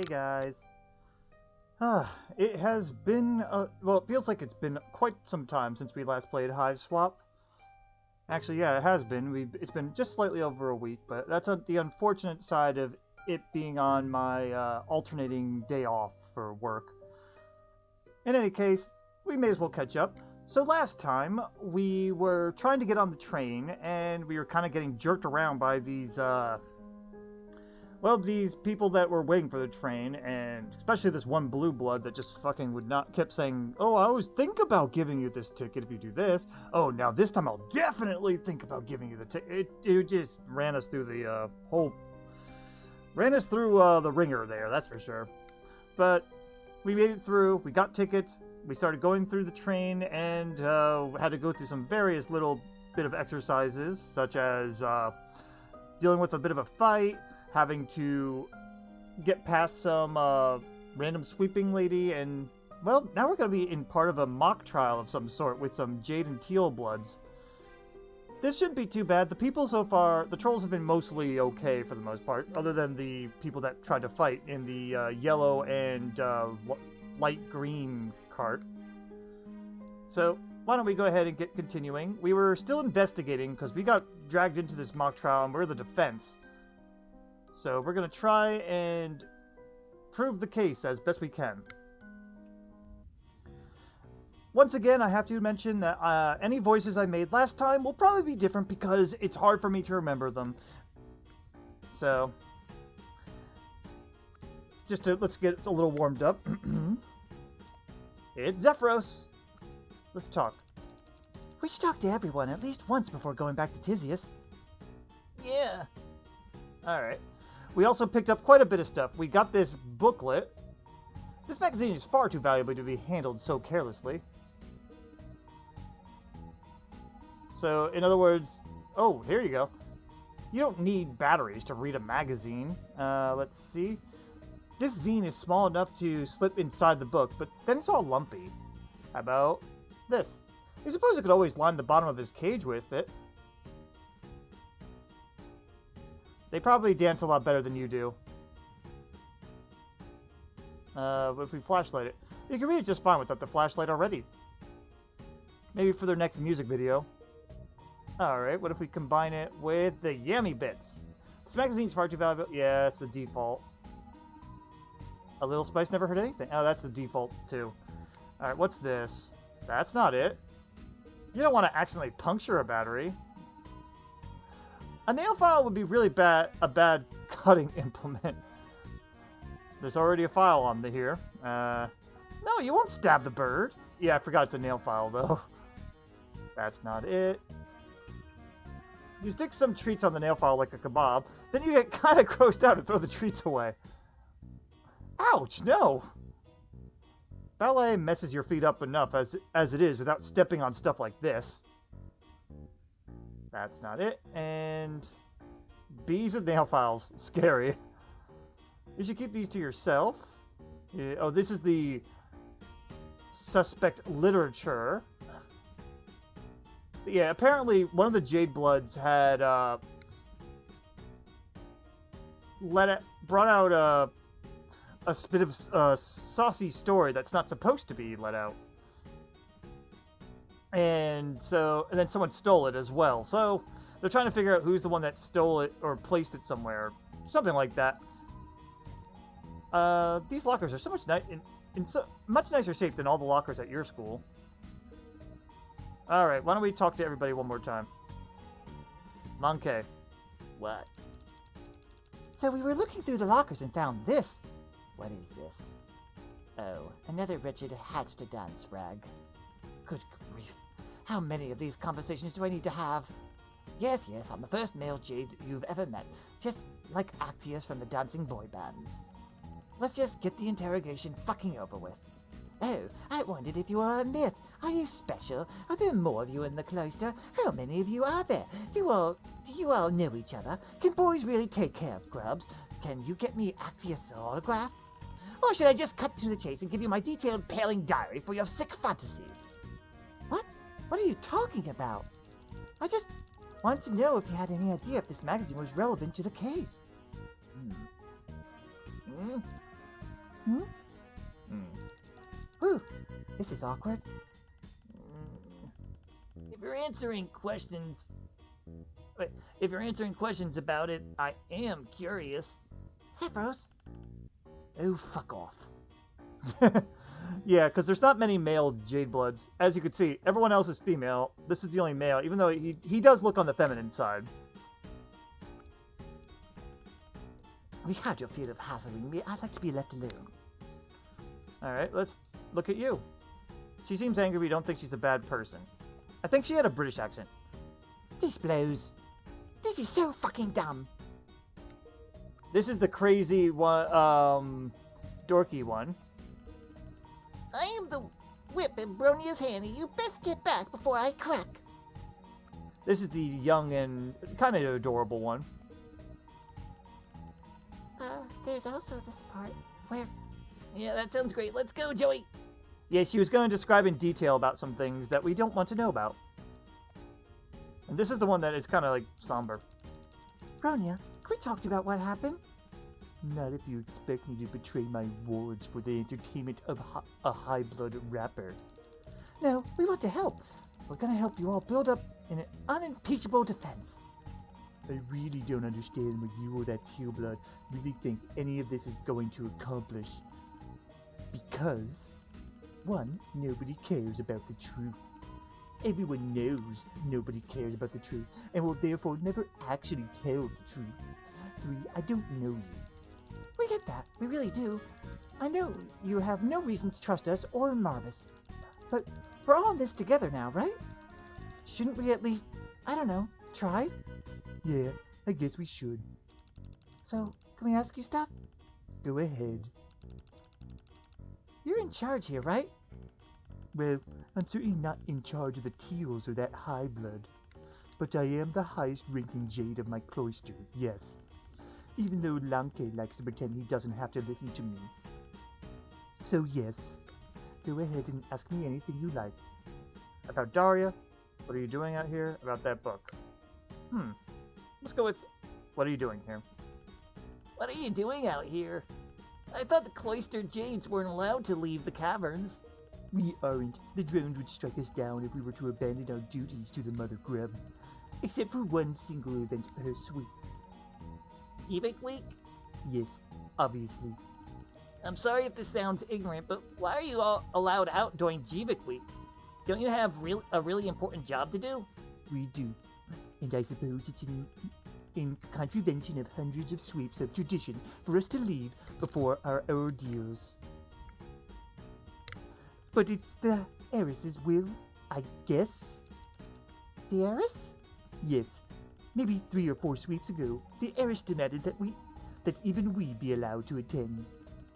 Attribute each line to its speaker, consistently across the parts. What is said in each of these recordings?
Speaker 1: guys. It has been, well, it feels like it's been quite some time since we last played HiveSwap. Actually, yeah, it has been. It's been just slightly over a week, but that's the unfortunate side of it being on my alternating day off for work. In any case, we may as well catch up. So last time, we were trying to get on the train, and we were kind of getting jerked around by these, well, these people that were waiting for the train, and especially this one blue blood that just fucking kept saying, oh, I always think about giving you this ticket if you do this. Oh, now this time I'll definitely think about giving you the ticket. It just ran us through the the ringer there, that's for sure. But we made it through, we got tickets, we started going through the train, and had to go through some various little bit of exercises, such as dealing with a bit of a fight, having to get past some random sweeping lady, and, well, now we're going to be in part of a mock trial of some sort with some Jade and Teal bloods. This shouldn't be too bad. The people so far, the trolls have been mostly okay for the most part, other than the people that tried to fight in the yellow and light green cart. So, why don't we go ahead and get continuing? We were still investigating because we got dragged into this mock trial and we're the defense. So we're going to try and prove the case as best we can. Once again, I have to mention that any voices I made last time will probably be different because it's hard for me to remember them. So, let's get a little warmed up. It's Xefros. Let's talk.
Speaker 2: We should talk to everyone at least once before going back to Tizius.
Speaker 1: Yeah. Alright. We also picked up quite a bit of stuff. We got this booklet. This magazine is far too valuable to be handled so carelessly. So, in other words... Oh, here you go. You don't need batteries to read a magazine. Let's see. This zine is small enough to slip inside the book, but then it's all lumpy. How about this? I suppose I could always line the bottom of his cage with it. They probably dance a lot better than you do. But if we flashlight it, you can read it just fine without the flashlight already. Maybe for their next music video. Alright, what if we combine it with the Yummy Bits? This magazine's far too valuable. Yeah, it's the default. A little spice never hurt anything. Oh, that's the default too. Alright, what's this? That's not it. You don't want to accidentally puncture a battery. A nail file would be really a bad cutting implement. There's already a file on here. No, you won't stab the bird. Yeah, I forgot it's a nail file, though. That's not it. You stick some treats on the nail file like a kebab, then you get kind of grossed out and throw the treats away. Ouch, no! Ballet messes your feet up enough as it is without stepping on stuff like this. That's not it. And bees with nail files. Scary. You should keep these to yourself. Oh, this is the suspect literature. But yeah, apparently one of the Jade Bloods had brought out a bit of saucy story that's not supposed to be let out. And then someone stole it as well. So they're trying to figure out who's the one that stole it or placed it somewhere. Something like that. These lockers are so much much nicer shape than all the lockers at your school. Alright, why don't we talk to everybody one more time? Monkey.
Speaker 2: What? So we were looking through the lockers and found this. What is this? Oh, another wretched hatched to dance rag. Good grief. How many of these conversations do I need to have? Yes, I'm the first male Jade you've ever met. Just like Actius from the dancing boy bands. Let's just get the interrogation fucking over with. Oh, I wondered if you are a myth. Are you special? Are there more of you in the cloister? How many of you are there? Do you all know each other? Can boys really take care of grubs? Can you get me Actius' autograph? Or should I just cut to the chase and give you my detailed paling diary for your sick fantasies? What? What are you talking about? I just wanted to know if you had any idea if this magazine was relevant to the case. Hmm?
Speaker 1: Hmm.
Speaker 2: Whew, this is awkward.
Speaker 3: If you're answering questions... Wait, if you're answering questions about it, I am curious.
Speaker 2: Xefros?
Speaker 1: Oh, fuck off. Yeah, because there's not many male Jade Bloods. As you can see, everyone else is female. This is the only male, even though he does look on the feminine side.
Speaker 2: We had your fear of hassling me. I'd like to be left alone.
Speaker 1: Alright, let's look at you. She seems angry, we don't think she's a bad person. I think she had a British accent.
Speaker 2: This blows. This is so fucking dumb.
Speaker 1: This is the crazy one, dorky one.
Speaker 3: I am the whip in Bronia's handy. You best get back before I crack.
Speaker 1: This is the young and kind of adorable one.
Speaker 2: There's also this part where...
Speaker 3: Yeah, that sounds great. Let's go, Joey.
Speaker 1: Yeah, she was going to describe in detail about some things that we don't want to know about. And this is the one that is kind of like somber.
Speaker 2: Bronia, can we talk about what happened?
Speaker 1: Not if you expect me to betray my wards for the entertainment of a high-blood rapper.
Speaker 2: No, we want to help. We're gonna help you all build up an unimpeachable defense.
Speaker 1: I really don't understand what you or that Teal-blood really think any of this is going to accomplish. Because, one, nobody cares about the truth. Everyone knows nobody cares about the truth, and will therefore never actually tell the truth. 3, I don't know you.
Speaker 2: We get that, we really do. I know you have no reason to trust us or Marvis. But we're all in this together now, right? Shouldn't we at least, I don't know, try?
Speaker 1: Yeah, I guess we should.
Speaker 2: So, can we ask you stuff?
Speaker 1: Go ahead.
Speaker 2: You're in charge here, right?
Speaker 1: Well, I'm certainly not in charge of the Teals or that high blood. But I am the highest ranking Jade of my cloister, yes. Even though Lanke likes to pretend he doesn't have to listen to me. So yes, go ahead and ask me anything you like. About Daria? What are you doing out here? About that book? Let's go with, what are you doing here?
Speaker 3: What are you doing out here? I thought the cloistered Jades weren't allowed to leave the caverns.
Speaker 1: We aren't. The drones would strike us down if we were to abandon our duties to the Mother Grub. Except for one single event per sweep.
Speaker 3: Cubic Week?
Speaker 1: Yes, obviously.
Speaker 3: I'm sorry if this sounds ignorant, but why are you all allowed out during Jeevik Week? Don't you have a really important job to do?
Speaker 1: We do. And I suppose it's in contravention of hundreds of sweeps of tradition for us to leave before our ordeals. But it's the heiress's will, I guess.
Speaker 2: The heiress?
Speaker 1: Yes. Maybe 3 or 4 sweeps ago, the heiress demanded that even we be allowed to attend.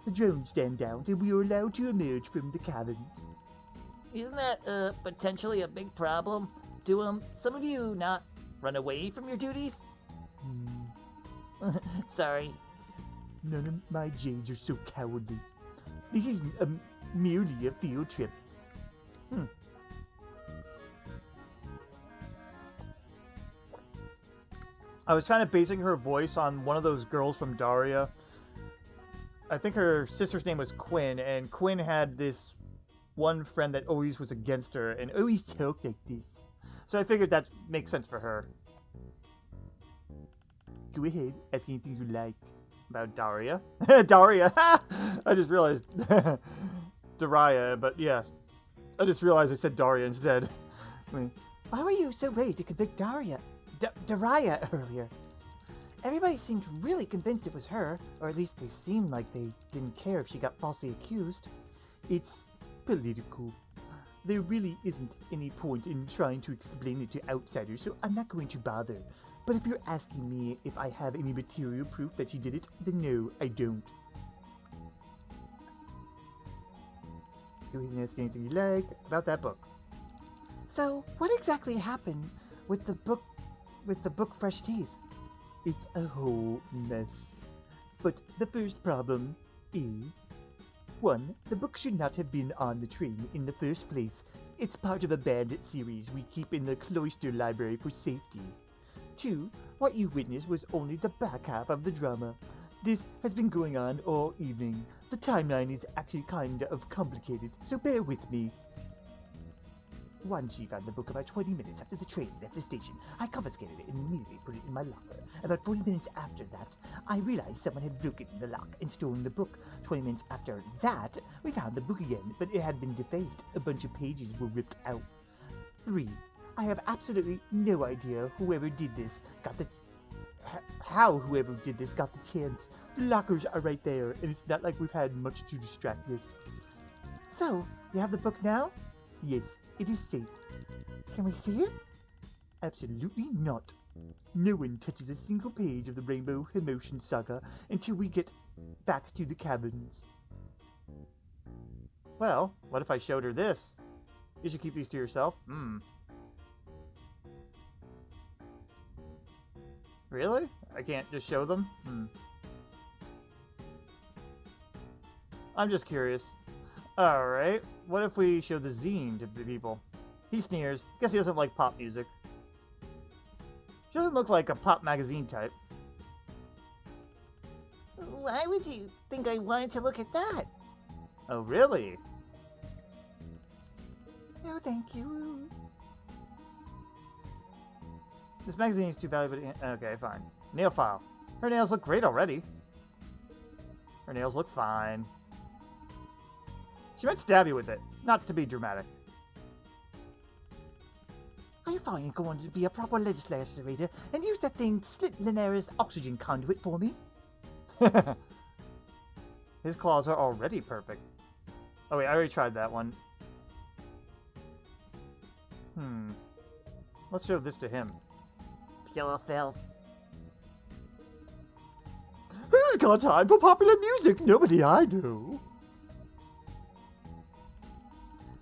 Speaker 1: The drones stand down and we are allowed to emerge from the caverns.
Speaker 3: Isn't that potentially a big problem? Do some of you not run away from your duties? Sorry.
Speaker 1: None of my Jades are so cowardly. This is merely a field trip. I was kind of basing her voice on one of those girls from Daria. I think her sister's name was Quinn, and Quinn had this one friend that always was against her and always talked like this. So I figured that makes sense for her. Go ahead, ask anything you like. About Daria? Daria! I just realized. Daria, but yeah. I just realized I said Daria instead. I mean,
Speaker 2: why were you so ready to convict Daria earlier? Everybody seemed really convinced it was her, or at least they seemed like they didn't care if she got falsely accused.
Speaker 1: It's political. There really isn't any point in trying to explain it to outsiders, so I'm not going to bother. But if you're asking me if I have any material proof that she did it, then no, I don't. Go ahead and ask anything you like about that book.
Speaker 2: So, what exactly happened with the book Fresh Teeth?
Speaker 1: It's a whole mess. But the first problem is... 1. The book should not have been on the train in the first place. It's part of a banned series we keep in the cloister library for safety. 2. What you witnessed was only the back half of the drama. This has been going on all evening. The timeline is actually kind of complicated, so bear with me. Once she found the book about 20 minutes after the train left the station. I confiscated it and immediately put it in my locker. About 40 minutes after that, I realized someone had broken the lock and stolen the book. 20 minutes after that, we found the book again, but it had been defaced. A bunch of pages were ripped out. 3. I have absolutely no idea whoever did this got the... how whoever did this got the chance. The lockers are right there, and it's not like we've had much to distract us. So, you have the book now? Yes. It is safe. Can we see it? Absolutely not. No one touches a single page of the Rainbow Emotion Saga until we get back to the cabins. Well, what if I showed her this? You should keep these to yourself. Really? I can't just show them? I'm just curious. Alright, what if we show the zine to the people? He sneers. Guess he doesn't like pop music. She doesn't look like a pop magazine type.
Speaker 3: Why would you think I wanted to look at that?
Speaker 1: Oh, really?
Speaker 2: No, thank you.
Speaker 1: This magazine is too valuable to... Okay, fine. Nail file. Her nails look great already. Her nails look fine. She might stab you with it. Not to be dramatic.
Speaker 2: I thought you going to be a proper legislator and use that thing to slit Linnera's oxygen conduit for me.
Speaker 1: His claws are already perfect. Oh wait, I already tried that one. Let's show this to him.
Speaker 3: Pure filth.
Speaker 1: Who's got time for popular music? Nobody I know.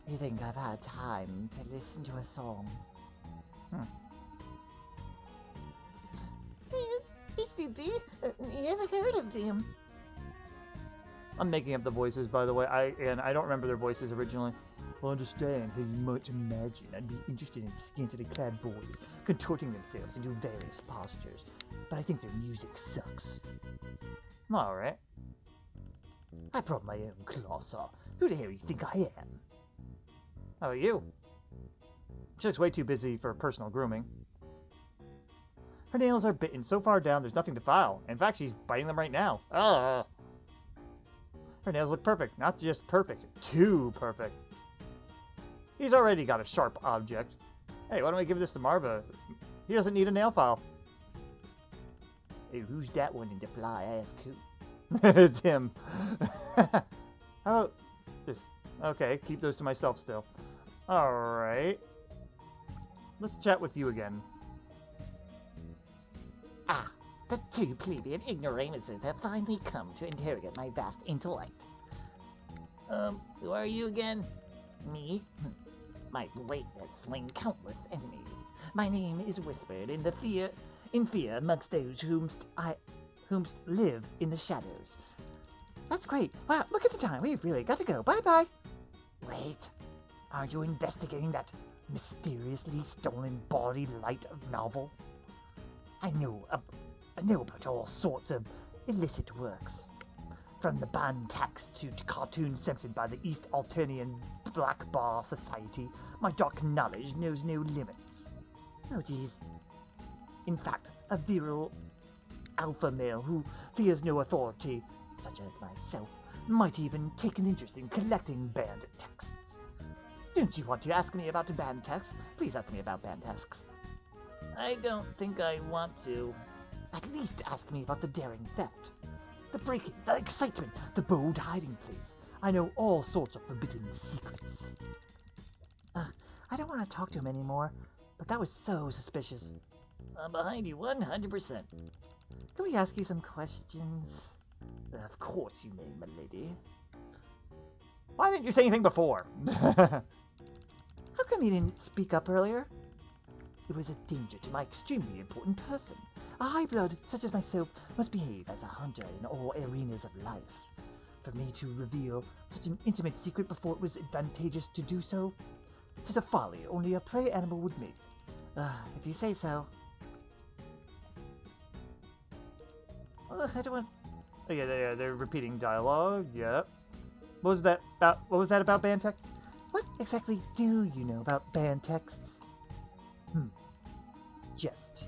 Speaker 2: You think I've had time to listen to a song?
Speaker 3: You ever heard of them?
Speaker 1: I'm making up the voices, by the way. I don't remember their voices originally. I understand how you might imagine I'd be interested in scantily clad boys contorting themselves into various postures, but I think their music sucks. Alright. I brought my own claw saw. Who the hell do you think I am? How about you? She looks way too busy for personal grooming. Her nails are bitten so far down there's nothing to file. In fact, she's biting them right now. Her nails look perfect. Not just perfect, too perfect. He's already got a sharp object. Hey, why don't we give this to Marva? He doesn't need a nail file.
Speaker 2: Hey, who's that one in the fly-ass coot?
Speaker 1: It's him. How about this? Okay, keep those to myself still. Alright. Let's chat with you again.
Speaker 3: Ah, the two plebeian ignoramuses have finally come to interrogate my vast intellect. Who are you again? Me? My blade has slain countless enemies. My name is whispered in fear amongst those whomst live in the shadows.
Speaker 2: That's great. Wow, look at the time. We've really got to go. Bye-bye.
Speaker 3: Wait, aren't you investigating that mysteriously stolen body light novel? I know about all sorts of illicit works. From the banned text to cartoons censored by the East Alternian Black Bar Society, my dark knowledge knows no limits.
Speaker 2: Oh, geez.
Speaker 3: In fact, a virile alpha male who fears no authority, such as myself, might even take an interest in collecting banned texts. Don't you want to ask me about banned texts? Please ask me about banned texts. I don't think I want to. At least ask me about the daring theft, the breaking, the excitement, the bold hiding place. I know all sorts of forbidden secrets.
Speaker 2: I don't want to talk to him anymore, but that was so suspicious.
Speaker 3: I'm behind you 100%.
Speaker 2: Can we ask you some questions?
Speaker 3: Of course you may, my lady.
Speaker 1: Why didn't you say anything before?
Speaker 2: How come you didn't speak up earlier?
Speaker 3: It was a danger to my extremely important person. A high blood such as myself must behave as a hunter in all arenas of life. For me to reveal such an intimate secret before it was advantageous to do so, 'tis a folly only a prey animal would make.
Speaker 2: If you say so.
Speaker 3: I don't want...
Speaker 1: Oh, yeah, they're repeating dialogue. Yep. What was that about? What was that about band text?
Speaker 3: What exactly do you know about band texts? Just,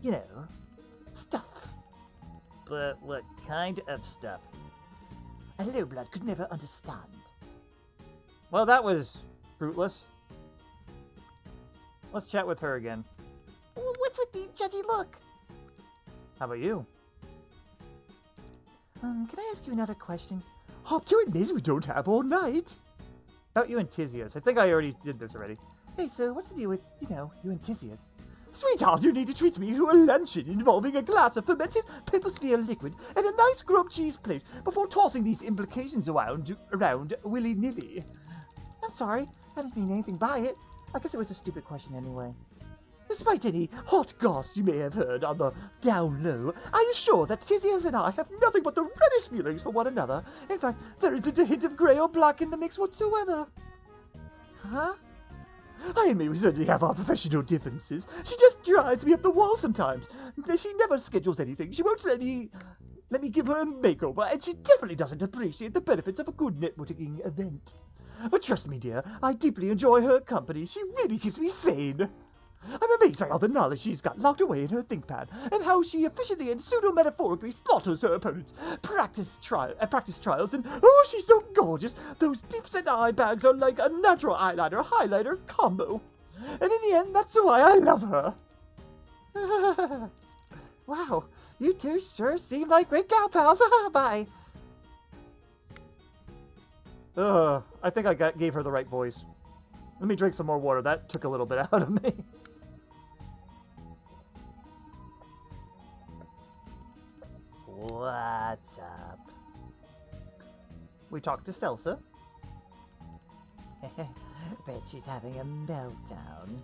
Speaker 3: you know, stuff.
Speaker 1: But what kind of stuff?
Speaker 3: A lowblood could never understand.
Speaker 1: Well, that was fruitless. Let's chat with her again.
Speaker 2: What's with the judgy look?
Speaker 1: How about you?
Speaker 3: Can I ask you another question?
Speaker 1: Hop to admit we don't have all night. About you and Tizias. I think I already did this already.
Speaker 3: Hey, so what's the deal with, you know, you and Tizias?
Speaker 4: Sweetheart, you need to treat me to a luncheon involving a glass of fermented paper-sphere liquid and a nice grilled cheese plate before tossing these implications around willy-nilly.
Speaker 3: I'm sorry, I didn't mean anything by it. I guess it was a stupid question anyway.
Speaker 4: Despite any hot goss you may have heard on the down low, I assure that Tizias and I have nothing but the reddest feelings for one another. In fact, there isn't a hint of grey or black in the mix whatsoever.
Speaker 3: Huh?
Speaker 4: I and we certainly have our professional differences. She just drives me up the wall sometimes. She never schedules anything. She won't let me give her a makeover, and she definitely doesn't appreciate the benefits of a good networking event. But trust me, dear, I deeply enjoy her company. She really keeps me sane. I'm amazed by all the knowledge she's got locked away in her ThinkPad, and how she efficiently and pseudo-metaphorically slaughters her opponents' practice trials, and oh, she's so gorgeous! Those deep-set eye bags are like a natural eyeliner-highlighter combo. And in the end, that's why I love her.
Speaker 3: Wow, you two sure seem like great gal pals. Bye.
Speaker 1: I think I gave her the right voice. Let me drink some more water. That took a little bit out of me.
Speaker 2: What's up?
Speaker 1: We talked to Stelsa.
Speaker 2: Bet she's having a meltdown.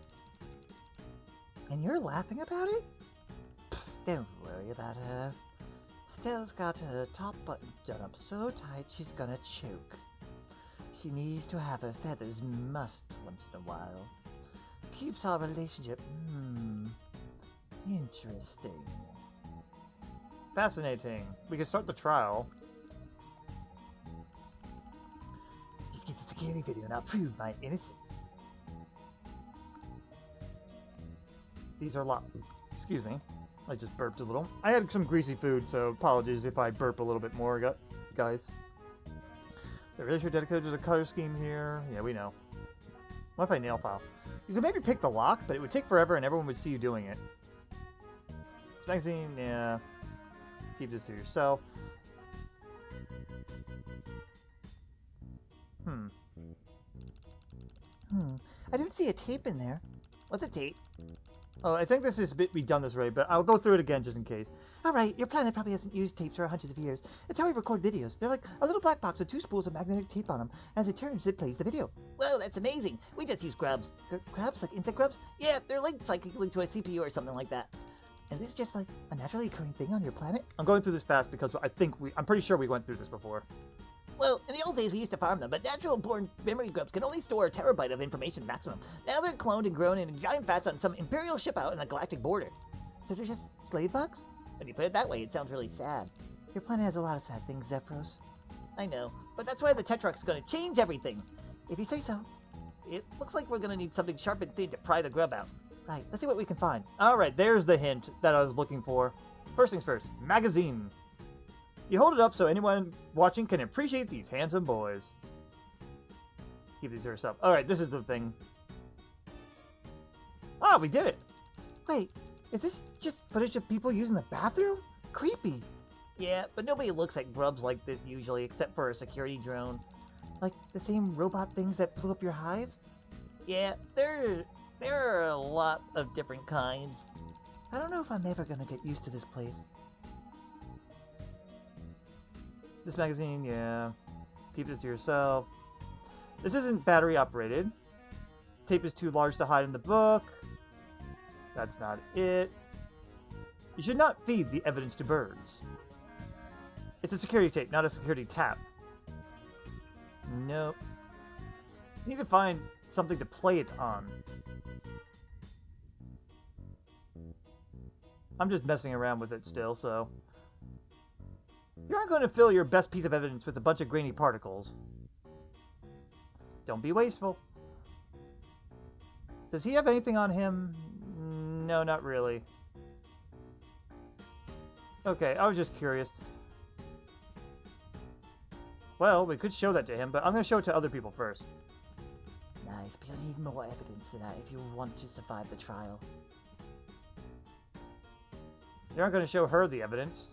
Speaker 3: And you're laughing about it?
Speaker 2: Don't worry about her. Stell's got her top buttons done up so tight she's gonna choke. She needs to have her feathers mussed once in a while. Keeps our relationship, interesting.
Speaker 1: Fascinating. We can start the trial.
Speaker 2: Just get the security video and I'll prove my innocence.
Speaker 1: These are locked. Excuse me. I just burped a little. I had some greasy food, so apologies if I burp a little bit more, guys. They're really sure dedicated to the color scheme here. Yeah, we know. What if I nail file? You could maybe pick the lock, but it would take forever and everyone would see you doing it. This magazine, yeah. Keep this to yourself.
Speaker 3: I don't see a tape in there.
Speaker 2: What's a tape?
Speaker 1: Oh, I think this is we've done this already, but I'll go through it again just in case.
Speaker 3: Alright, your planet probably hasn't used tapes for hundreds of years. It's how we record videos. They're like a little black box with two spools of magnetic tape on them. As it turns, it plays the video.
Speaker 2: Whoa, that's amazing. We just use grubs.
Speaker 3: Grabs? Like insect grabs?
Speaker 2: Yeah, they're linked psychically to a CPU or something like that.
Speaker 3: Is this just like a naturally occurring thing on your planet?
Speaker 1: I'm going through this fast because I'm pretty sure we went through this before.
Speaker 2: Well, in the old days we used to farm them, but natural-born memory grubs can only store a terabyte of information maximum. Now they're cloned and grown in giant vats on some imperial ship out in the galactic border.
Speaker 3: So they're just slave bugs?
Speaker 2: When you put it that way, it sounds really sad.
Speaker 3: Your planet has a lot of sad things, Xefros.
Speaker 2: I know, but that's why the Tetrarch's gonna change everything.
Speaker 3: If you say so.
Speaker 2: It looks like we're gonna need something sharp and thin to pry the grub out.
Speaker 3: Right, let's see what we can find.
Speaker 1: Alright, there's the hint that I was looking for. First things first, magazine. You hold it up so anyone watching can appreciate these handsome boys. Keep these to yourself. Alright, this is the thing. Ah, we did it!
Speaker 3: Wait, is this just footage of people using the bathroom? Creepy.
Speaker 2: Yeah, but nobody looks at grubs like this usually, except for a security drone.
Speaker 3: Like the same robot things that blew up your hive?
Speaker 2: Yeah, there are a lot of different kinds.
Speaker 3: I don't know if I'm ever gonna get used to this place.
Speaker 1: This magazine, yeah. Keep this to yourself. This isn't battery operated. Tape is too large to hide in the book. That's not it. You should not feed the evidence to birds. It's a security tape, not a security tap. Nope. You need to find something to play it on. I'm just messing around with it still, so... You aren't going to fill your best piece of evidence with a bunch of grainy particles. Don't be wasteful. Does he have anything on him? No, not really. Okay, I was just curious. Well, we could show that to him, but I'm going to show it to other people first.
Speaker 2: Nice, but you'll need more evidence than that if you want to survive the trial.
Speaker 1: You aren't going to show her the evidence.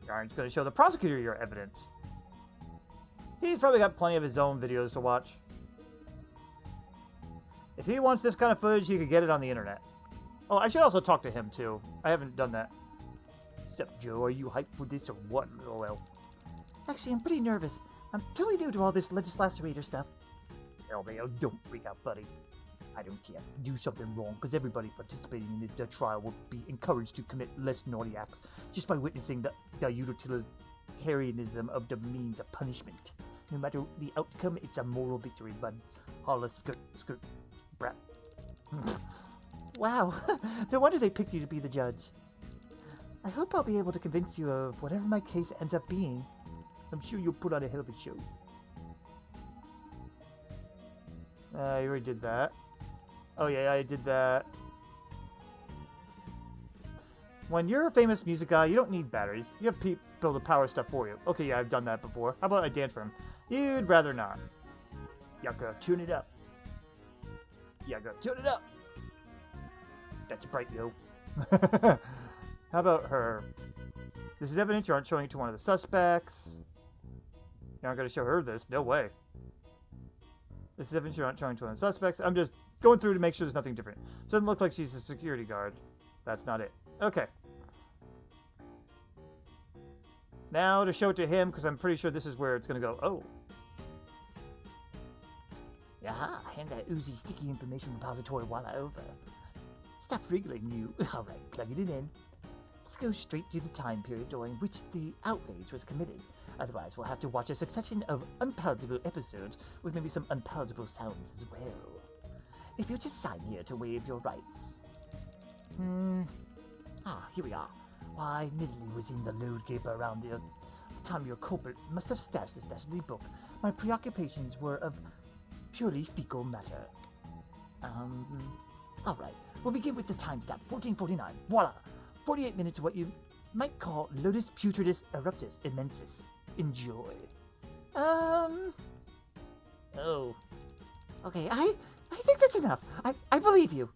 Speaker 1: You aren't going to show the prosecutor your evidence. He's probably got plenty of his own videos to watch. If he wants this kind of footage, he could get it on the internet. Oh, I should also talk to him, too. I haven't done that. What's up, Joe? Are you hyped for this or what? Oh, well.
Speaker 2: Actually, I'm pretty nervous. I'm totally new to all this legislator stuff.
Speaker 1: LBO, don't freak out, buddy. I don't care. Do something wrong, because everybody participating in the trial will be encouraged to commit less naughty acts just by witnessing the utilitarianism of the means of punishment. No matter the outcome, it's a moral victory, bud. Holla, skirt, skirt, brat.
Speaker 2: Wow, no wonder they picked you to be the judge. I hope I'll be able to convince you of whatever my case ends up being.
Speaker 1: I'm sure you'll put on a hell of a show. I already did that. Oh yeah, I did that. When you're a famous music guy, you don't need batteries. You have people to power stuff for you. Okay, yeah, I've done that before. How about I dance for him? You'd rather not. Yucca, tune it up. Yucca, tune it up. That's bright, yo. How about her? This is evidence you aren't showing it to one of the suspects. You aren't going to show her this. No way. This is evidence you aren't showing to one of the suspects. I'm just going through to make sure there's nothing different. So it doesn't look like she's a security guard. That's not it. Okay. Now to show it to him, because I'm pretty sure this is where it's going to go. Oh.
Speaker 2: Aha, hand that oozy, sticky information repository while I'm over. Stop wriggling, you. Alright, plug it in. Let's go straight to the time period during which the outrage was committed. Otherwise, we'll have to watch a succession of unpalatable episodes with maybe some unpalatable sounds as well. If you'll just sign here to waive your rights. Here we are. Why, admittedly was in the load gaper around the time your culprit must have stashed this dastardly book. My preoccupations were of purely fecal matter. Alright. We'll begin with the timestamp, 1449. Voila! 48 minutes of what you might call Lotus Putridus Eruptus Immensis. Enjoy. Oh. Okay, I think that's enough. I believe you.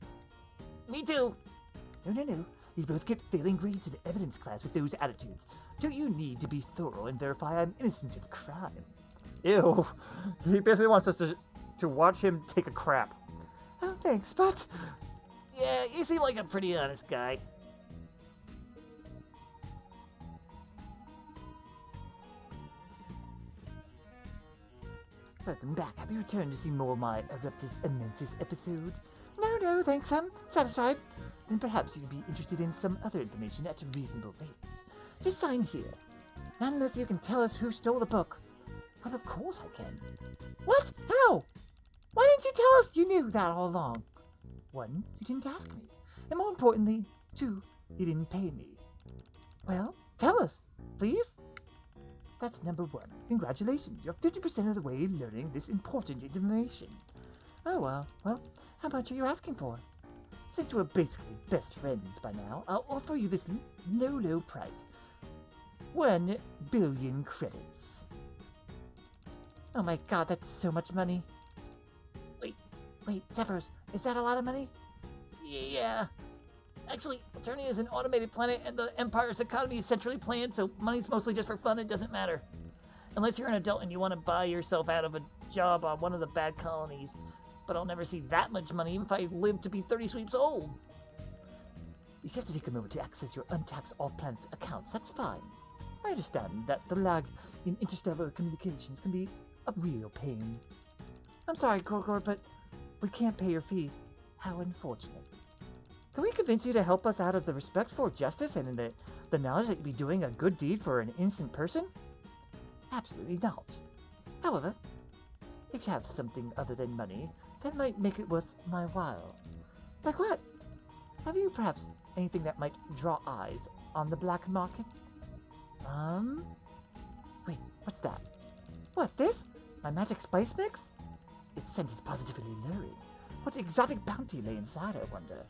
Speaker 3: Me too.
Speaker 2: No. You both get failing grades in evidence class with those attitudes. Don't you need to be thorough and verify I'm innocent of crime?
Speaker 1: Ew. He basically wants us to watch him take a crap.
Speaker 2: Oh, thanks, but...
Speaker 3: Yeah, you seem like a pretty honest guy.
Speaker 2: Welcome back. Have you returned to see more of my Eruptus Immensis episode? No, thanks, I'm satisfied. Then perhaps you'd be interested in some other information at reasonable rates. Just sign here. Not unless you can tell us who stole the book. Well, of course I can. What? How? Why didn't you tell us you knew that all along? 1, you didn't ask me. And more importantly, 2, you didn't pay me. Well, tell us, please. That's number 1. Congratulations, you're 50% of the way learning this important information. Oh, well, how much are you asking for? Since we're basically best friends by now, I'll offer you this low price. 1 billion credits. Oh my god, that's so much money. Wait, Xefros, is that a lot of money?
Speaker 3: Yeah. Actually, Eternia is an automated planet, and the Empire's economy is centrally planned, so money's mostly just for fun. It doesn't matter. Unless you're an adult and you want to buy yourself out of a job on one of the bad colonies. But I'll never see that much money even if I live to be 30 sweeps old.
Speaker 2: If you have to take a moment to access your untaxed off-planet accounts, that's fine. I understand that the lag in interstellar communications can be a real pain. I'm sorry, Korkor, but we can't pay your fee. How unfortunate. Can we convince you to help us out of the respect for justice and in the knowledge that you'd be doing a good deed for an innocent person? Absolutely not. However, if you have something other than money, that might make it worth my while. Like what? Have you perhaps anything that might draw eyes on the black market? Wait, what's that? What, this? My magic spice mix? Its scent is positively luring. What exotic bounty lay inside, I wonder?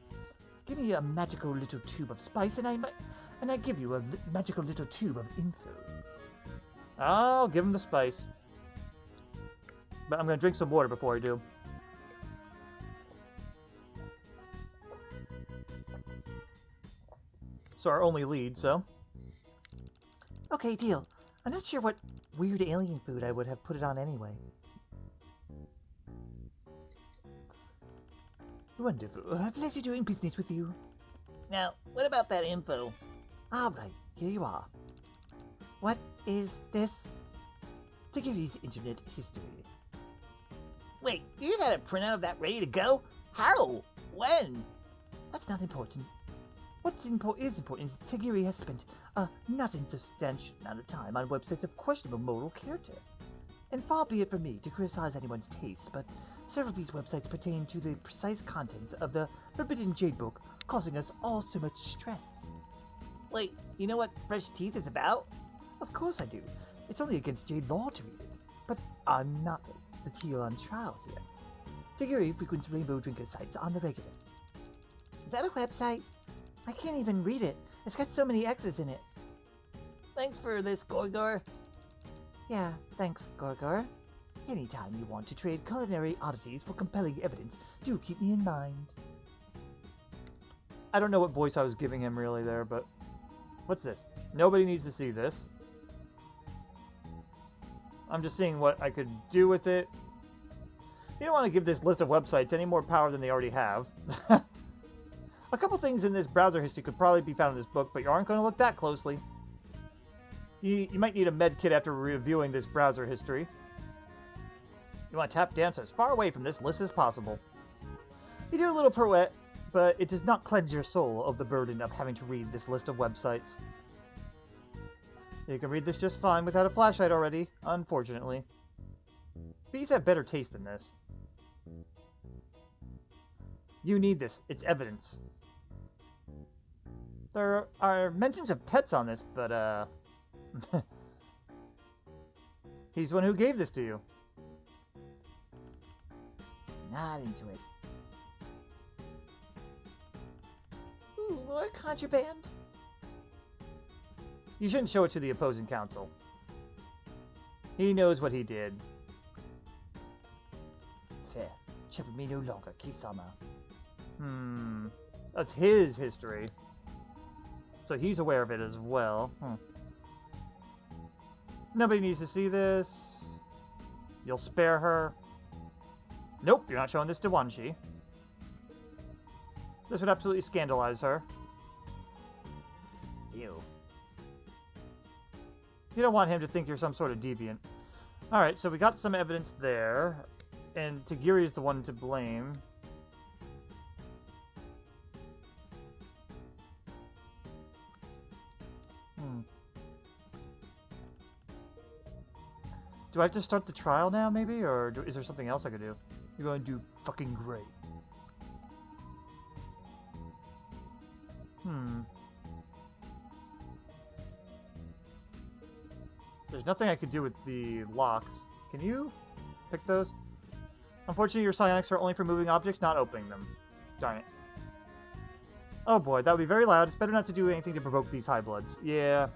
Speaker 2: Give me a magical little tube of spice, and I give you a magical little tube of info.
Speaker 1: I'll give him the spice. But I'm gonna drink some water before I do. So our only lead, so.
Speaker 2: Okay, deal. I'm not sure what weird alien food I would have put it on anyway. Wonderful. A pleasure doing business with you.
Speaker 3: Now, what about that info?
Speaker 2: Alright, here you are. What is this? Tigiri's internet history.
Speaker 3: Wait, you just had a printout of that ready to go? How? When?
Speaker 2: That's not important. What's is important is Tigiri has spent a not insubstantial amount of time on websites of questionable moral character. And far be it from me to criticize anyone's taste, but several of these websites pertain to the precise contents of the Forbidden Jade Book, causing us all so much stress.
Speaker 3: Wait, you know what Fresh Teeth is about?
Speaker 2: Of course I do. It's only against Jade law to read it. But I'm not the teal on trial here. Tigiri frequents rainbow drinker sites on the regular.
Speaker 3: Is that a website?
Speaker 2: I can't even read it. It's got so many X's in it.
Speaker 3: Thanks for this, Gorgor.
Speaker 2: Yeah, thanks, Gorgor. Anytime you want to trade culinary oddities for compelling evidence, do keep me in mind.
Speaker 1: I don't know what voice I was giving him really there, but... What's this? Nobody needs to see this. I'm just seeing what I could do with it. You don't want to give this list of websites any more power than they already have. A couple things in this browser history could probably be found in this book, but you aren't going to look that closely. You might need a med kit after reviewing this browser history. You want to tap dance as far away from this list as possible. You do a little pirouette, but it does not cleanse your soul of the burden of having to read this list of websites. You can read this just fine without a flashlight already, unfortunately. Bees have better taste than this. You need this. It's evidence. There are mentions of pets on this, but, he's the one who gave this to you.
Speaker 2: Not into it. Ooh, more contraband.
Speaker 1: You shouldn't show it to the opposing counsel. He knows what he did.
Speaker 2: Fair. Trouble me no longer, Kisama.
Speaker 1: That's his history. So he's aware of it as well. Nobody needs to see this. You'll spare her. Nope, you're not showing this to Wanshi. This would absolutely scandalize her.
Speaker 2: Ew.
Speaker 1: You don't want him to think you're some sort of deviant. Alright, so we got some evidence there. And Tigiri is the one to blame. Do I have to start the trial now, maybe? Or is there something else I could do? You're going to do fucking great. There's nothing I could do with the locks. Can you pick those? Unfortunately, your psionics are only for moving objects, not opening them. Darn it. Oh boy, that would be very loud. It's better not to do anything to provoke these high bloods. Yeah.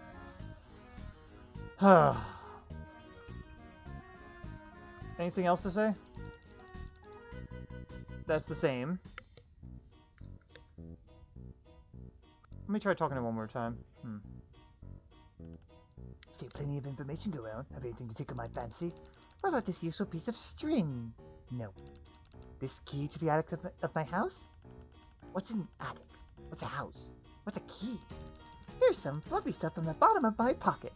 Speaker 1: Anything else to say? That's the same. Let me try talking to him one more time.
Speaker 2: Still plenty of information to go around. Have anything to tickle my fancy? What about this useful piece of string? No. This key to the attic of my house? What's an attic? What's a house? What's a key? Here's some fluffy stuff from the bottom of my pocket.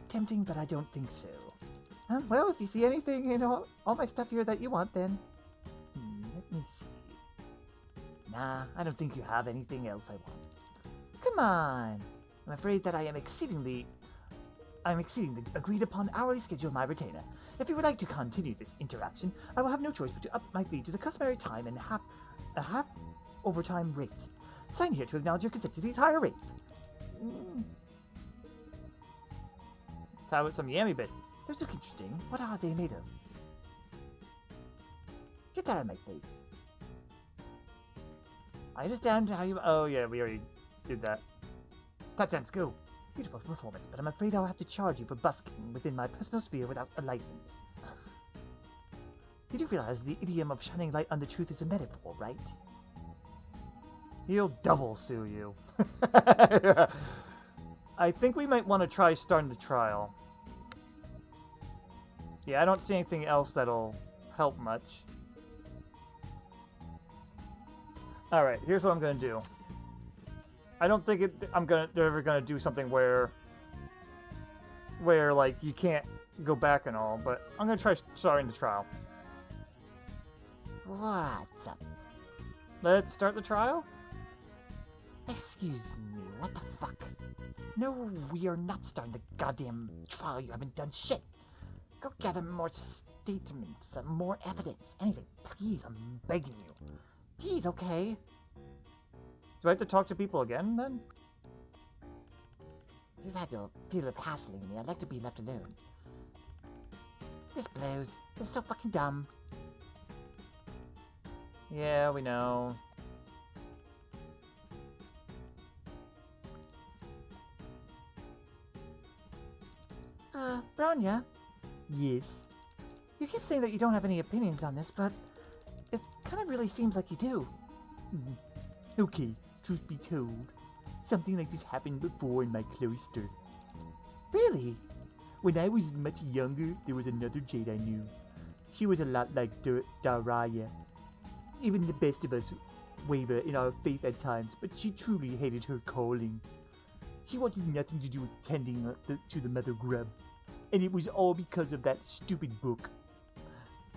Speaker 2: Tempting, but I don't think so. Well, if you see anything in all my stuff here that you want, then... let me see. Nah, I don't think you have anything else I want. Come on! I'm afraid that I am exceeding the agreed-upon hourly schedule of my retainer. If you would like to continue this interaction, I will have no choice but to up my fee to the customary time and a half overtime rate. Sign here to acknowledge your consent to these higher rates.
Speaker 1: How about some yammy bits?
Speaker 3: Those look interesting. What are they made of? Get that out of my face.
Speaker 1: I understand how you... Oh, yeah, we already did that.
Speaker 3: Top 10, go. Beautiful performance, but I'm afraid I'll have to charge you for busking within my personal sphere without a license. Did you realize the idiom of shining light on the truth is a metaphor, right?
Speaker 1: He'll double sue you. I think we might want to try starting the trial. Yeah, I don't see anything else that'll help much. Alright, here's what I'm going to do. I don't think they're ever going to do something where like, you can't go back and all, but I'm going to try starting the trial.
Speaker 2: What's up?
Speaker 1: Let's start the trial?
Speaker 2: Excuse me, what the fuck? No, we are not starting the goddamn trial. You haven't done shit. Go gather more statements, more evidence, anything. Please, I'm begging you. Jeez, okay.
Speaker 1: Do I have to talk to people again, then?
Speaker 2: You've had your fill of hassling me. I'd like to be left alone. This blows. This is so fucking dumb.
Speaker 1: Yeah, we know.
Speaker 3: Bronya?
Speaker 4: Yes.
Speaker 3: You keep saying that you don't have any opinions on this, but it kind of really seems like you do.
Speaker 4: Okay, truth be told, something like this happened before in my cloister.
Speaker 3: Really?
Speaker 4: When I was much younger, there was another Jade I knew. She was a lot like Daraya. Even the best of us waver in our faith at times, but she truly hated her calling. She wanted nothing to do with tending to the mother grub, and it was all because of that stupid book.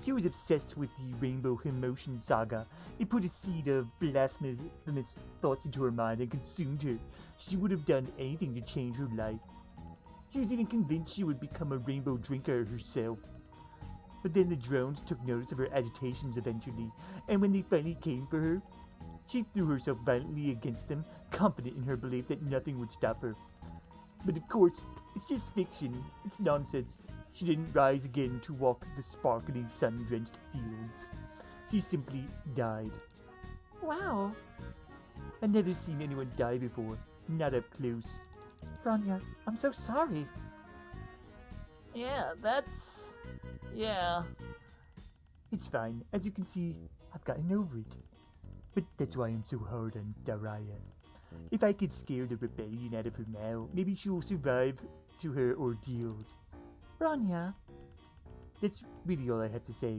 Speaker 4: She was obsessed with the Rainbow Emotion Saga. It put a seed of blasphemous thoughts into her mind and consumed her. She would have done anything to change her life. She was even convinced she would become a rainbow drinker herself. But then the drones took notice of her agitations eventually, and when they finally came for her, she threw herself violently against them, confident in her belief that nothing would stop her. But of course, it's just fiction. It's nonsense. She didn't rise again to walk the sparkling sun-drenched fields. She simply died.
Speaker 3: Wow.
Speaker 4: I've never seen anyone die before, not up close.
Speaker 3: Bronya, I'm so sorry.
Speaker 1: Yeah, that's... Yeah.
Speaker 4: It's fine. As you can see, I've gotten over it. But that's why I'm so hard on Daraya. If I could scare the rebellion out of her now, maybe she'll survive to her ordeals.
Speaker 3: Bronya.
Speaker 4: That's really all I have to say.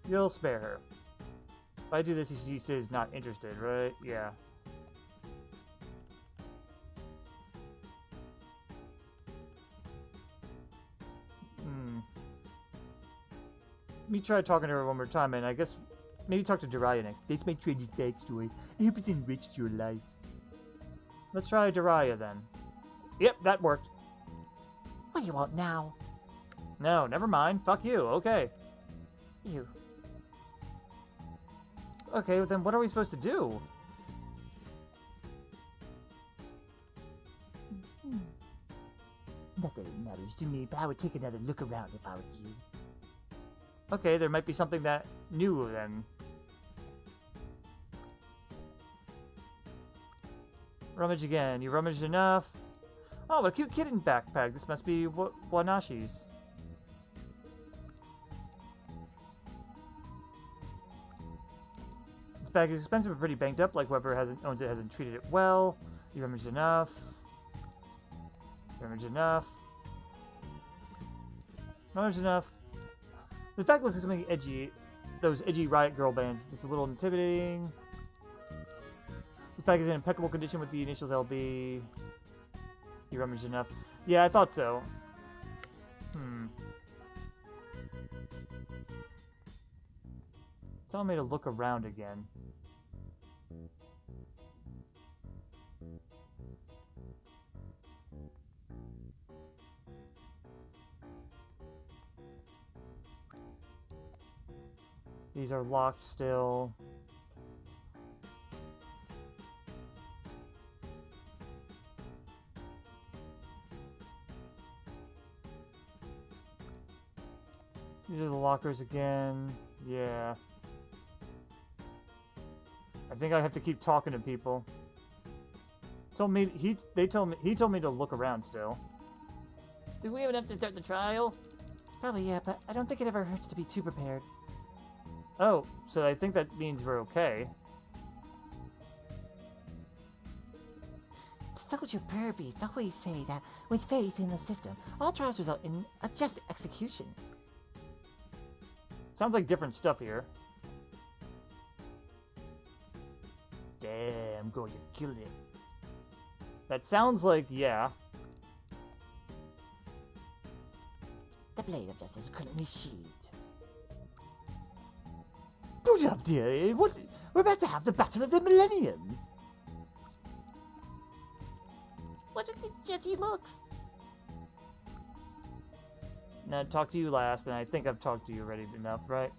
Speaker 1: You'll spare her. If I do this, she says not interested, right? Yeah. Let me try talking to her one more time, and I guess maybe talk to Jiraiya next.
Speaker 4: That's my tragic backstory. I hope it's enriched your life.
Speaker 1: Let's try Jiraiya then. Yep, that worked.
Speaker 2: What do you want now?
Speaker 1: No, never mind. Fuck you. Okay.
Speaker 2: You.
Speaker 1: Okay, well then what are we supposed to do?
Speaker 2: Not that it matters to me, but I would take another look around if I were you.
Speaker 1: Okay, there might be something that new then. Rummage again. You rummaged enough. Oh, what a cute kitten backpack. This must be Wanashi's. This bag is expensive but pretty banged up, like whoever owns it hasn't treated it well. You rummaged enough. Rummaged enough. Rummaged enough. This bag looks like something edgy. Those edgy Riot Girl bands. This is a little intimidating. This bag is in impeccable condition with the initials LB. You rummaged enough. Yeah, I thought so. It's telling me to look around again. These are locked still. These are the lockers again. Yeah. I think I have to keep talking to people. He told me to look around still.
Speaker 2: Do we even have to start the trial? Probably, yeah, but I don't think it ever hurts to be too prepared.
Speaker 1: Oh, so I think that means we're okay.
Speaker 2: Soldier Purbies always say that with faith in the system, all trials result in a just execution.
Speaker 1: Sounds like different stuff here. Damn, girl, you killed it. That sounds like, yeah.
Speaker 2: The blade of justice is currently sheathed.
Speaker 4: Good up, dear. What? We're about to have the Battle of the Millennium.
Speaker 2: What are these jetty looks?
Speaker 1: Now, talk to you last, and I think I've talked to you already enough, right?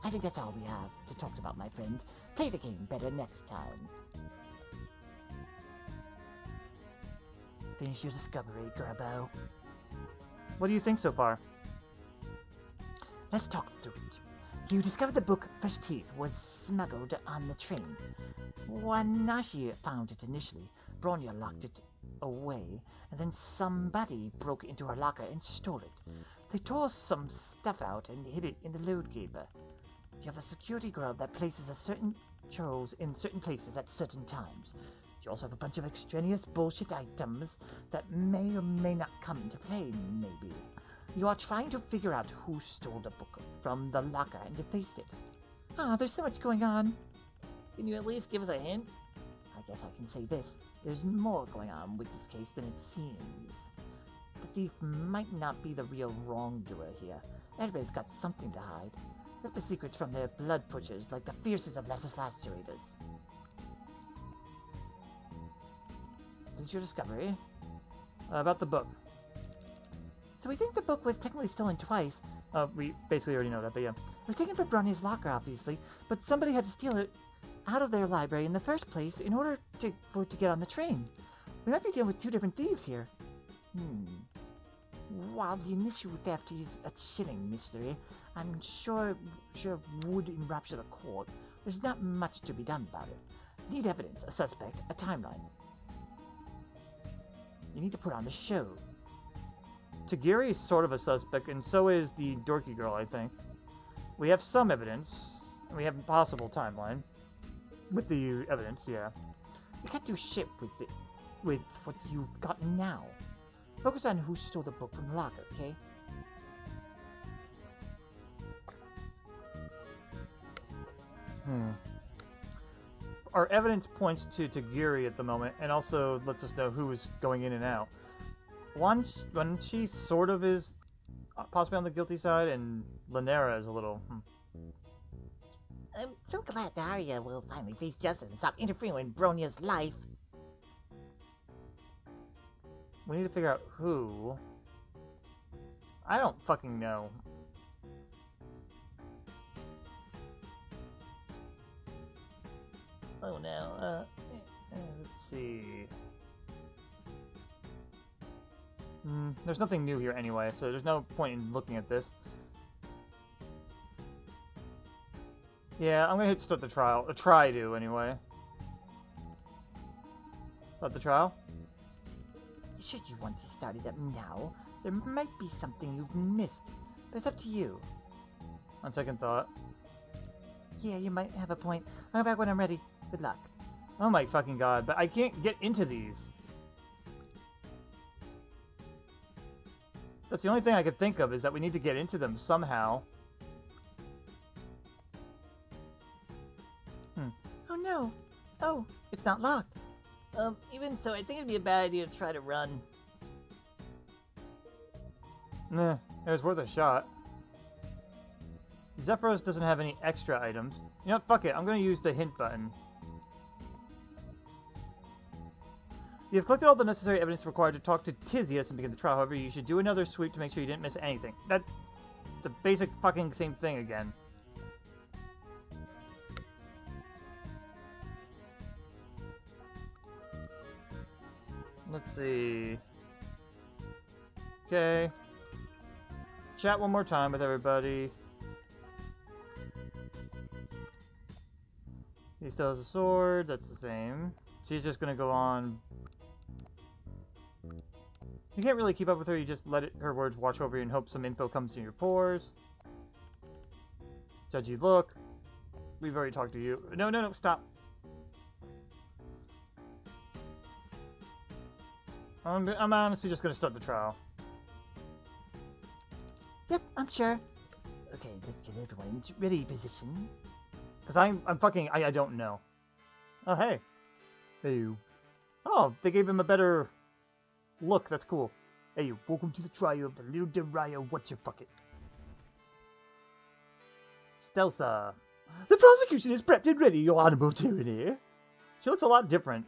Speaker 2: I think that's all we have to talk about, my friend. Play the game better next time. Finish your discovery, Grabo.
Speaker 1: What do you think so far?
Speaker 2: Let's talk through it. You discovered the book Fresh Teeth was smuggled on the train. When Nashi found it initially, Bronya locked it away, and then somebody broke into her locker and stole it. They tore some stuff out and hid it in the load keeper. You have a security guard that places a certain churros in certain places at certain times. You also have a bunch of extraneous bullshit items that may or may not come into play, maybe. You are trying to figure out who stole the book from the locker and defaced it. Ah, there's so much going on. Can you at least give us a hint? I guess I can say this. There's more going on with this case than it seems. The thief might not be the real wrongdoer here. Everybody's got something to hide. Rip the secrets from their blood pushers like the fiercest of lettuce lacerators. Since your discovery?
Speaker 1: About the book.
Speaker 2: So we think the book was technically stolen twice.
Speaker 1: We basically already know that, but yeah.
Speaker 2: It was taken from Bronny's locker, obviously, but somebody had to steal it out of their library in the first place in order for it to get on the train. We might be dealing with two different thieves here. While the initial theft is a chilling mystery, I'm sure would enrapture the court, there's not much to be done about it. Need evidence, a suspect, a timeline. You need to put on a show.
Speaker 1: Tagiri is sort of a suspect, and so is the dorky girl, I think. We have some evidence, and we have a possible timeline. With the evidence, yeah.
Speaker 2: You can't do shit with what you've got now. Focus on who stole the book from the locker, okay?
Speaker 1: Our evidence points to Tagiri at the moment, and also lets us know who is going in and out. When she sort of is possibly on the guilty side, and Lanera is a little...
Speaker 2: I'm so glad Daria will finally face justice and stop interfering in Bronya's life.
Speaker 1: We need to figure out who. I don't fucking know. Oh no, let's see. There's nothing new here anyway, so there's no point in looking at this. Yeah, I'm gonna hit start the trial. Try to, anyway. Start the trial?
Speaker 2: Should you want to start it up now, there might be something you've missed, but it's up to you.
Speaker 1: On second thought.
Speaker 2: Yeah, you might have a point. I'll be back when I'm ready. Good luck.
Speaker 1: Oh my fucking god, but I can't get into these. That's the only thing I could think of, is that we need to get into them somehow.
Speaker 2: Oh no. Oh, it's not locked. Even so, I think it'd be a bad idea to try to run.
Speaker 1: Nah, it was worth a shot. Xefros doesn't have any extra items. You know what, fuck it, I'm gonna use the hint button. You have collected all the necessary evidence required to talk to Tizius and begin the trial. However, you should do another sweep to make sure you didn't miss anything. That's the basic fucking same thing again. Let's see. Okay. chat one more time with everybody. He still has a sword. That's the same. She's just gonna go on. You can't really keep up with her. You just let her words wash over you and hope some info comes in your pores. Judgy look. We've already talked to you. No, stop. I'm honestly just gonna start the trial.
Speaker 2: Yep, I'm sure. Okay, let's get everyone in ready position.
Speaker 1: Cause I'm fucking I don't know. Oh hey. Hey. Oh, they gave him a better look. That's cool.
Speaker 3: Hey, welcome to the trial of the little Dariah what's-your-fucket.
Speaker 1: Stelsa.
Speaker 3: The prosecution is prepped and ready, your honorable tyranny.
Speaker 1: She looks a lot different.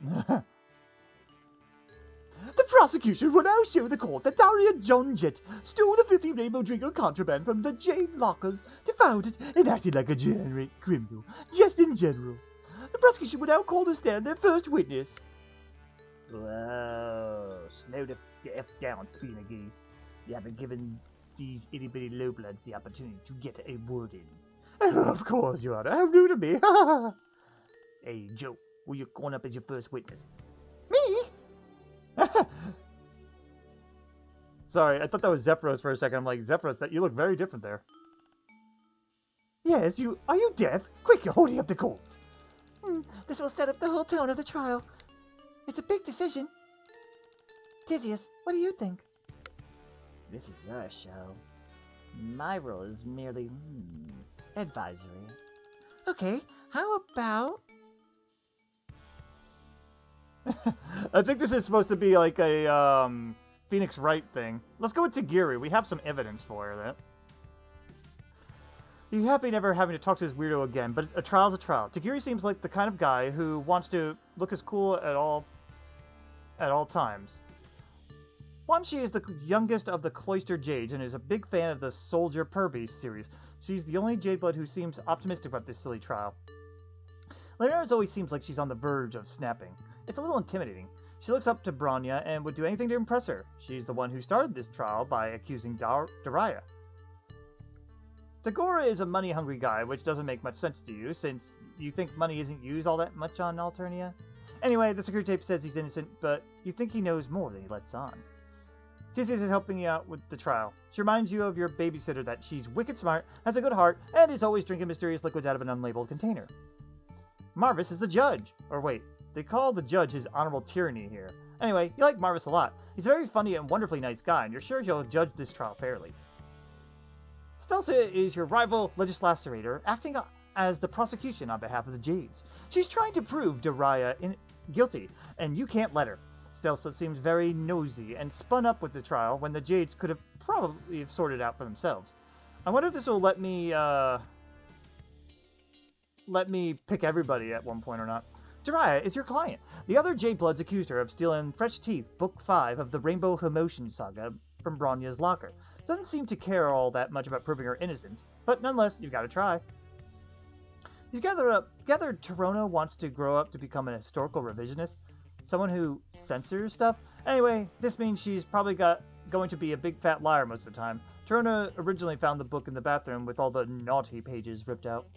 Speaker 3: The prosecution will now show the court that Daria John Jett stole the filthy rainbow drink of contraband from the jade lockers, defiled it, and acted like a degenerate criminal, just in general. The prosecution will now call to stand their first witness.
Speaker 4: Whoa, slow the F down, Spinagee. You haven't given these itty-bitty lowbloods the opportunity to get a word in.
Speaker 3: Of course, Your Honor. How new to me.
Speaker 4: Hey, Joe, will you call up as your first witness?
Speaker 3: Me?
Speaker 1: Sorry, I thought that was Xefros for a second. I'm like, Xefros, that you look very different there.
Speaker 3: Yes, you... Are you deaf? Quick, you're holding up the court.
Speaker 2: This will set up the whole tone of the trial. It's a big decision. Tithius, what do you think?
Speaker 5: This is your show. My role is merely, advisory.
Speaker 2: Okay, how about...
Speaker 1: I think this is supposed to be like a Phoenix Wright thing. Let's go with Tagiri. We have some evidence for that. You happy never having to talk to this weirdo again, but a trial's a trial. Tagiri seems like the kind of guy who wants to look as cool at all times. Wanshi is the youngest of the Cloistered Jades and is a big fan of the Soldier Purby series. She's the only Jadeblood who seems optimistic about this silly trial. Leonardo's always seems like she's on the verge of snapping. It's a little intimidating. She looks up to Bronya and would do anything to impress her. She's the one who started this trial by accusing Dariah. Tagora is a money-hungry guy, which doesn't make much sense to you, since you think money isn't used all that much on Alternia. Anyway, the security tape says he's innocent, but you think he knows more than he lets on. Tisius is helping you out with the trial. She reminds you of your babysitter that she's wicked smart, has a good heart, and is always drinking mysterious liquids out of an unlabeled container. Marvis is the judge. Or wait, they call the judge his honorable tyranny here. Anyway, you like Marvis a lot. He's a very funny and wonderfully nice guy, and you're sure he'll judge this trial fairly. Stelsa is your rival legislator, acting as the prosecution on behalf of the Jades. She's trying to prove Dariah guilty, and you can't let her. Stelsa seems very nosy and spun up with the trial when the Jades could have probably sorted it out for themselves. I wonder if this will let me pick everybody at one point or not. Dariah is your client. The other Jadebloods accused her of stealing Fresh Teeth, Book 5 of the Rainbow Commotion Saga from Bronya's locker. Doesn't seem to care all that much about proving her innocence, but nonetheless, you've got to try. You gathered Torona wants to grow up to become an historical revisionist, someone who censors stuff. Anyway, this means she's probably going to be a big fat liar most of the time. Torona originally found the book in the bathroom with all the naughty pages ripped out.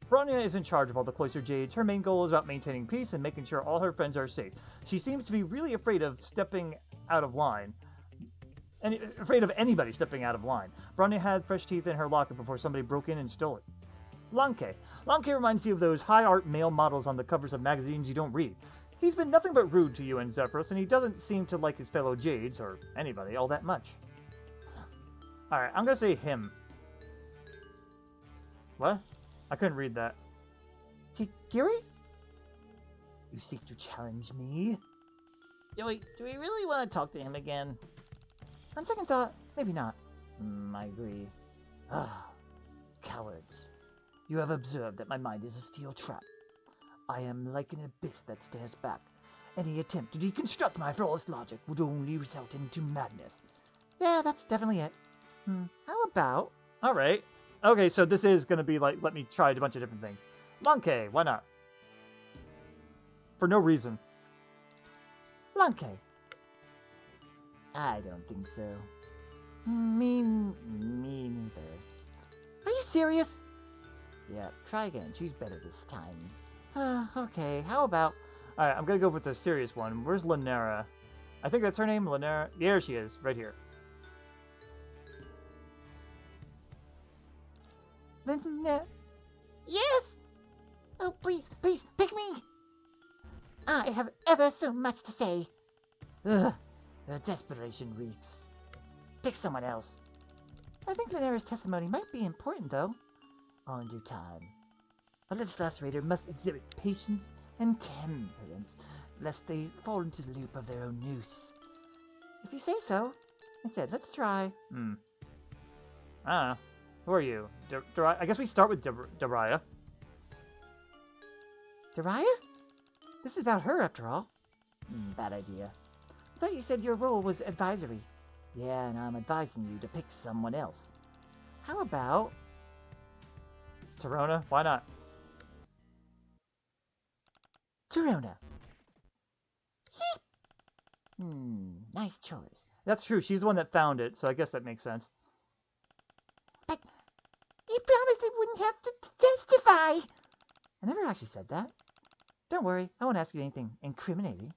Speaker 1: Bronya is in charge of all the Cloistered Jades. Her main goal is about maintaining peace and making sure all her friends are safe. She seems to be really afraid of stepping out of line. And afraid of anybody stepping out of line. Bronya had Fresh Teeth in her locker before somebody broke in and stole it. Lanke. Lanke reminds you of those high art male models on the covers of magazines you don't read. He's been nothing but rude to you and Xefros, and he doesn't seem to like his fellow Jades, or anybody, all that much. Alright, I'm gonna say him. What? I couldn't read that.
Speaker 2: Tagiri?
Speaker 5: You seek to challenge me? Do we really want to talk to him again?
Speaker 2: On second thought, maybe not.
Speaker 5: I agree. Cowards. You have observed that my mind is a steel trap. I am like an abyss that stares back. Any attempt to deconstruct my flawless logic would only result into madness.
Speaker 2: Yeah, that's definitely it. How about...
Speaker 1: Alright. Okay, so this is going to be like, let me try a bunch of different things. Lanke, why not? For no reason.
Speaker 2: Lanke.
Speaker 5: I don't think so.
Speaker 2: Me neither. Are you serious? Yeah, try again. Choose better this time. Okay, how about...
Speaker 1: Alright, I'm gonna go with the serious one. Where's Lanera? I think that's her name, Lanera. There she is, right here.
Speaker 2: Yes! Oh, please, please, pick me! I have ever so much to say. Ugh, the desperation reeks. Pick someone else. I think Lanera's testimony might be important, though. All in due time. A legislator must exhibit patience and temperance, lest they fall into the loop of their own noose. If you say so. I said, let's try.
Speaker 1: Ah, who are you? I guess we start with Dariah.
Speaker 2: Dariah? This is about her, after all. Bad idea. I thought you said your role was advisory. Yeah, and I'm advising you to pick someone else. How about...
Speaker 1: Torona? Why not?
Speaker 2: Torona. Nice choice.
Speaker 1: That's true, she's the one that found it, so I guess that makes sense.
Speaker 2: But you promised I wouldn't have to testify. I never actually said that. Don't worry, I won't ask you anything incriminating.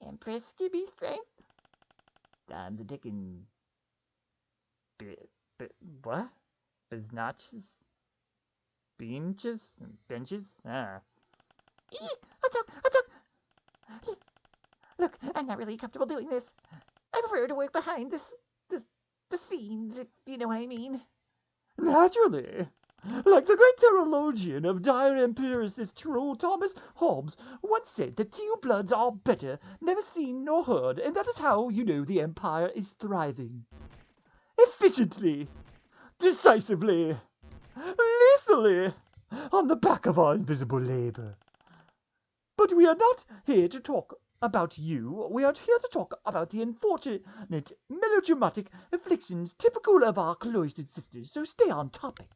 Speaker 2: Empress, give me strength. Time's a ticking.
Speaker 1: What? Biznatches? Benches? Benches? Ah.
Speaker 2: Look, I'm not really comfortable doing this. I prefer to work behind the scenes, if you know what I mean.
Speaker 4: Naturally. Like the great theologian of dire empiricist True Thomas Hobbes once said that two bloods are better, never seen nor heard, and that is how you know the empire is thriving. Efficiently, decisively, lethally, on the back of our invisible labor. But we are not here to talk about you. We are here to talk about the unfortunate, melodramatic afflictions typical of our cloistered sisters, so stay on topic.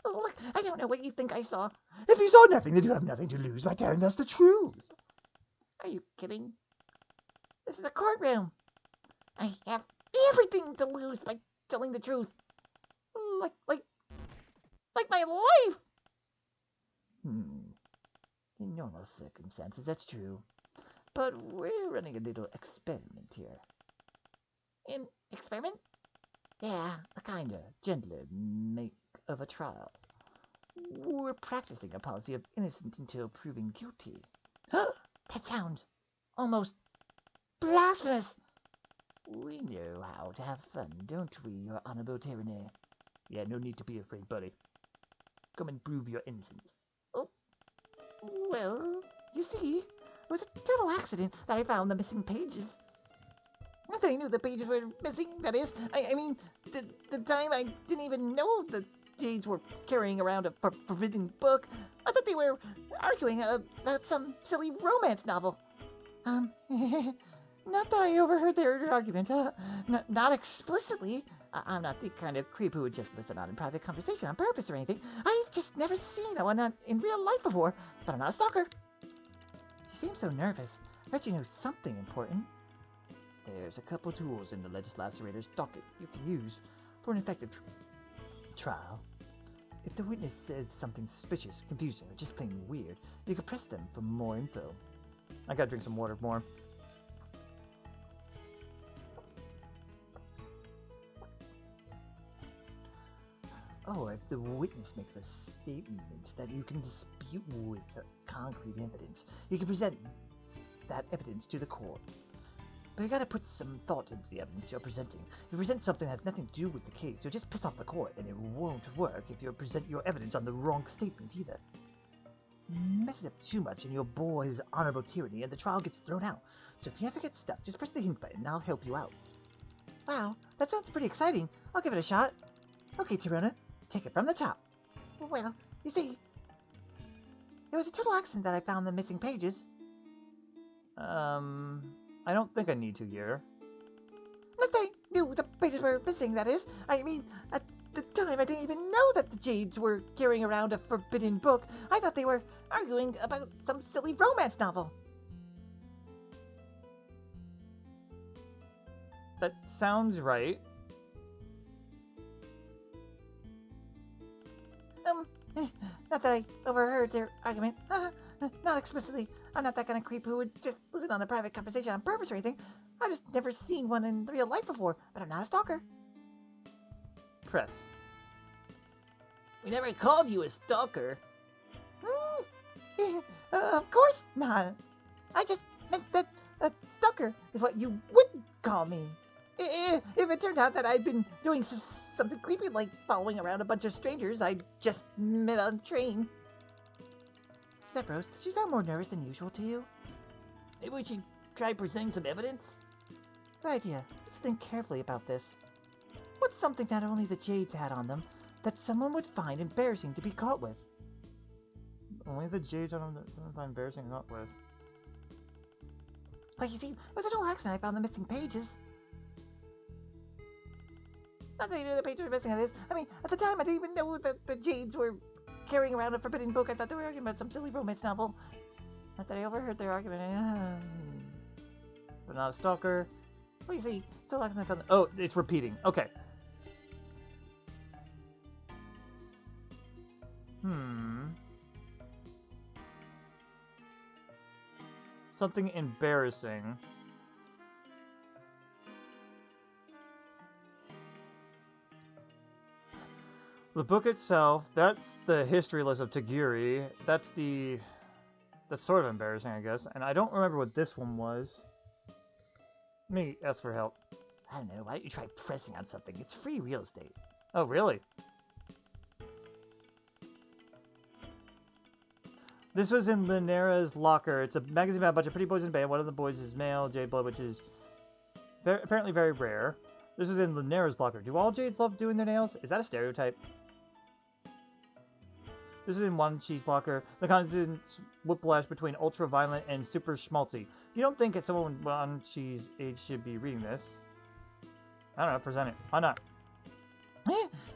Speaker 2: Look, I don't know what you think I saw.
Speaker 4: If you saw nothing, then you have nothing to lose by telling us the truth.
Speaker 2: Are you kidding? This is a courtroom. I have everything to lose by telling the truth. Like my life. In normal circumstances, that's true. But we're running a little experiment here. An experiment? Yeah, a kinda gentler make of a trial. We're practicing a policy of innocent until proven guilty. That sounds almost blasphemous. We know how to have fun, don't we, your honorable tyranny?
Speaker 1: Yeah, no need to be afraid, buddy. Come and prove your innocence.
Speaker 2: Oh, well, you see, it was a total accident that I found the missing pages. Not that I knew the pages were missing, that is. I mean, the time I didn't even know the Jades were carrying around a forbidden book. I thought they were arguing about some silly romance novel. Not that I overheard their argument. Not explicitly. I'm not the kind of creep who would just listen out in private conversation on purpose or anything. I've just never seen one in real life before, but I'm not a stalker. She seems so nervous. I bet you know something important. There's a couple tools in the legislator's docket you can use for an effective trial. If the witness says something suspicious, confusing, or just plain weird, you can press them for more info.
Speaker 1: I gotta drink some water more.
Speaker 2: Or if the witness makes a statement that you can dispute with concrete evidence, you can present that evidence to the court. But you gotta put some thought into the evidence you're presenting. If you present something that has nothing to do with the case, you'll just piss off the court, and it won't work if you present your evidence on the wrong statement either. Mess it up too much and you'll bore his honorable tyranny and the trial gets thrown out. So if you ever get stuck, just press the hint button and I'll help you out. Wow, that sounds pretty exciting. I'll give it a shot. Okay, Torona, take it from the top. Well, you see, it was a total accident that I found the missing pages.
Speaker 1: I don't think I need to here.
Speaker 2: But I knew the pages were missing, that is. I mean, at the time I didn't even know that the Jades were carrying around a forbidden book. I thought they were arguing about some silly romance novel.
Speaker 1: That sounds right.
Speaker 2: Not that I overheard their argument. Not explicitly. I'm not that kind of creep who would just listen on a private conversation on purpose or anything. I've just never seen one in real life before, but I'm not a stalker.
Speaker 1: Press.
Speaker 5: We never called you a stalker.
Speaker 2: Of course not. I just meant that a stalker is what you would call me. If it turned out that I'd been doing something creepy like following around a bunch of strangers I just met on a train. Xefros, does she sound more nervous than usual to you?
Speaker 5: Maybe we should try presenting some evidence?
Speaker 2: Good idea. Let's think carefully about this. What's something that only the Jades had on them that someone would find embarrassing to be caught with?
Speaker 1: Only the Jades I don't find embarrassing not with.
Speaker 2: But you see, it was a total accident I found the missing pages. Not that I knew the pages were missing on this. I mean, at the time I didn't even know that the Jades were carrying around a forbidden book. I thought they were arguing about some silly romance novel. Not that I overheard their argument.
Speaker 1: But not a stalker.
Speaker 2: Well, you see, still accident I found the...
Speaker 1: Oh, it's repeating. Okay. Something embarrassing. The book itself, that's the history list of Tagiri. That's sort of embarrassing, I guess. And I don't remember what this one was. Let me ask for help.
Speaker 5: I don't know, why don't you try pressing on something? It's free real estate.
Speaker 1: Oh, really? This was in Linera's locker. It's a magazine about a bunch of pretty boys in a band. One of the boys is male, Jade Blood, which is apparently very rare. This was in Linera's locker. Do all Jades love doing their nails? Is that a stereotype? This is in One Cheese locker. The constant whiplash between ultra violent and super schmaltzy. You don't think that someone One Cheese age should be reading this? I don't know. Present it. Why not?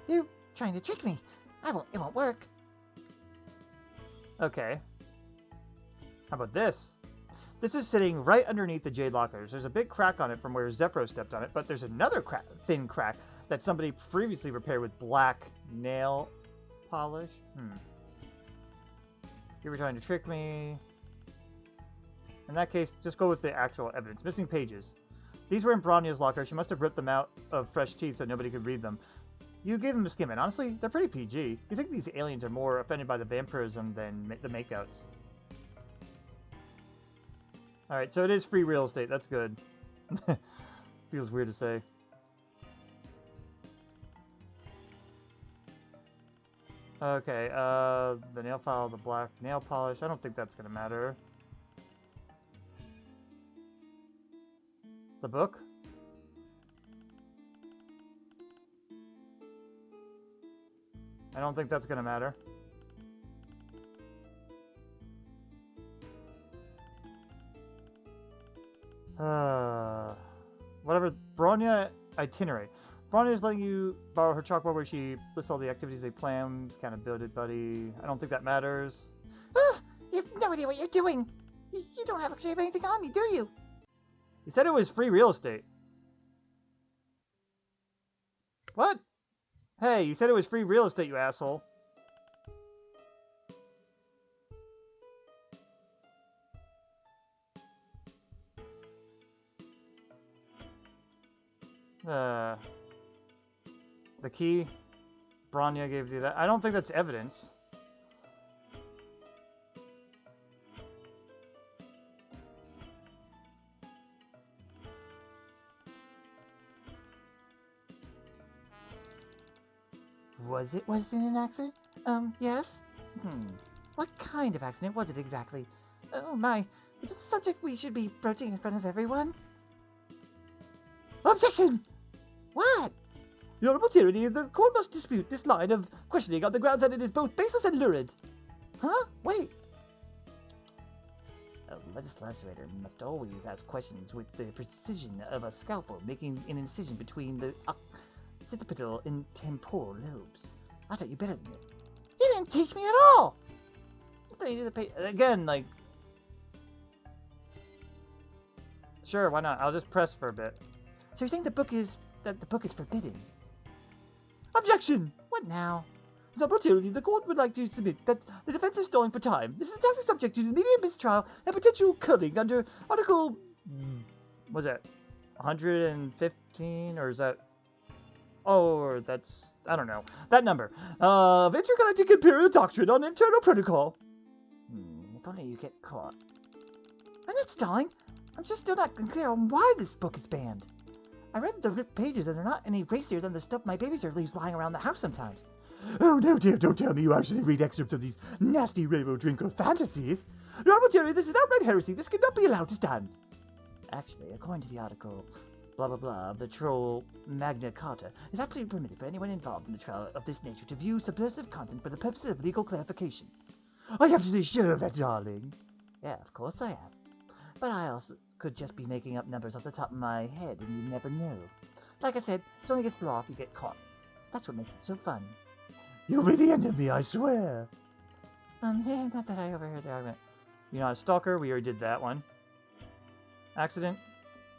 Speaker 2: You're trying to trick me. It won't work.
Speaker 1: Okay. How about this? This is sitting right underneath the Jade lockers. There's a big crack on it from where Xefros stepped on it, but there's another thin crack that somebody previously repaired with black nail polish. You were trying to trick me. In that case, just go with the actual evidence. Missing pages. These were in Bronya's locker. She must have ripped them out of fresh teeth so nobody could read them. You gave them a skim, and honestly, they're pretty PG. You think these aliens are more offended by the vampirism than the makeouts. Alright, so it is free real estate. That's good. Feels weird to say. Okay, the nail file, the black nail polish. I don't think that's gonna matter. The book? I don't think that's gonna matter. Whatever. Bronya itinerary. Bronya is letting you borrow her chalkboard where she lists all the activities they plan. It's kind of builded, buddy. I don't think that matters.
Speaker 2: You have no idea what you're doing. You don't actually have anything on me, do you?
Speaker 1: You said it was free real estate. What? Hey, you said it was free real estate, you asshole. The key. Bronya gave you that. I don't think that's evidence.
Speaker 2: Was it an accident? Yes? What kind of accident was it exactly? Oh my, is it a subject we should be broaching in front of everyone? Objection! What?
Speaker 4: Your Honourable Tyranny, the court must dispute this line of questioning on the grounds that it is both baseless and lurid.
Speaker 2: Huh? Wait.
Speaker 5: A legislator must always ask questions with the precision of a scalpel, making an incision between the occipital and temporal lobes. I taught you better than this.
Speaker 2: You didn't teach me at all!
Speaker 1: Again, like... Sure, why not? I'll just press for a bit.
Speaker 2: So you're saying the book is forbidden?
Speaker 3: Objection!
Speaker 2: What now?
Speaker 3: Opportunity, the court would like to submit that the defense is stalling for time. This is entirely subject to immediate mistrial and potential culling under Article...
Speaker 1: What's that? 115? Or is that... Oh, or that's... I don't know. That number.
Speaker 3: of Intergalactic Imperial Doctrine on Internal Protocol.
Speaker 2: If only you get caught. I'm not stalling. I'm just still not clear on why this book is banned. I read the ripped pages and they're not any racier than the stuff my babysitter leaves lying around the house sometimes.
Speaker 3: Oh, no, dear, don't tell me you actually read excerpts of these nasty rainbow drinker fantasies. Your Honorary, this is outright heresy. This cannot be allowed to stand.
Speaker 2: Actually, according to the article, blah blah blah, of the troll Magna Carta, it's absolutely permitted for anyone involved in the trial of this nature to view subversive content for the purposes of legal clarification.
Speaker 3: Are you absolutely sure of that, darling?
Speaker 2: Yeah, of course I am. But I also could just be making up numbers off the top of my head, and you never know. Like I said, it's only against the law if you get caught. That's what makes it so fun.
Speaker 3: You'll be the end of me, I swear.
Speaker 2: Not that I overheard the argument.
Speaker 1: You're not a stalker. We already did that one. Accident.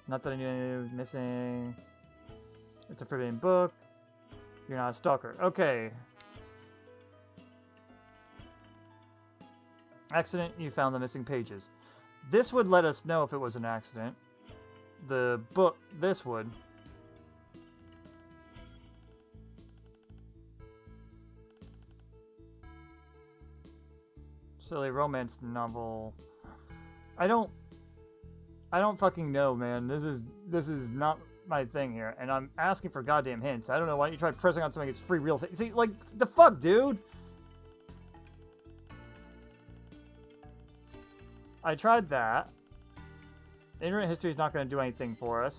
Speaker 1: Not that I knew. Missing. It's a forbidden book. You're not a stalker. Okay. Accident. You found the missing pages. This would let us know if it was an accident. The book. This would. Silly romance novel. I don't fucking know, man. This is not my thing here, and I'm asking for goddamn hints. I don't know why you try pressing on something. It's free real estate. See, like the fuck, dude. I tried that. Internet history is not going to do anything for us.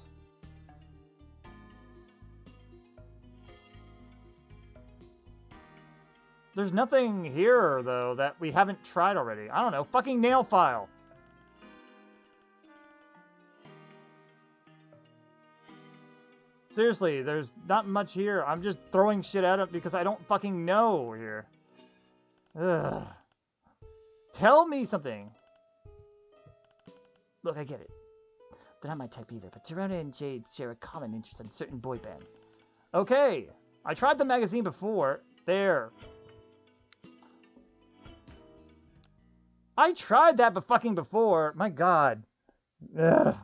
Speaker 1: There's nothing here, though, that we haven't tried already. I don't know. Fucking nail file. Seriously, there's not much here. I'm just throwing shit at it because I don't fucking know here. Ugh. Tell me something.
Speaker 2: Look, I get it. They're not my type either, but Serena and Jade share a common interest in a certain boy band.
Speaker 1: Okay. I tried the magazine before. There. I tried that fucking before. My god. Ugh.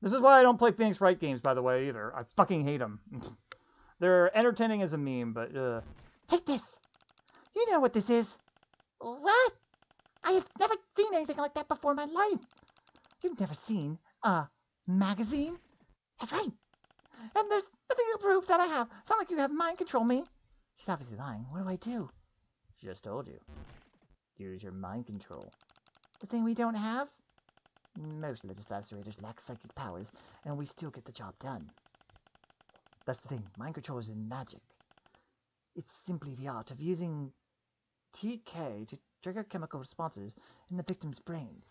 Speaker 1: This is why I don't play Phoenix Wright games, by the way, either. I fucking hate them. They're entertaining as a meme, but
Speaker 2: Take this! You know what this is. What? I have never seen anything like that before in my life. You've never seen a magazine? That's right. And there's nothing to prove that I have. It's not like you have mind control me. She's obviously lying. What do I do?
Speaker 1: she just told you. Use your mind control.
Speaker 2: The thing we don't have? Most legislators lack psychic powers, and we still get the job done. That's the thing. Mind control isn't magic. It's simply the art of using TK to trigger chemical responses in the victim's brains.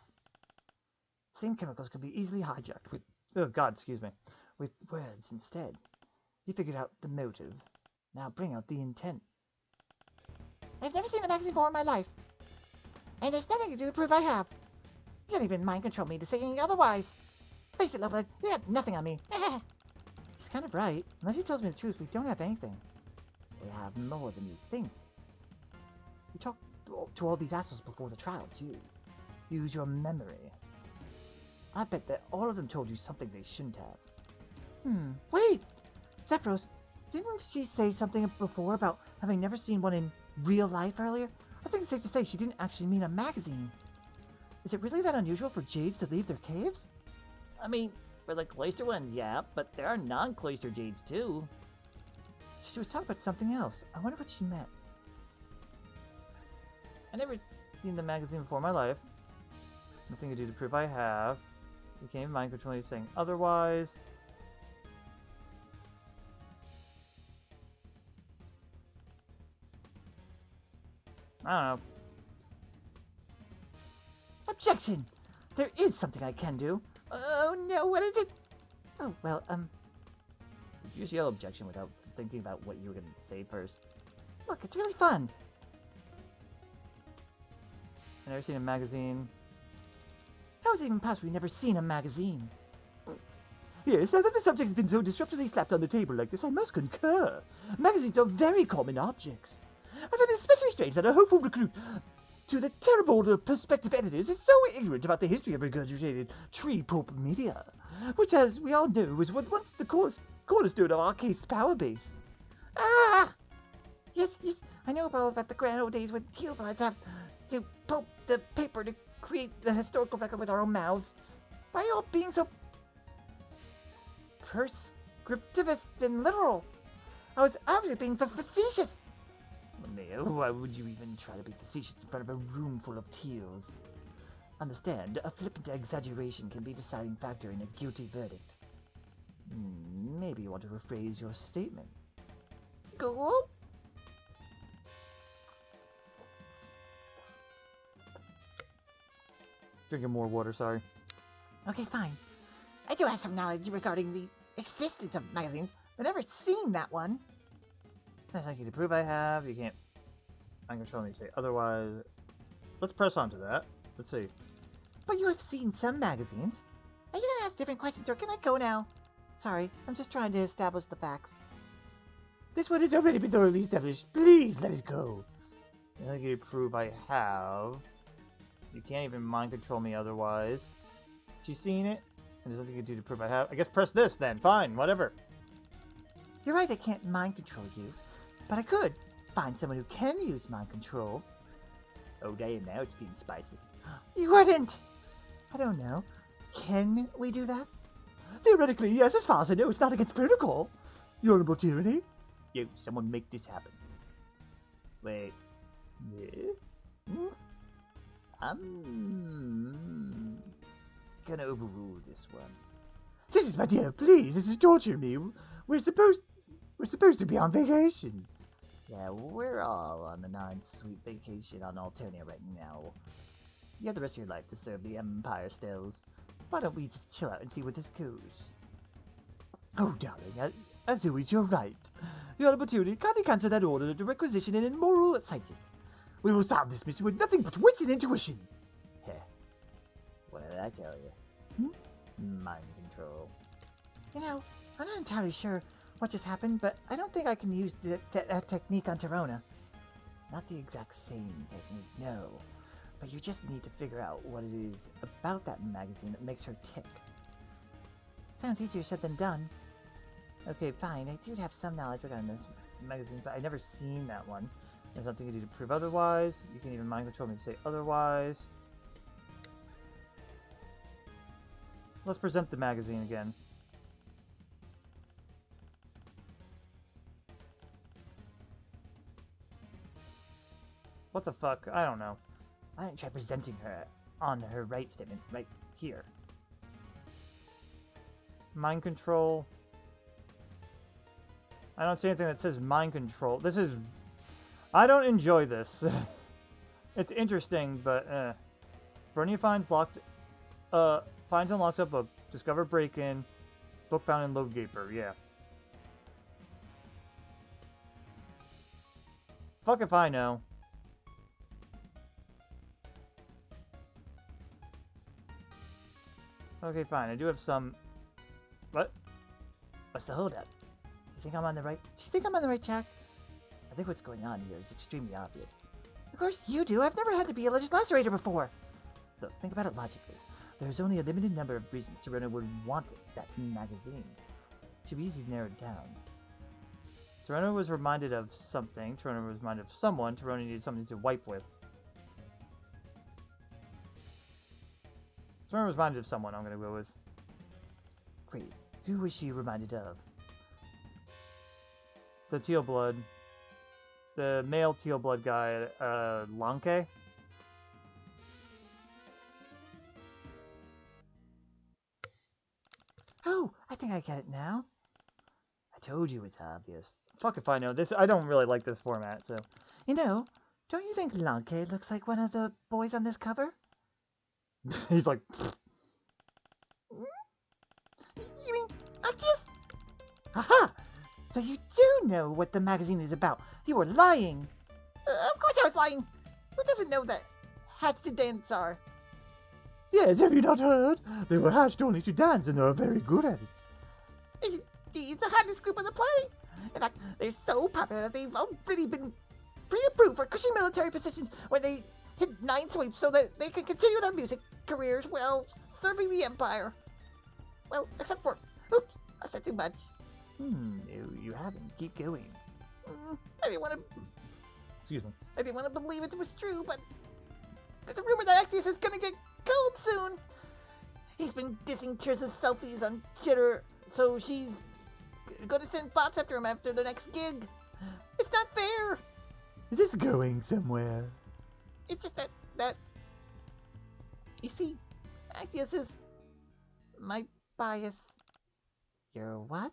Speaker 2: Same chemicals can be easily hijacked with,
Speaker 1: Oh god, excuse me.
Speaker 2: with words instead. You figured out the motive. Now bring out the intent. I've never seen a magazine before in my life. And there's nothing to do to prove I have. You can't even mind control me to say anything otherwise. Face it, Loveland, you got nothing on me. She's kind of right. Unless she tells me the truth, we don't have anything. We have more than you think. You talked to all these assholes before the trial, too. Use your memory. I bet that all of them told you something they shouldn't have. Wait! Xefros, didn't she say something before about having never seen one in real life earlier? I think it's safe to say she didn't actually mean a magazine. Is it really that unusual for Jades to leave their caves?
Speaker 5: I mean, for the cloistered ones, yeah, but there are non-cloistered Jades too.
Speaker 2: She was talking about something else. I wonder what she meant.
Speaker 1: I never seen the magazine before in my life. Nothing to do to prove I have. You can't mind control you saying otherwise. I don't know.
Speaker 2: Objection! There is something I can do. Oh no, what is it? Oh, well,
Speaker 1: Did you just yell objection without thinking about what you were going to say first?
Speaker 2: look, it's really fun.
Speaker 1: I've never seen a magazine.
Speaker 2: How is it even possible you've never seen a magazine?
Speaker 3: Yes, now that the subject has been so disruptively slapped on the table like this, I must concur. Magazines are very common objects. I find it especially strange that a hopeful recruit to the terrible prospective editors is so ignorant about the history of regurgitated tree pulp media, which, as we all know, was once the cornerstone of our case power base.
Speaker 2: Ah! Yes, I know about the grand old days when teal bloods have to pulp the paper to create the historical record with our own mouths. Why are you all being so prescriptivist and literal? I was obviously being facetious.
Speaker 5: Mayo, why would you even try to be facetious in front of a room full of teals? Understand, a flippant exaggeration can be a deciding factor in a guilty verdict. Maybe you want to rephrase your statement.
Speaker 2: Cool.
Speaker 1: Drinking more water, sorry.
Speaker 2: Okay, fine. I do have some knowledge regarding the existence of magazines. I've never seen that one.
Speaker 1: Thank you to prove I have. You can't. I'm controlling you say otherwise. Let's press on to that. Let's see.
Speaker 2: But you have seen some magazines. Are you gonna ask different questions, or can I go now? Sorry, I'm just trying to establish the facts.
Speaker 3: This one has already been thoroughly established. Please let it go.
Speaker 1: Thank you to prove I have. You can't even mind control me otherwise. She's seen it, and there's nothing you can do to prove I have. I guess press this then. Fine, whatever.
Speaker 2: You're right, I can't mind control you. But I could find someone who can use mind control.
Speaker 5: Oh damn, now it's getting spicy.
Speaker 2: You wouldn't! I don't know. Can we do that?
Speaker 3: Theoretically, yes, as far as I know, it's not against protocol. Your Honorable Tyranny.
Speaker 5: Yo, someone make this happen. Wait. Yeah? I'm gonna overrule this one.
Speaker 3: This is my dear, please, this is torturing me. We're supposed to be on vacation.
Speaker 5: Yeah, we're all on a non-sweet vacation on Alternia right now. You have the rest of your life to serve the Empire stills. Why don't we just chill out and see where this goes?
Speaker 3: Oh, darling, as always, you're right. Your Honorable Tyranny, kindly cancel that order to requisition an immoral psychic. We will solve this mission with nothing but wits and intuition.
Speaker 5: Heh. What did I tell you? Mind control.
Speaker 2: You know, I'm not entirely sure what just happened, but I don't think I can use that technique on Torona.
Speaker 5: Not the exact same technique, no. But you just need to figure out what it is about that magazine that makes her tick.
Speaker 2: Sounds easier said than done.
Speaker 1: Okay, fine. I do have some knowledge regarding this magazine, but I've never seen that one. There's nothing you can do to prove otherwise. You can even mind control me to say otherwise. Let's present the magazine again. What the fuck? I don't know.
Speaker 5: Why don't you try presenting her on her right statement right here?
Speaker 1: Mind control. I don't see anything that says mind control. This is... I don't enjoy this. It's interesting, but Bronia finds and locks up a discovered break-in. Book found in Load Gaper, yeah. Fuck if I know. Okay, fine. I do have some... What?
Speaker 5: What's the holdup? Do you think I'm on the right track? I think what's going on here is extremely obvious.
Speaker 2: Of course you do. I've never had to be a legislator before.
Speaker 5: Look, think about it logically. There's only a limited number of reasons Torona would want it, that magazine. It should be easy to narrow it down.
Speaker 1: Torona was reminded of something. Torona was reminded of someone. Torona needed something to wipe with. Torona was reminded of someone, I'm gonna go with.
Speaker 5: Great. Who was she reminded of?
Speaker 1: The teal blood. The male teal blood guy, Lanke?
Speaker 2: Oh, I think I get it now.
Speaker 5: I told you it's obvious.
Speaker 1: Fuck if I know. This, I don't really like this format, so.
Speaker 2: You know, don't you think Lanke looks like one of the boys on this cover?
Speaker 1: He's like...
Speaker 2: You mean, obvious? Aha! So you do know what the magazine is about. You were lying. Of course I was lying. Who doesn't know that hats to dance are?
Speaker 3: Yes, have you not heard? They were hatched only to dance, and they are very good at it.
Speaker 2: He's the hottest group on the planet. In fact, they're so popular that they've already been pre-approved for cushy military positions when they hit 9 sweeps so that they can continue their music careers while serving the Empire. Well, except for... Oops, I said too much.
Speaker 1: You haven't. Keep going.
Speaker 2: I didn't want to...
Speaker 1: Excuse me.
Speaker 2: I didn't want to believe it was true, but there's a rumor that Axios is gonna get killed soon. He's been dissing Tris's selfies on Twitter, so she's gonna send bots after him after the next gig. It's not fair.
Speaker 4: Is this going somewhere?
Speaker 2: It's just that you see, Axios is my bias.
Speaker 5: Your what?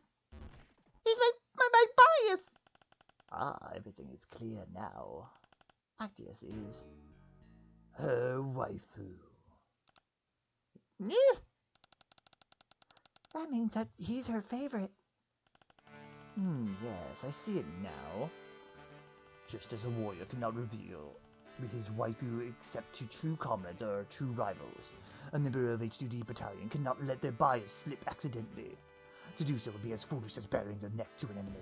Speaker 2: He's my bias.
Speaker 5: Ah, everything is clear now. Actius is
Speaker 4: Her waifu.
Speaker 2: Yeah.
Speaker 5: That means that he's her favorite. Yes, I see it now.
Speaker 4: Just as a warrior cannot reveal with his waifu except to true comrades or true rivals, a member of H2D battalion cannot let their bias slip accidentally. To do so would be as foolish as baring your neck to an enemy.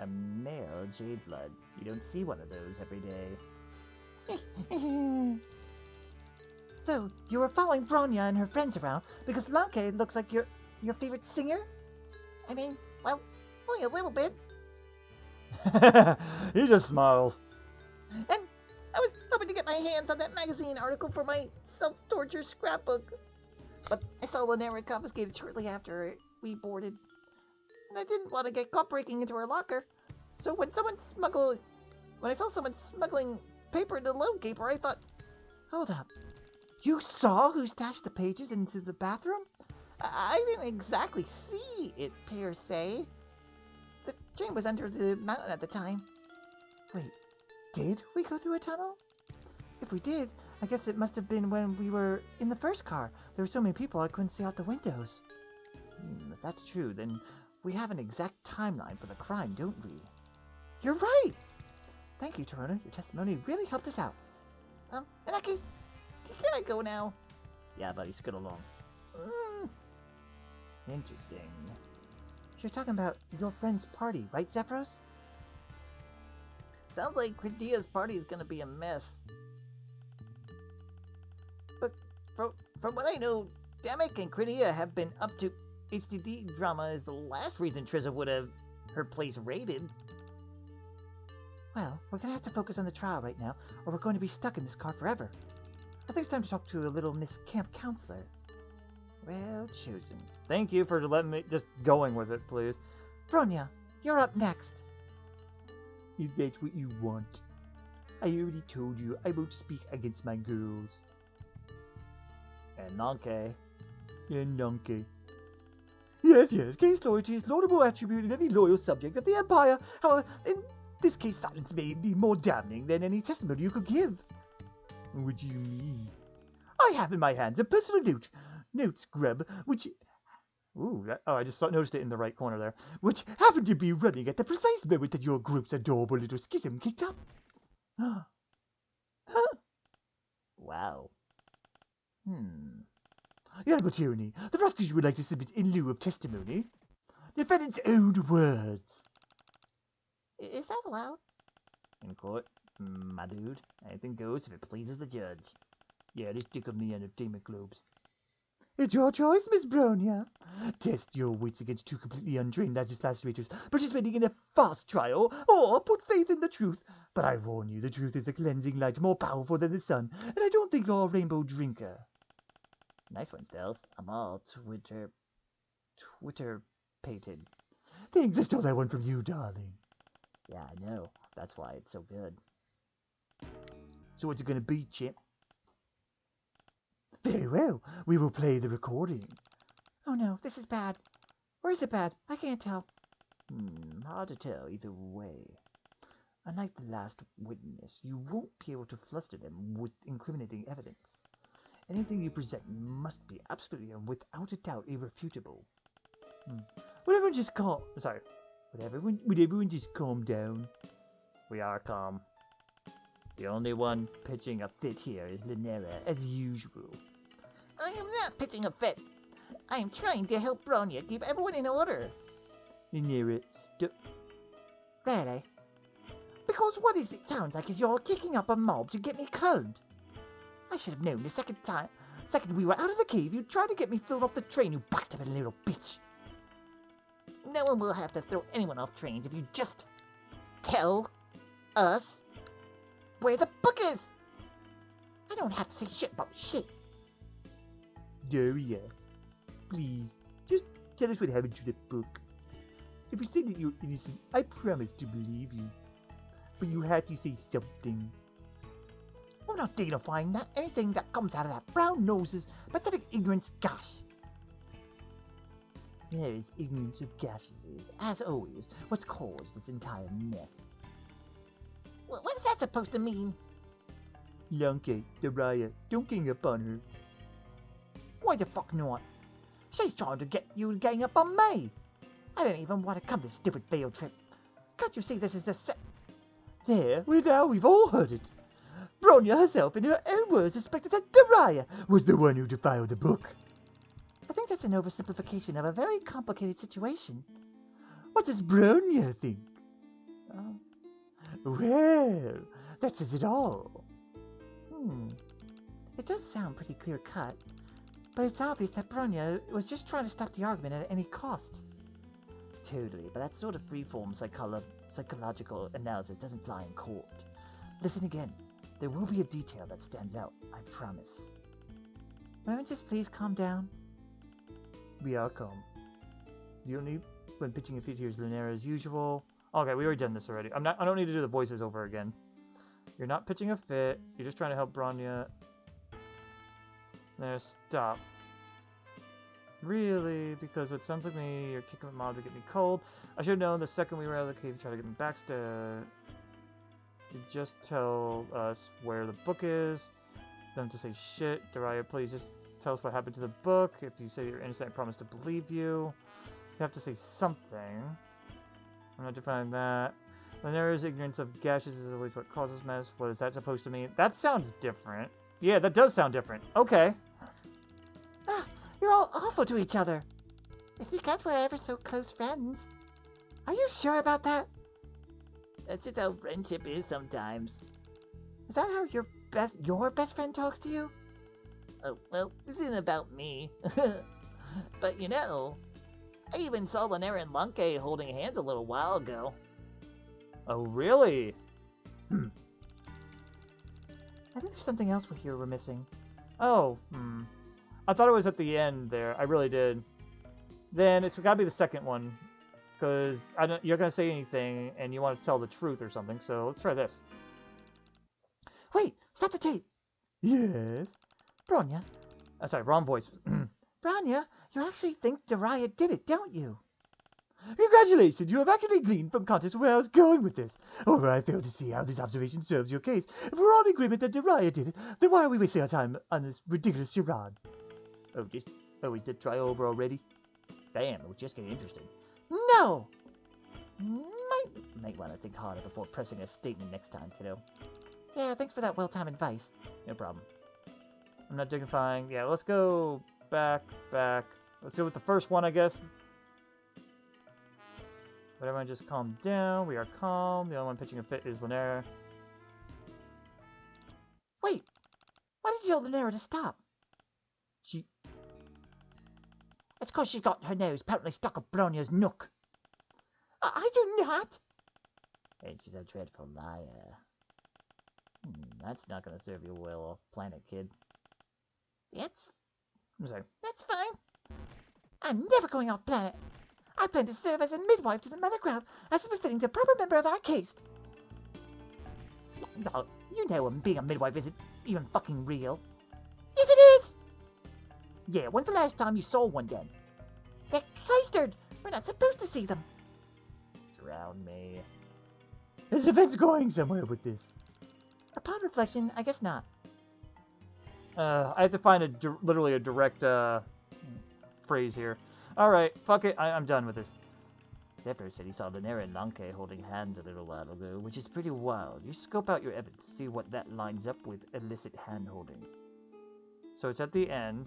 Speaker 5: A male jade blood. You don't see one of those every day.
Speaker 2: So, you were following Bronya and her friends around because Lanke looks like your favorite singer? I mean, well, only a little bit.
Speaker 1: He just smiles.
Speaker 2: And I was hoping to get my hands on that magazine article for my self-torture scrapbook. But I saw Lanera confiscated shortly after we boarded. And I didn't want to get caught breaking into her locker. So when I saw someone smuggling paper into the loan keeper, I thought, hold up. You saw who stashed the pages into the bathroom? I didn't exactly see it, per se. The train was under the mountain at the time. Wait, did we go through a tunnel? If we did, I guess it must have been when we were in the first car. There were so many people I couldn't see out the windows.
Speaker 5: If that's true, then we have an exact timeline for the crime, don't we?
Speaker 2: You're right! Thank you, Torona. Your testimony really helped us out. In that case, can I go now?
Speaker 5: Yeah, buddy, scoot along. Interesting.
Speaker 2: You're talking about your friend's party, right, Xefros? Sounds like Credia's party is gonna be a mess. But from what I know, Damek and Credia have been up to HDD drama is the last reason Triza would have her place raided. Well, we're gonna have to focus on the trial right now, or we're going to be stuck in this car forever. I think it's time to talk to a little Miss Camp Counselor. Well chosen.
Speaker 1: Thank you for letting me just going with it, please.
Speaker 2: Bronya, you're up next.
Speaker 4: If that's what you want. I already told you I won't speak against my girls.
Speaker 1: And Nanke.
Speaker 4: And Nanke. Yes, case loyalty is a laudable attribute in any loyal subject of the Empire. However, in this case, silence may be more damning than any testimony you could give. What do you mean? I have in my hands a personal note scrub, which...
Speaker 1: I just noticed it in the right corner there.
Speaker 4: Which happened to be running at the precise moment that your group's adorable little schism kicked up.
Speaker 5: Wow.
Speaker 4: Your tyranny. The prosecution would like to submit in lieu of testimony. Defendant's own words.
Speaker 2: Is that allowed?
Speaker 5: In court, my dude, anything goes if it pleases the judge.
Speaker 4: Yeah, just tickle me entertainment globes. It's your choice, Miss Bronya. Test your wits against two completely untrained legislators participating in a farce trial, or put faith in the truth. But I warn you, the truth is a cleansing light more powerful than the sun, and I don't think you're a rainbow drinker.
Speaker 5: Nice one, Stealth. I'm all Twitter-pated.
Speaker 4: Thanks, I stole that one from you, darling.
Speaker 5: Yeah, I know. That's why it's so good.
Speaker 4: So what's it gonna be, champ? Very well, we will play the recording.
Speaker 2: Oh no, this is bad. Or is it bad? I can't tell.
Speaker 5: Hard to tell either way.
Speaker 4: Unlike the last witness, you won't be able to fluster them with incriminating evidence. Anything you present must be absolutely and without a doubt irrefutable. Would everyone just calm... Sorry. Would everyone just calm down?
Speaker 1: We are calm.
Speaker 4: The only one pitching a fit here is Lanera, as usual.
Speaker 2: I am not pitching a fit. I'm trying to help Bronya keep everyone in order.
Speaker 3: Lanera, stop.
Speaker 2: Really? Because what is it sounds like is you're kicking up a mob to get me killed. I should have known the second we were out of the cave, you'd try to get me thrown off the train, you bastard little bitch. No one will have to throw anyone off trains if you just tell us where the book is. I don't have to say shit about shit.
Speaker 3: Daria, please, just tell us what happened to the book. If you say that you're innocent, I promise to believe you. But you have to say something.
Speaker 2: I'm not dignifying that anything that comes out of that brown nose's pathetic ignorance gash.
Speaker 3: There is ignorance of gashes is, as always, what's caused this entire mess.
Speaker 2: What's that supposed to mean?
Speaker 3: Lunke, Daria, don't gang up on her.
Speaker 2: Why the fuck not? She's trying to get you to gang up on me. I don't even want to come this stupid field trip. Can't you see this is a
Speaker 3: There, now we've all heard it. Bronya herself, in her own words, suspected that Daria was the one who defiled the book.
Speaker 2: I think that's an oversimplification of a very complicated situation.
Speaker 3: What does Bronya think? Well, that says it all.
Speaker 2: It does sound pretty clear-cut, but it's obvious that Bronya was just trying to stop the argument at any cost.
Speaker 5: Totally, but that sort of freeform psychological analysis doesn't fly in court.
Speaker 2: Listen again.
Speaker 5: There will be a detail that stands out, I promise.
Speaker 2: Why just please calm down?
Speaker 1: We are calm. The only when pitching a fit here is Lanera as usual. Okay, we already done this already. I don't need to do the voices over again. You're not pitching a fit. You're just trying to help Bronya. There, stop. Really? Because it sounds like you're kicking a mob to get me cold. I should have known the second we were out of the cave, try to get me backstab. You just tell us where the book is. Don't to say shit. Daria, please just tell us what happened to the book. If you say you're innocent, I promise to believe you. You have to say something. I'm not defining that. When there is ignorance of gashes is always what causes mess. What is that supposed to mean? That sounds different. Yeah, that does sound different. Okay.
Speaker 2: You're all awful to each other. It's because we're ever so close friends. Are you sure about that?
Speaker 5: That's just how friendship is sometimes.
Speaker 2: Is that how your best friend talks to you?
Speaker 5: Oh, well, this isn't about me. But you know, I even saw Lanera and Lunke holding hands a little while ago.
Speaker 1: Oh, really?
Speaker 2: I think there's something else we're missing.
Speaker 1: Oh, I thought it was at the end there. I really did. Then it's got to be the second one. Because you're going to say anything and you want to tell the truth or something. So let's try this.
Speaker 2: Wait, stop the tape.
Speaker 3: Yes?
Speaker 2: Bronya.
Speaker 1: Sorry, wrong voice.
Speaker 2: Bronya, you actually think Daria did it, don't you?
Speaker 3: Congratulations, you have actually gleaned from context where I was going with this. However, I fail to see how this observation serves your case. If we're all in agreement that Daria did it, then why are we wasting our time on this ridiculous charade?
Speaker 5: Is the try over already? Damn, it was just getting interesting.
Speaker 2: No!
Speaker 5: Might want to think harder before pressing a statement next time, kiddo.
Speaker 2: Yeah, thanks for that well-timed advice.
Speaker 5: No problem.
Speaker 1: I'm not dignifying. Yeah, let's go back. Let's go with the first one, I guess. But everyone just calm down. We are calm. The only one pitching a fit is Lanera.
Speaker 2: Wait! Why did you tell Lanera to stop? It's because she got her nose apparently stuck up Bronya's nook. I do not!
Speaker 5: And she's a dreadful liar. That's not gonna serve you well off planet, kid.
Speaker 1: I'm sorry.
Speaker 2: That's fine. I'm never going off planet. I plan to serve as a midwife to the Mother Ground, as befitting the proper member of our caste.
Speaker 5: No, you know being a midwife isn't even fucking real.
Speaker 2: Yes, it is!
Speaker 5: Yeah, when's the last time you saw one then?
Speaker 2: They're cloistered. We're not supposed to see them.
Speaker 5: Drown me.
Speaker 3: Is the fence going somewhere with this?
Speaker 2: Upon reflection, I guess not.
Speaker 1: I have to find literally a direct phrase here. Alright, fuck it. I'm done with this.
Speaker 5: Xefros said he saw Lanera and Lanke holding hands a little while ago, which is pretty wild. You scope out your evidence, see what that lines up with illicit hand-holding.
Speaker 1: So it's at the end.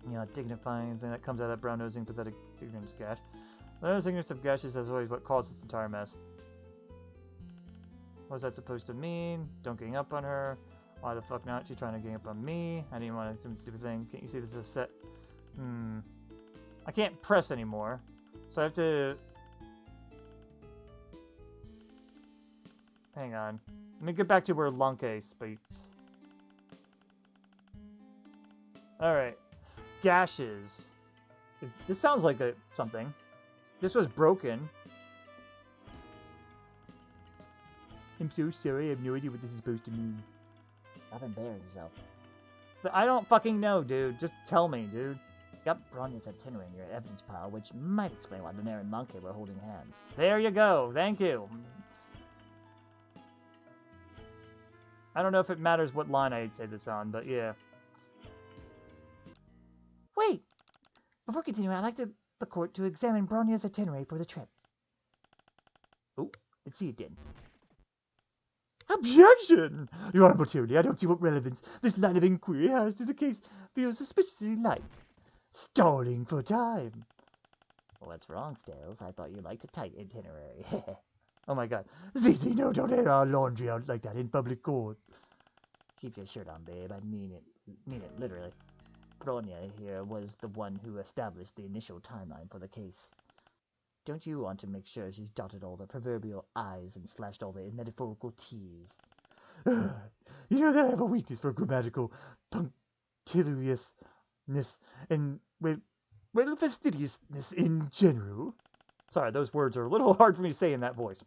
Speaker 1: You know, dignifying anything that comes out of that brown-nosing, pathetic ignorance gash. The ignorance of gashes is always what caused this entire mess. What's that supposed to mean? Don't gang up on her. Why the fuck not? She's trying to gang up on me. I didn't want to do a stupid thing. Can't you see this is set? I can't press anymore. So I have to... Hang on. Let me get back to where Lunke speaks. Alright. Gashes. This sounds like something. This was broken.
Speaker 4: I'm so sorry, I have no idea what this is supposed to mean.
Speaker 2: Stop embarrassing yourself.
Speaker 1: I don't fucking know, dude. Just tell me, dude.
Speaker 2: Got Bronya's itinerary in your evidence pile, which might explain why Linaire and Lanke were holding hands.
Speaker 1: There you go. Thank you. I don't know if it matters what line I'd say this on, but yeah.
Speaker 3: Wait! Before continuing, I'd like the court to examine Bronya's itinerary for the trip.
Speaker 1: Oh, let's see it then.
Speaker 4: Objection! Your Honourable Tyranny, I don't see what relevance this line of inquiry has to the case. Feels suspiciously like stalling for time.
Speaker 2: Well, what's wrong, Stales? I thought you liked a tight itinerary.
Speaker 1: Oh my god.
Speaker 4: Zizi, no, don't air our laundry out like that in public court.
Speaker 2: Keep your shirt on, babe. I mean it literally. Bronya here was the one who established the initial timeline for the case. Don't you want to make sure she's dotted all the proverbial I's and slashed all the metaphorical T's?
Speaker 4: You know that I have a weakness for grammatical punctiliousness and, well, fastidiousness in general.
Speaker 1: Sorry, those words are a little hard for me to say in that voice.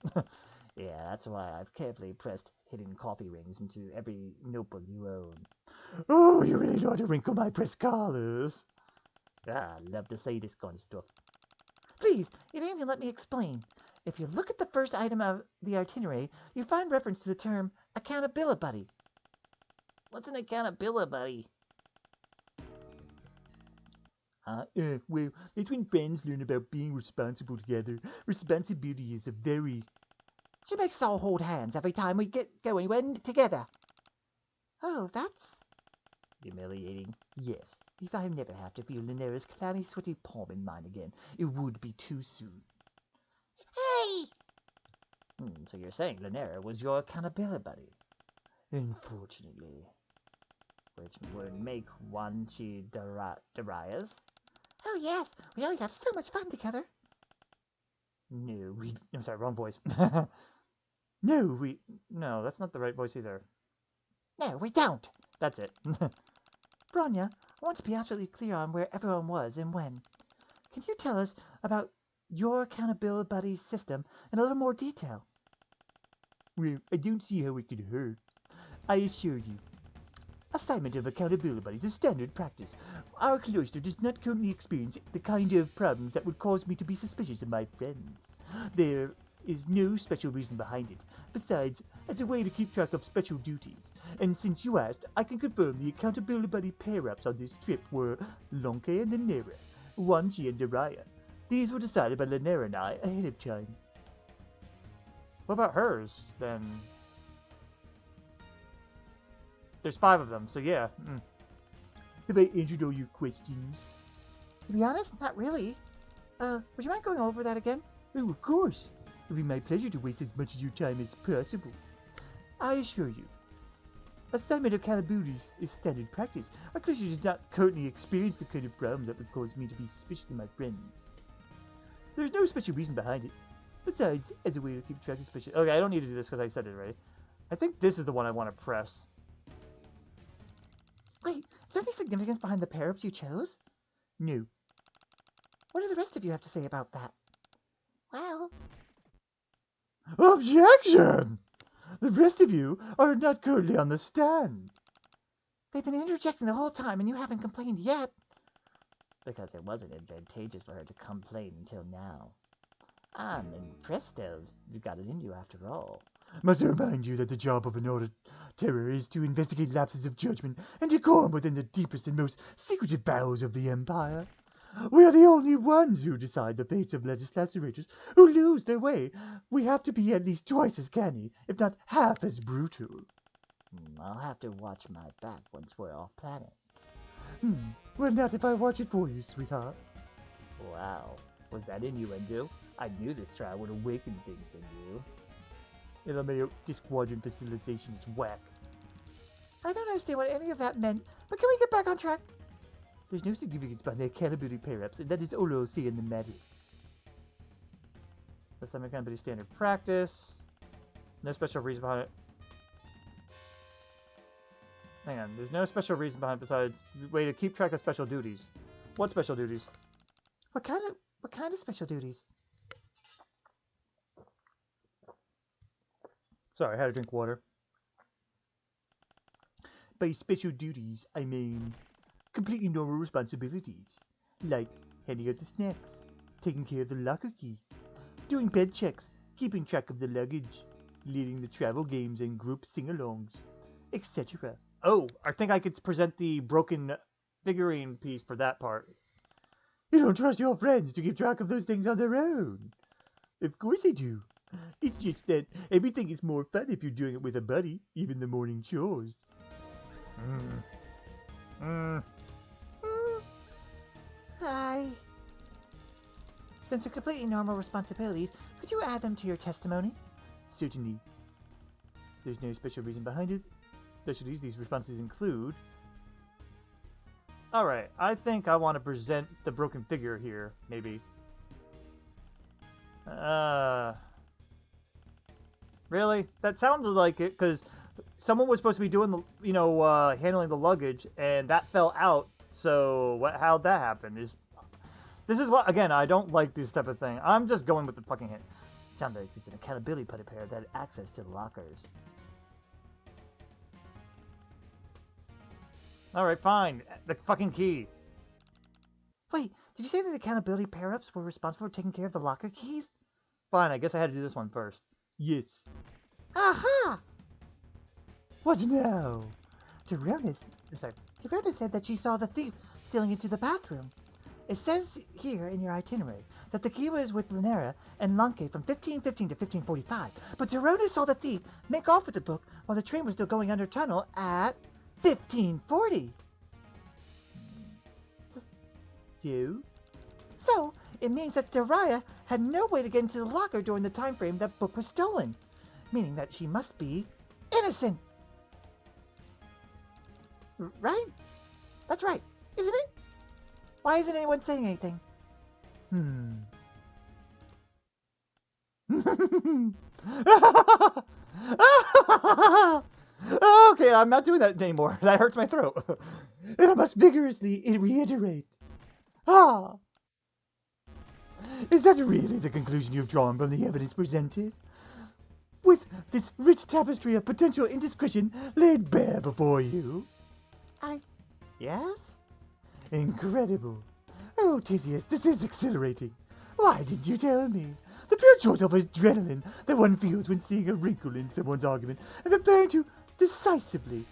Speaker 2: Yeah, that's why I've carefully pressed hidden coffee rings into every notebook you own.
Speaker 4: Oh, you really know how to wrinkle my press collars.
Speaker 2: Ah, love to say this kind of stuff.
Speaker 3: Please, you didn't even let me explain. If you look at the first item of the itinerary, you find reference to the term accountability.
Speaker 2: What's an accountability?
Speaker 4: Well, that's when friends learn about being responsible together. Responsibility is a very...
Speaker 3: She makes us all hold hands every time we go anywhere together. Oh, that's...
Speaker 2: humiliating.
Speaker 3: Yes, if I never have to feel Linera's clammy, sweaty palm in mine again, it would be too soon. Hey!
Speaker 2: So you're saying Linera was your accountability buddy?
Speaker 4: Unfortunately.
Speaker 2: Which would make one she Darius?
Speaker 3: Oh yes, we always have so much fun together.
Speaker 1: No, I'm sorry, wrong voice. No, that's not the right voice either.
Speaker 3: No, we don't.
Speaker 1: That's it.
Speaker 3: Bronya, I want to be absolutely clear on where everyone was and when. Can you tell us about your accountability buddy system in a little more detail?
Speaker 4: Well, I don't see how it could hurt. I assure you. Assignment of accountability buddies is standard practice. Our cloister does not currently experience the kind of problems that would cause me to be suspicious of my friends. There is no special reason behind it, besides, as a way to keep track of special duties. And since you asked, I can confirm the accountability buddy pair-ups on this trip were Lonke and Linera, Wanchi and Daraya. These were decided by Linera and I ahead of time.
Speaker 1: What about hers, then? There's 5 of them, so yeah.
Speaker 4: Have I answered all your questions?
Speaker 3: To be honest, not really. Would you mind going over that again?
Speaker 4: Oh, of course. It would be my pleasure to waste as much of your time as possible. I assure you, assignment of accountabilities is standard practice. Our cloister does not currently experience the kind of problems that would cause me to be suspicious of my friends. There is no special reason behind it. Besides, as a way to keep track of special...
Speaker 1: Okay, I don't need to do this because I said it right. I think this is the one I want to press.
Speaker 3: Wait, is there any significance behind the pair-ups you chose?
Speaker 4: No.
Speaker 3: What do the rest of you have to say about that? Well...
Speaker 4: Objection! The rest of you are not currently on the stand.
Speaker 3: They've been interjecting the whole time and you haven't complained yet.
Speaker 2: Because it wasn't advantageous for her to complain until now. I'm impressed, Stels. You've got it in you after all.
Speaker 4: Must I remind you that the job of an auditor is to investigate lapses of judgment and decorum within the deepest and most secretive bowels of the Empire. We are the only ones who decide the fates of legislators who lose their way. We have to be at least twice as canny, if not half as brutal.
Speaker 2: I'll have to watch my back once we're off planet.
Speaker 4: Well, not if I watch it for you, sweetheart.
Speaker 5: Wow. Was that innuendo? I knew this trial would awaken things in you.
Speaker 4: LMAO, this quadrant facilitation is whack.
Speaker 2: I don't understand what any of that meant, but can we get back on track?
Speaker 4: There's no significance behind the accountability pair-ups, and that is all I'll say in the matter.
Speaker 1: That's some accountability standard practice. No special reason behind it. Hang on, there's no special reason behind it besides way to keep track of special duties. What special duties?
Speaker 2: What kind of special duties?
Speaker 1: Sorry, I had to drink water.
Speaker 4: By special duties, I mean completely normal responsibilities, like handing out the snacks, taking care of the locker key, doing bed checks, keeping track of the luggage, leading the travel games and group sing-alongs, etc.
Speaker 1: Oh, I think I could present the broken figurine piece for that part.
Speaker 4: You don't trust your friends to keep track of those things on their own. Of course I do. It's just that everything is more fun if you're doing it with a buddy, even the morning chores.
Speaker 2: Hi. Since they're completely normal responsibilities, could you add them to your testimony?
Speaker 4: Certainly. There's no special reason behind it.
Speaker 1: Special duties, these responses include... Alright, I think I want to present the broken figure here, maybe. Really? That sounded like it, because someone was supposed to be doing the, handling the luggage, and that fell out. So how'd that happen? This is what, again, I don't like this type of thing. I'm just going with the fucking hint.
Speaker 5: Sounds like there's an accountability putty pair that had access to the lockers.
Speaker 1: Alright, fine. The fucking key.
Speaker 2: Wait, did you say that accountability pair-ups were responsible for taking care of the locker keys?
Speaker 1: Fine, I guess I had to do this one first.
Speaker 4: Yes.
Speaker 2: Aha!
Speaker 4: What now?
Speaker 2: Dorona said that she saw the thief stealing into the bathroom. It says here in your itinerary that the key was with Linera and Lanke from 1515 to 1545, but Dorona saw the thief make off with the book while the train was still going under tunnel at 1540. So, it means that Daria had no way to get into the locker during the time frame that book was stolen, meaning that she must be innocent. Right? That's right, isn't it? Why isn't anyone saying anything?
Speaker 1: Okay, I'm not doing that anymore. That hurts my throat.
Speaker 4: And I must vigorously reiterate. Ah! Is that really the conclusion you've drawn from the evidence presented? With this rich tapestry of potential indiscretion laid bare before you?
Speaker 2: Yes?
Speaker 4: Incredible. Oh, Theseus, this is exhilarating. Why didn't you tell me? The pure jolt of adrenaline that one feels when seeing a wrinkle in someone's argument and preparing to decisively,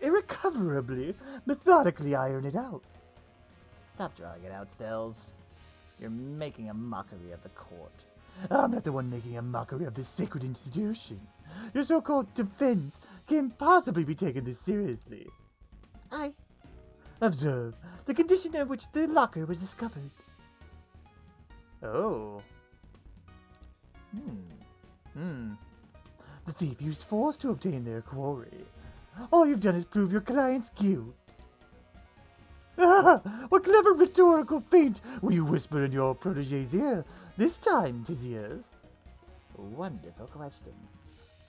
Speaker 4: irrecoverably, methodically iron it out.
Speaker 5: Stop drawing it out, Stells. You're making a mockery of the court.
Speaker 4: I'm not the one making a mockery of this sacred institution. Your so-called defense can't possibly be taken this seriously. Observe the condition in which the locker was discovered.
Speaker 1: Oh.
Speaker 4: The thief used force to obtain their quarry. All you've done is prove your client's guilt. What clever rhetorical feint will you whisper in your protege's ear this time, Theseus?
Speaker 5: Wonderful question.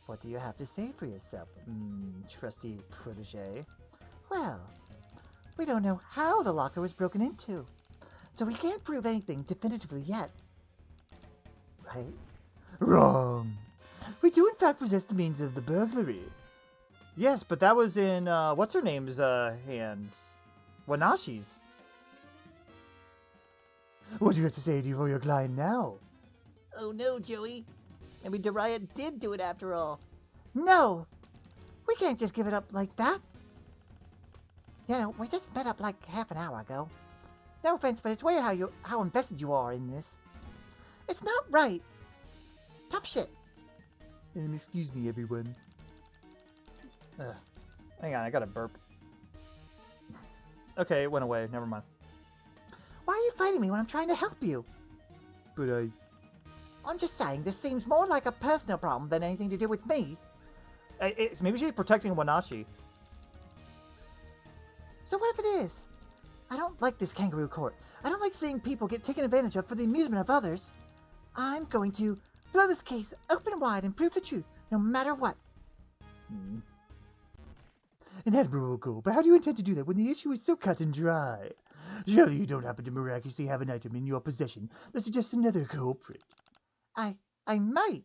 Speaker 5: What do you have to say for yourself, trusty protege?
Speaker 2: Well, we don't know how the locker was broken into, so we can't prove anything definitively yet.
Speaker 5: Right?
Speaker 4: Wrong. We do in fact possess the means of the burglary.
Speaker 1: Yes, but that was in, what's-her-name's, hands. Wanashi's.
Speaker 4: What do you have to say for your client now?
Speaker 2: Oh no, Joey. Maybe Daria did do it after all. No! We can't just give it up like that. You know, we just met up like half an hour ago. No offense, but it's weird how invested you are in this. It's not right. Tough shit.
Speaker 4: Excuse me, everyone.
Speaker 1: Hang on, I gotta burp. Okay, it went away. Never mind.
Speaker 2: Why are you fighting me when I'm trying to help you?
Speaker 4: But
Speaker 2: I'm just saying, this seems more like a personal problem than anything to do with me.
Speaker 1: Maybe she's protecting Wanashi.
Speaker 2: So what if it is? I don't like this kangaroo court. I don't like seeing people get taken advantage of for the amusement of others. I'm going to blow this case open wide and prove the truth, no matter what.
Speaker 4: An admirable goal, but how do you intend to do that when the issue is so cut and dry? Surely you don't happen to miraculously have an item in your possession that suggests another culprit.
Speaker 2: I might.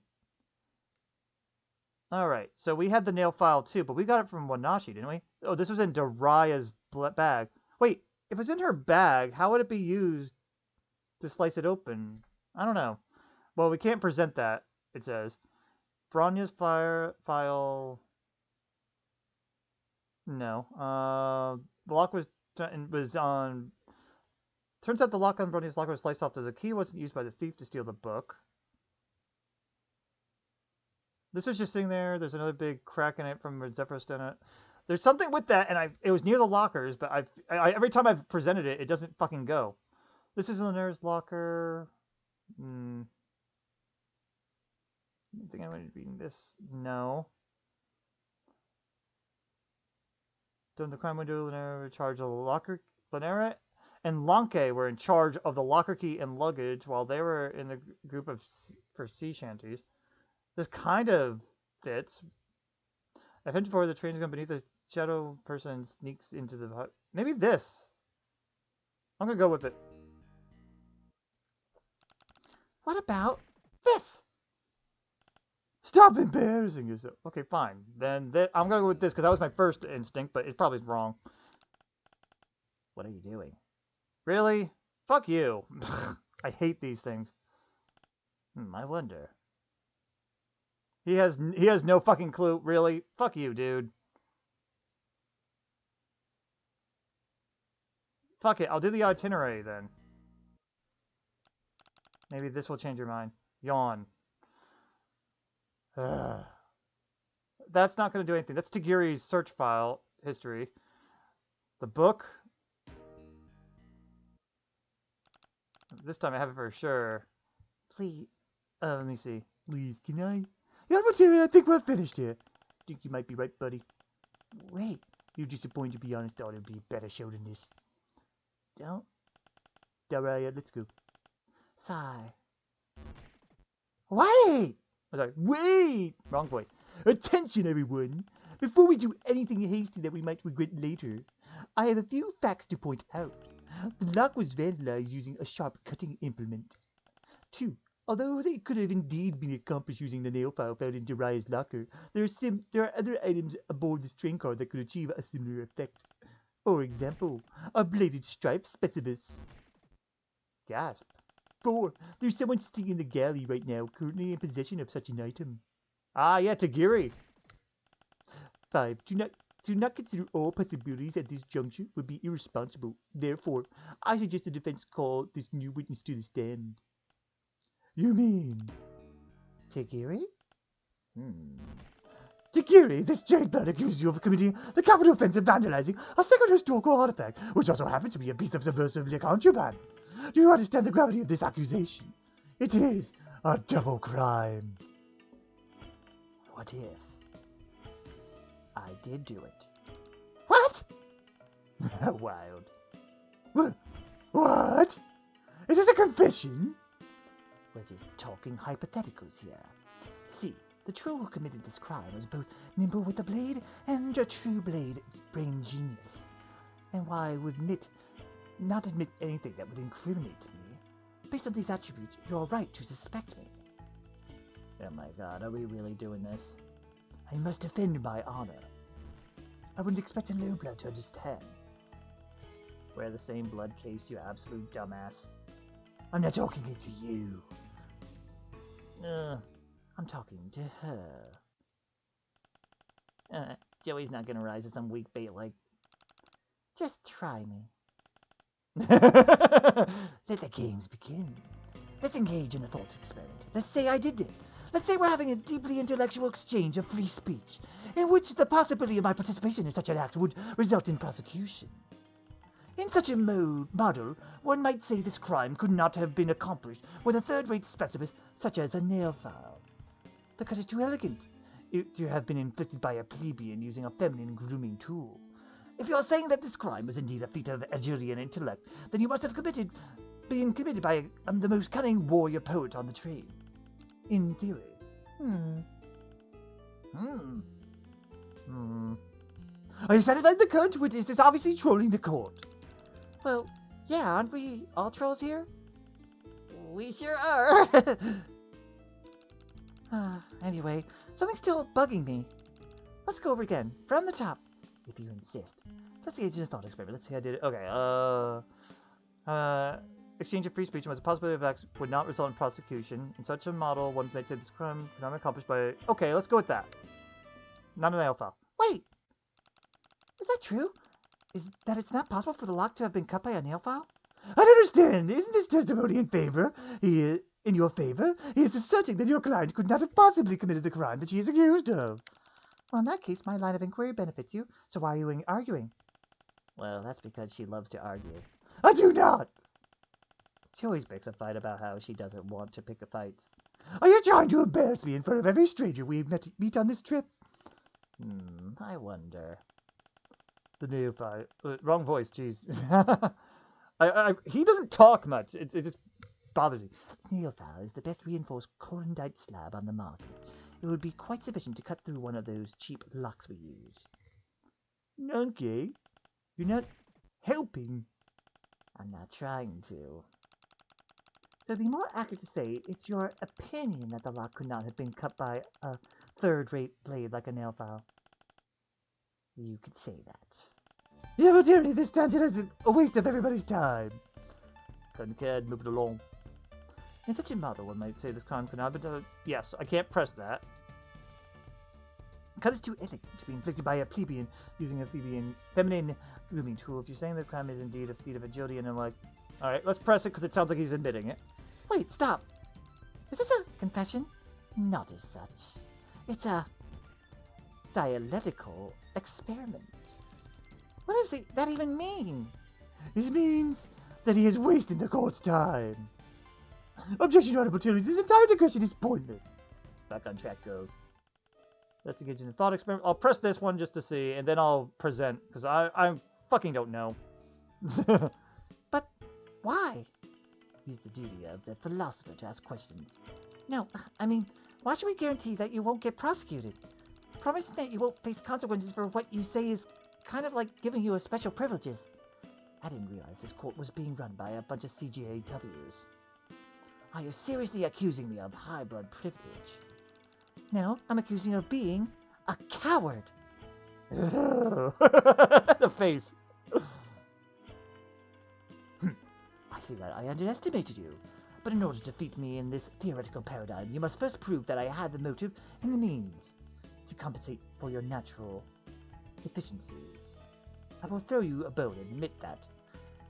Speaker 1: Alright, so we had the nail file too, but we got it from Wanashi, didn't we? Oh, this was in Daraya's bag. Wait, if it's in her bag, how would it be used to slice it open? I don't know. Well, we can't present that, it says. Bronya's file... No. The lock was on... Turns out the lock on Bronya's locker was sliced off. The key wasn't used by the thief to steal the book. This was just sitting there. There's another big crack in it from Xefros in it. There's something with that, and it was near the lockers, but every time I've presented it, it doesn't fucking go. This is Linare's locker. I think I'm going to be reading this. No. During the crime window, Linare were charged of the locker. Linare and Lanke were in charge of the locker key and luggage, while they were in the group for sea shanties. This kind of fits. I've headed for the train gun beneath the shadow person sneaks into the hut. Maybe this. I'm gonna go with it.
Speaker 2: What about this?
Speaker 1: Stop embarrassing yourself. Okay, fine. Then I'm gonna go with this because that was my first instinct, but it's probably wrong.
Speaker 2: What are you doing?
Speaker 1: Really? Fuck you. I hate these things.
Speaker 2: I wonder.
Speaker 1: He has no fucking clue, really. Fuck you, dude. Fuck it, I'll do the itinerary then. Maybe this will change your mind. Yawn. That's not going to do anything. That's Tagiri's search file history. The book. This time I have it for sure.
Speaker 2: Please.
Speaker 1: Let me see.
Speaker 4: Please, can I? Yeah, but Terry, I think we're finished here. Think you might be right, buddy.
Speaker 2: Wait.
Speaker 4: You're disappointed, to be honest. Thought it'd be a better show than this.
Speaker 2: Don't.
Speaker 4: Alright, let's go.
Speaker 2: Sigh.
Speaker 1: Wait! I was like,
Speaker 4: Wait!
Speaker 1: wrong voice.
Speaker 4: Attention, everyone! Before we do anything hasty that we might regret later, I have a few facts to point out. The lock was vandalized using a sharp cutting implement. 2. Although they could have indeed been accomplished using the nail file found in Daraya's locker, there are other items aboard this train car that could achieve a similar effect. For example, a bladed stripe specimen.
Speaker 1: Gasp.
Speaker 4: 4. There's someone sitting in the galley right now, currently in possession of such an item.
Speaker 1: Ah, yeah, Tagiri.
Speaker 4: 5. Do not consider all possibilities at this juncture would be irresponsible. Therefore, I suggest the defense call this new witness to the stand. You mean
Speaker 2: Tagiri?
Speaker 4: Tagiri, this jailbird accuses you of committing the capital offense of vandalizing a sacred historical artifact, which also happens to be a piece of subversive contraband. Do you understand the gravity of this accusation? It is a double crime.
Speaker 2: What if I did do it?
Speaker 4: What?
Speaker 2: Wild.
Speaker 4: What? Is this a confession?
Speaker 2: We're just talking hypotheticals here. See, the true who committed this crime was both nimble with the blade and a true blade brain genius. And while I would not admit anything that would incriminate me, based on these attributes, you're right to suspect me. Oh my god, are we really doing this? I must defend my honor. I wouldn't expect a low blood to understand. Wear the same blood case, you absolute dumbass. I'm not talking to you. I'm talking to her. Joey's not gonna rise to some weak bait like... Just try me. Let the games begin. Let's engage in a thought experiment. Let's say I did it. Let's say we're having a deeply intellectual exchange of free speech, in which the possibility of my participation in such an act would result in prosecution.
Speaker 3: In such a model, one might say this crime could not have been accomplished with a third-rate specimen such as a nail file. The cut is too elegant to have been inflicted by a plebeian using a feminine grooming tool. If you are saying that this crime was indeed a feat of Algerian intellect, then you must have been committed by the most cunning warrior poet on the train. In theory.
Speaker 4: Are you satisfied the current witness is obviously trolling the court?
Speaker 2: Well, yeah, aren't we all trolls here? We sure are! Anyway, something's still bugging me. Let's go over again, from the top, if you insist. Let's engage in a thought experiment. Let's see how I did it. Okay, exchange of free speech was a possibility of acts would not result in prosecution. In such a model, one might say this crime could not be accomplished by... Okay, let's go with that. Not an alpha. Wait! Is that true? Is that it's not possible for the lock to have been cut by a nail file?
Speaker 4: I don't understand. Isn't this testimony in your favor? He is asserting that your client could not have possibly committed the crime that she is accused of.
Speaker 2: Well, in that case, my line of inquiry benefits you, so why are you arguing? Well, that's because she loves to argue.
Speaker 4: I do not!
Speaker 2: She always picks a fight about how she doesn't want to pick a fight.
Speaker 4: Are you trying to embarrass me in front of every stranger we meet on this trip?
Speaker 2: I wonder.
Speaker 1: The neophyte. Wrong voice, jeez. He doesn't talk much. It just bothers me.
Speaker 2: Neophile is the best reinforced corundite slab on the market. It would be quite sufficient to cut through one of those cheap locks we use.
Speaker 4: Okay. You're not helping.
Speaker 2: I'm not trying to. So it'd be more accurate to say it's your opinion that the lock could not have been cut by a third-rate blade like a nail file. You could say that.
Speaker 4: Yeah, but Jeremy, this tangent is a waste of everybody's time.
Speaker 1: Concad, move it along. In such a model, one might say this crime could not have been done. Yes, I can't press that.
Speaker 3: Cut is too elegant to be inflicted by a plebeian using a feminine grooming tool.
Speaker 1: If you're saying the crime is indeed a feat of agility, and I'm like, alright, let's press it because it sounds like he's admitting it.
Speaker 2: Wait, stop. Is this a confession? Not as such. It's a dialectical experiment. What does that even mean?
Speaker 4: It means that he is wasting the court's time. Objection, Honorable Tyranny. This entire digression is pointless.
Speaker 1: Back on track goes. Let's engage in the thought experiment. I'll press this one just to see, and then I'll present, because I fucking don't know.
Speaker 2: But why?
Speaker 5: It's the duty of the philosopher to ask questions.
Speaker 2: No, I mean, why should we guarantee that you won't get prosecuted? Promising that you won't face consequences for what you say is kind of like giving you a special privileges.
Speaker 5: I didn't realize this court was being run by a bunch of CGAWs. Are you seriously accusing me of high blood privilege?
Speaker 2: No, I'm accusing you of being a coward.
Speaker 1: The face.
Speaker 5: I see that I underestimated you. But in order to defeat me in this theoretical paradigm, you must first prove that I had the motive and the means to compensate for your natural deficiencies. I will throw you a bone and admit that.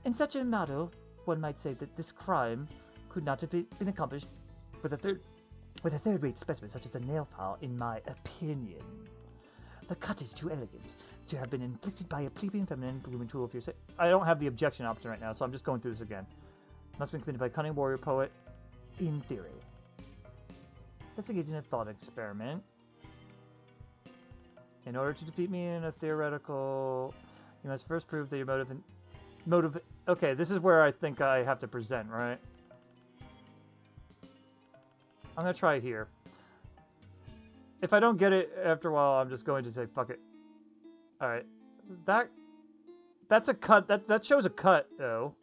Speaker 1: In such a model, one might say that this crime could not have been accomplished with a third-rate specimen such as a nail file, in my opinion.
Speaker 5: The cut is too elegant to have been inflicted by a plebeian feminine grooming tool.
Speaker 1: If you say, I don't have the objection option right now, so I'm just going through this again. Must have been committed by a cunning warrior poet, in theory. Let's engage in a thought experiment. In order to defeat me in a theoretical, you must first prove that your motive. Okay, this is where I think I have to present, right? I'm gonna try it here. If I don't get it after a while, I'm just going to say fuck it. All right, that's a cut. That shows a cut though.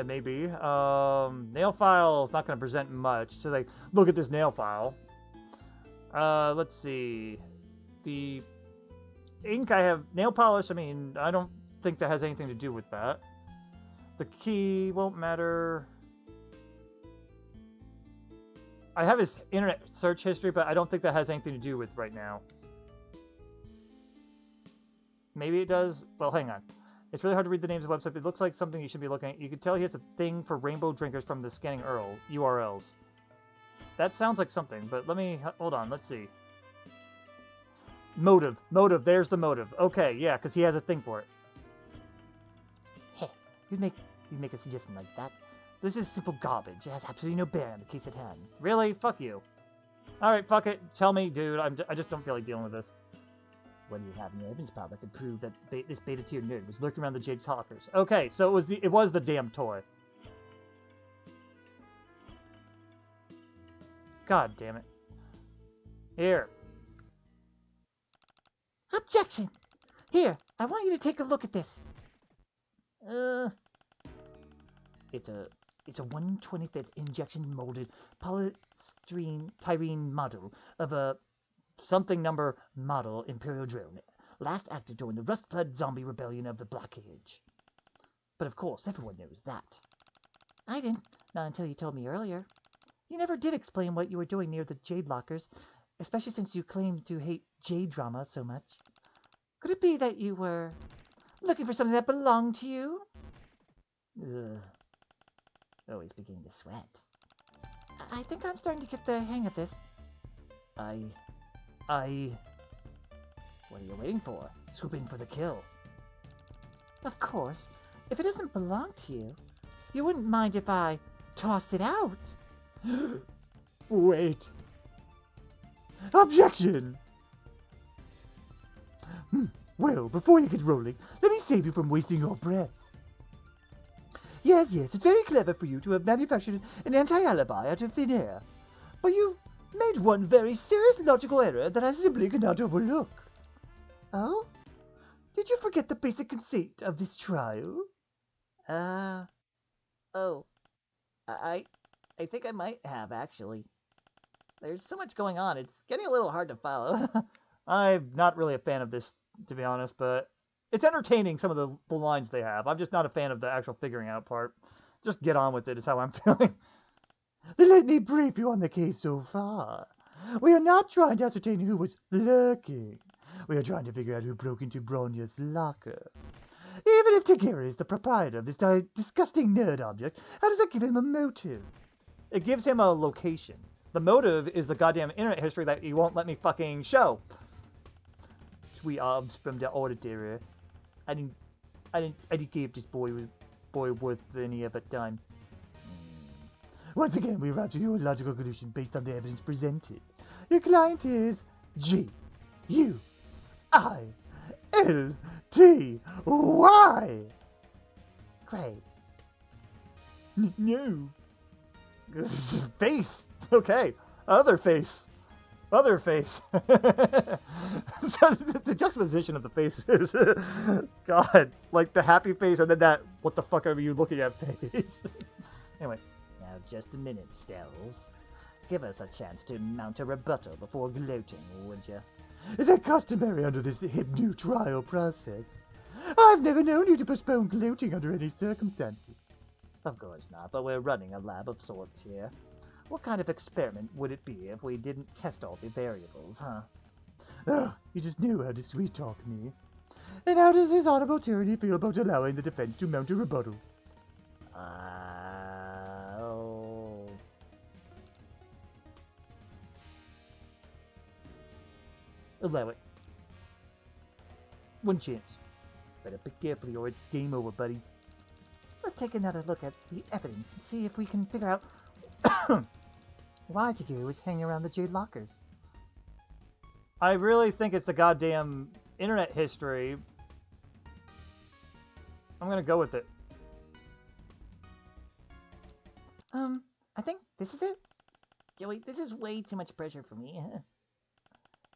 Speaker 1: Maybe nail file is not going to present much. So like, look at this nail file. Let's see. The ink I have nail polish. I mean, I don't think that has anything to do with that. The key won't matter. I have his internet search history, but I don't think that has anything to do with right now. Maybe it does. Well, hang on. It's really hard to read the names of the website, but it looks like something you should be looking at. You can tell he has a thing for rainbow drinkers from the scanning URLs. That sounds like something, but let me... Hold on, let's see. Motive. There's the motive. Okay, yeah, because he has a thing for it.
Speaker 5: Heh, You'd make a suggestion like that. This is simple garbage. It has absolutely no bearing on the case at hand.
Speaker 1: Really? Fuck you. Alright, fuck it. Tell me, dude. I just don't feel like dealing with this.
Speaker 5: What do you have in your evidence pile that could prove that this beta tier nerd was
Speaker 1: Lurking around the Jade Talkers. Okay, so it was the damn toy. God damn it. Here.
Speaker 2: Objection! Here, I want you to take a look at this.
Speaker 5: It's a 1/25th injection molded polystyrene model of a
Speaker 1: Something number...
Speaker 5: model Imperial drone, last active during the Rust Blood zombie rebellion of the Black Age. But of course, everyone knows that.
Speaker 2: I didn't, not until you told me earlier. You never did explain what you were doing near the Jade Lockers, especially since you claim to hate Jade drama so much. Could it be that you were looking for something that belonged to you?
Speaker 5: Ugh. Always beginning to sweat.
Speaker 2: I think I'm starting to get the hang of this.
Speaker 5: What are you waiting for? Swooping for the kill.
Speaker 2: Of course. If it doesn't belong to you, you wouldn't mind if I tossed it out.
Speaker 4: Wait. Objection! Well, before you get rolling, let me save you from wasting your breath. Yes, it's very clever for you to have manufactured an anti-alibi out of thin air. But you've made one very serious logical error that I simply cannot overlook. Oh? Did you forget the basic conceit of this trial?
Speaker 5: Oh. I think I might have, actually. There's so much going on, it's getting a little hard to follow.
Speaker 1: I'm not really a fan of this, to be honest, but it's entertaining, some of the lines they have. I'm just not a fan of the actual figuring out part. Just get on with it is how I'm feeling.
Speaker 4: Let me brief you on the case so far. We are not trying to ascertain who was lurking. We are trying to figure out who broke into Bronya's locker. Even if Tagara is the proprietor of this disgusting nerd object, how does that give him a motive?
Speaker 1: It gives him a location. The motive is the goddamn internet history that he won't let me fucking show.
Speaker 4: Sweet arms from the auditor. I didn't give this boy worth any of it time. Once again, we arrive to your logical conclusion based on the evidence presented. Your client is G-U-I-L-T-Y.
Speaker 5: Great.
Speaker 4: No.
Speaker 1: Face. Okay. Other face. Other face. So the juxtaposition of the faces. God. Like the happy face and then that, what the fuck are you looking at face? Anyway.
Speaker 5: Now just a minute, Stells. Give us a chance to mount a rebuttal before gloating, would you?
Speaker 4: Is that customary under this hip new trial process? I've never known you to postpone gloating under any circumstances.
Speaker 5: Of course not, but we're running a lab of sorts here. What kind of experiment would it be if we didn't test all the variables, huh?
Speaker 4: Oh, you just knew how to sweet-talk me. And how does his honorable tyranny feel about allowing the defense to mount a rebuttal?
Speaker 1: Allow it. One chance. Better pick carefully or it's game over, buddies.
Speaker 2: Let's take another look at the evidence and see if we can figure out why Tagara was hanging around the Jade Lockers.
Speaker 1: I really think it's the goddamn internet history. I'm gonna go with it.
Speaker 2: I think this is it.
Speaker 5: Joey, this is way too much pressure for me.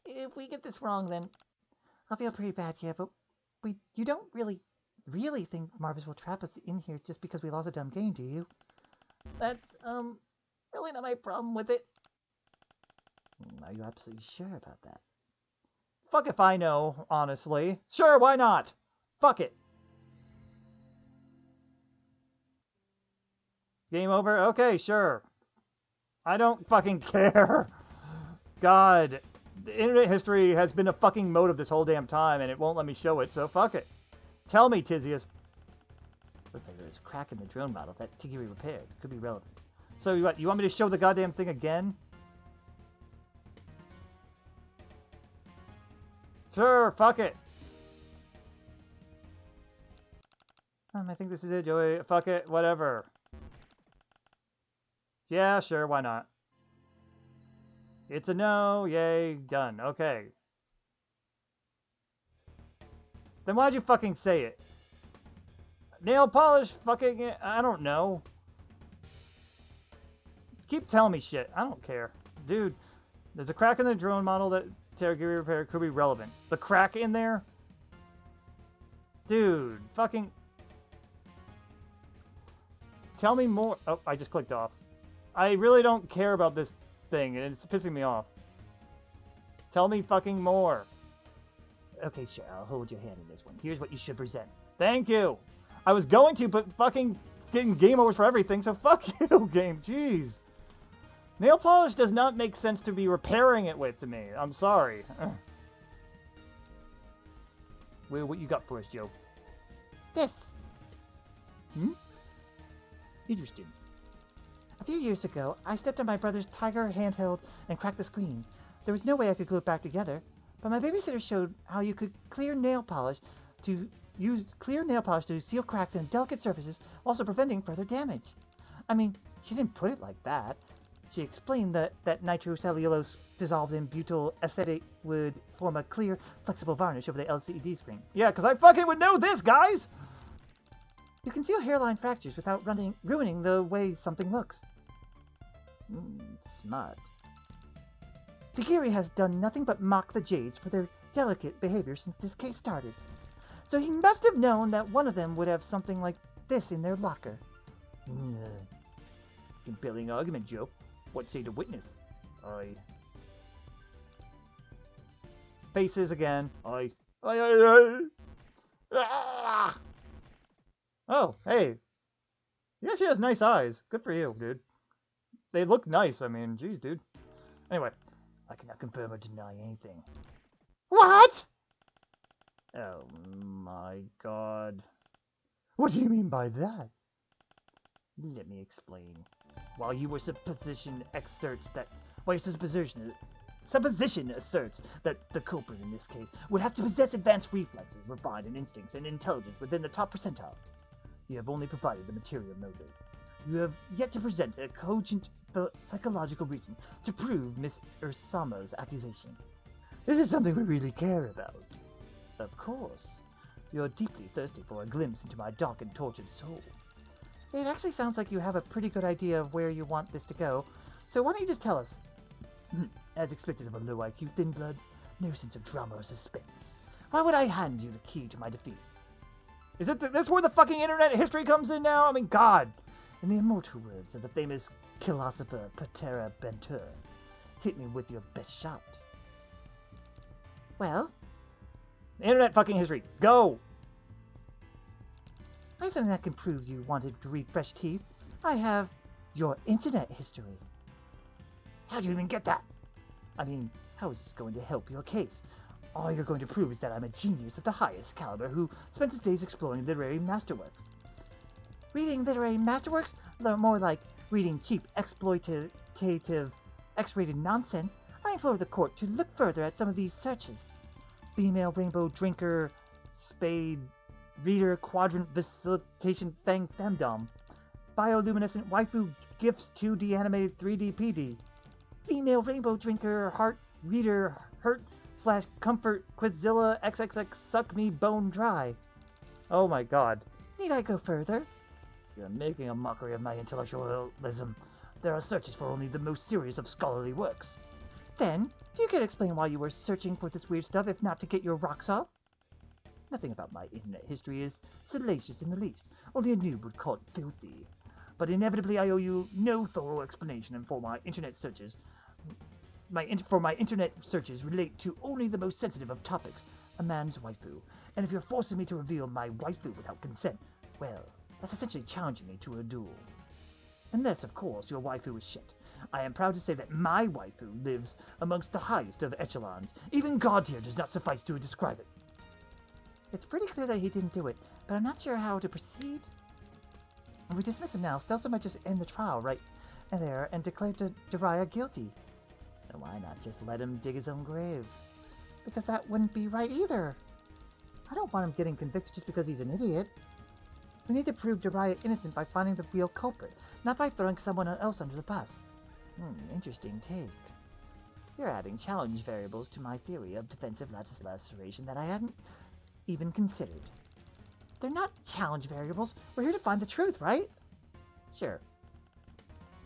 Speaker 5: If we get this wrong, then
Speaker 2: I'll feel pretty bad here, but you don't really think Marvis will trap us in here just because we lost a dumb game, do you?
Speaker 5: that's, really not my problem with it.
Speaker 2: Are you absolutely sure about that?
Speaker 1: Fuck if I know, honestly. Sure, why not? Fuck it. Game over? Okay, sure. I don't fucking care. God. The internet history has been a fucking motive this whole damn time, and it won't let me show it, so fuck it. Tell me, Tizius.
Speaker 5: Looks like there's a crack in the drone model that Tagara repaired. Could be relevant.
Speaker 1: So what, you want me to show the goddamn thing again? Sure, fuck it. I think this is it, Joey. Fuck it, whatever. Yeah, sure, why not? It's a no, yay, done. Okay. Then why'd you fucking say it? Nail polish, fucking, I don't know. Keep telling me shit. I don't care. Dude, there's a crack in the drone model that Terragiri repair could be relevant. The crack in there? Dude, fucking... Tell me more. Oh, I just clicked off. I really don't care about this thing, and it's pissing me off. Tell me fucking more.
Speaker 5: Okay, sure, I'll hold your hand in this one. Here's what you should present.
Speaker 1: Thank you. I was going to, but fucking getting game overs for everything, so fuck you, game. Jeez. Nail polish does not make sense to be repairing it with to me. I'm sorry. Well, what you got for us, Joe?
Speaker 2: This.
Speaker 1: Interesting.
Speaker 2: A few years ago, I stepped on my brother's Tiger handheld and cracked the screen. There was no way I could glue it back together, but my babysitter showed how you could use clear nail polish to seal cracks in delicate surfaces, also preventing further damage. I mean, she didn't put it like that. She explained that nitrocellulose dissolved in butyl acetate would form a clear, flexible varnish over the LCD screen.
Speaker 1: Yeah, because I fucking would know this, guys!
Speaker 2: You can seal hairline fractures without ruining the way something looks.
Speaker 5: Smart.
Speaker 2: Tajiri has done nothing but mock the Jades for their delicate behavior since this case started. So he must have known that one of them would have something like this in their locker.
Speaker 1: Compelling argument, Joe. What say the witness? Faces again. Ah! Oh, hey. He actually has nice eyes. Good for you, dude. They look nice. I mean, geez, dude. Anyway,
Speaker 5: I cannot confirm or deny anything.
Speaker 2: What?
Speaker 1: Oh my god.
Speaker 4: What do you mean by that?
Speaker 5: Let me explain. While your supposition asserts that the culprit in this case would have to possess advanced reflexes, refined instincts, and intelligence within the top percentile, you have only provided the material motive. You have yet to present a cogent psychological reason to prove Miss Ursamo's accusation.
Speaker 4: This is something we really care about.
Speaker 5: Of course. You're deeply thirsty for a glimpse into my dark and tortured soul.
Speaker 2: It actually sounds like you have a pretty good idea of where you want this to go, so why don't you just tell us?
Speaker 5: As expected of a low IQ thin blood, no sense of drama or suspense. Why would I hand you the key to my defeat?
Speaker 1: Is it that's where the fucking internet history comes in now? I mean, God.
Speaker 5: In the immortal words of the famous philosopher Patera Bentur, hit me with your best shot.
Speaker 2: Well,
Speaker 1: Internet fucking history. Go!
Speaker 2: I have something that can prove you wanted to read fresh teeth. I have your internet history.
Speaker 5: How'd you even get that? I mean, how is this going to help your case? All you're going to prove is that I'm a genius of the highest caliber who spent his days exploring literary masterworks.
Speaker 2: Reading literary masterworks? More like reading cheap, exploitative, X-rated nonsense. I implore the court to look further at some of these searches. Female rainbow drinker, spade, reader, quadrant, facilitation, fang, femdom. Bioluminescent waifu, gifts, 2D animated 3D PD. Female rainbow drinker, heart, reader, hurt, / comfort, quizilla, xxx, suck me bone dry.
Speaker 1: Oh my god.
Speaker 2: Need I go further?
Speaker 5: You're making a mockery of my intellectualism. There are searches for only the most serious of scholarly works.
Speaker 2: Then, you could explain why you were searching for this weird stuff if not to get your rocks off?
Speaker 5: Nothing about my internet history is salacious in the least. Only a noob would call it filthy. But inevitably I owe you no thorough explanation for my internet searches. My internet searches relate to only the most sensitive of topics, a man's waifu. And if you're forcing me to reveal my waifu without consent, well, that's essentially challenging me to a duel. Unless, of course, your waifu is shit. I am proud to say that my waifu lives amongst the highest of echelons. Even God tier does not suffice to describe it.
Speaker 2: It's pretty clear that he didn't do it, but I'm not sure how to proceed. If we dismiss him now, Stelson might just end the trial right there and declare Jiraiya guilty.
Speaker 5: Then why not just let him dig his own grave?
Speaker 2: Because that wouldn't be right either. I don't want him getting convicted just because he's an idiot. We need to prove Jiraiya innocent by finding the real culprit, not by throwing someone else under the bus. Interesting take. You're adding challenge variables to my theory of defensive lattice laceration that I hadn't even considered. They're not challenge variables. We're here to find the truth, right? Sure.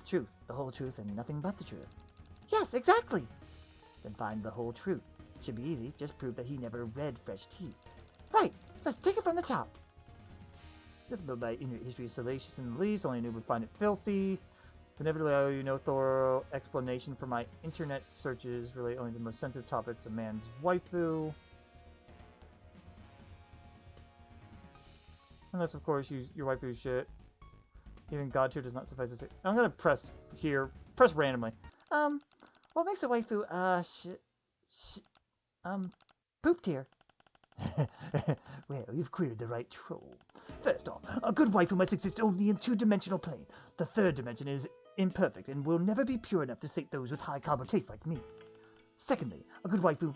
Speaker 2: The truth, the whole truth, and nothing but the truth. Yes, exactly! Then find the whole truth. Should be easy, just prove that he never read Fresh Teeth. Right, let's take it from the top. This about my inner history is salacious and the least, only knew would find it filthy. Inevitably, I owe you no thorough explanation for my internet searches, relate only to the most sensitive topics, a man's waifu. Unless, of course, your waifu shit. Even God tier does not suffice to say. I'm gonna press here, press randomly. What makes a waifu, poop tier?
Speaker 3: Well, you've queried the right troll. First off, a good waifu must exist only in two-dimensional plane. The third dimension is imperfect and will never be pure enough to sate those with high carbon taste like me. Secondly, a good waifu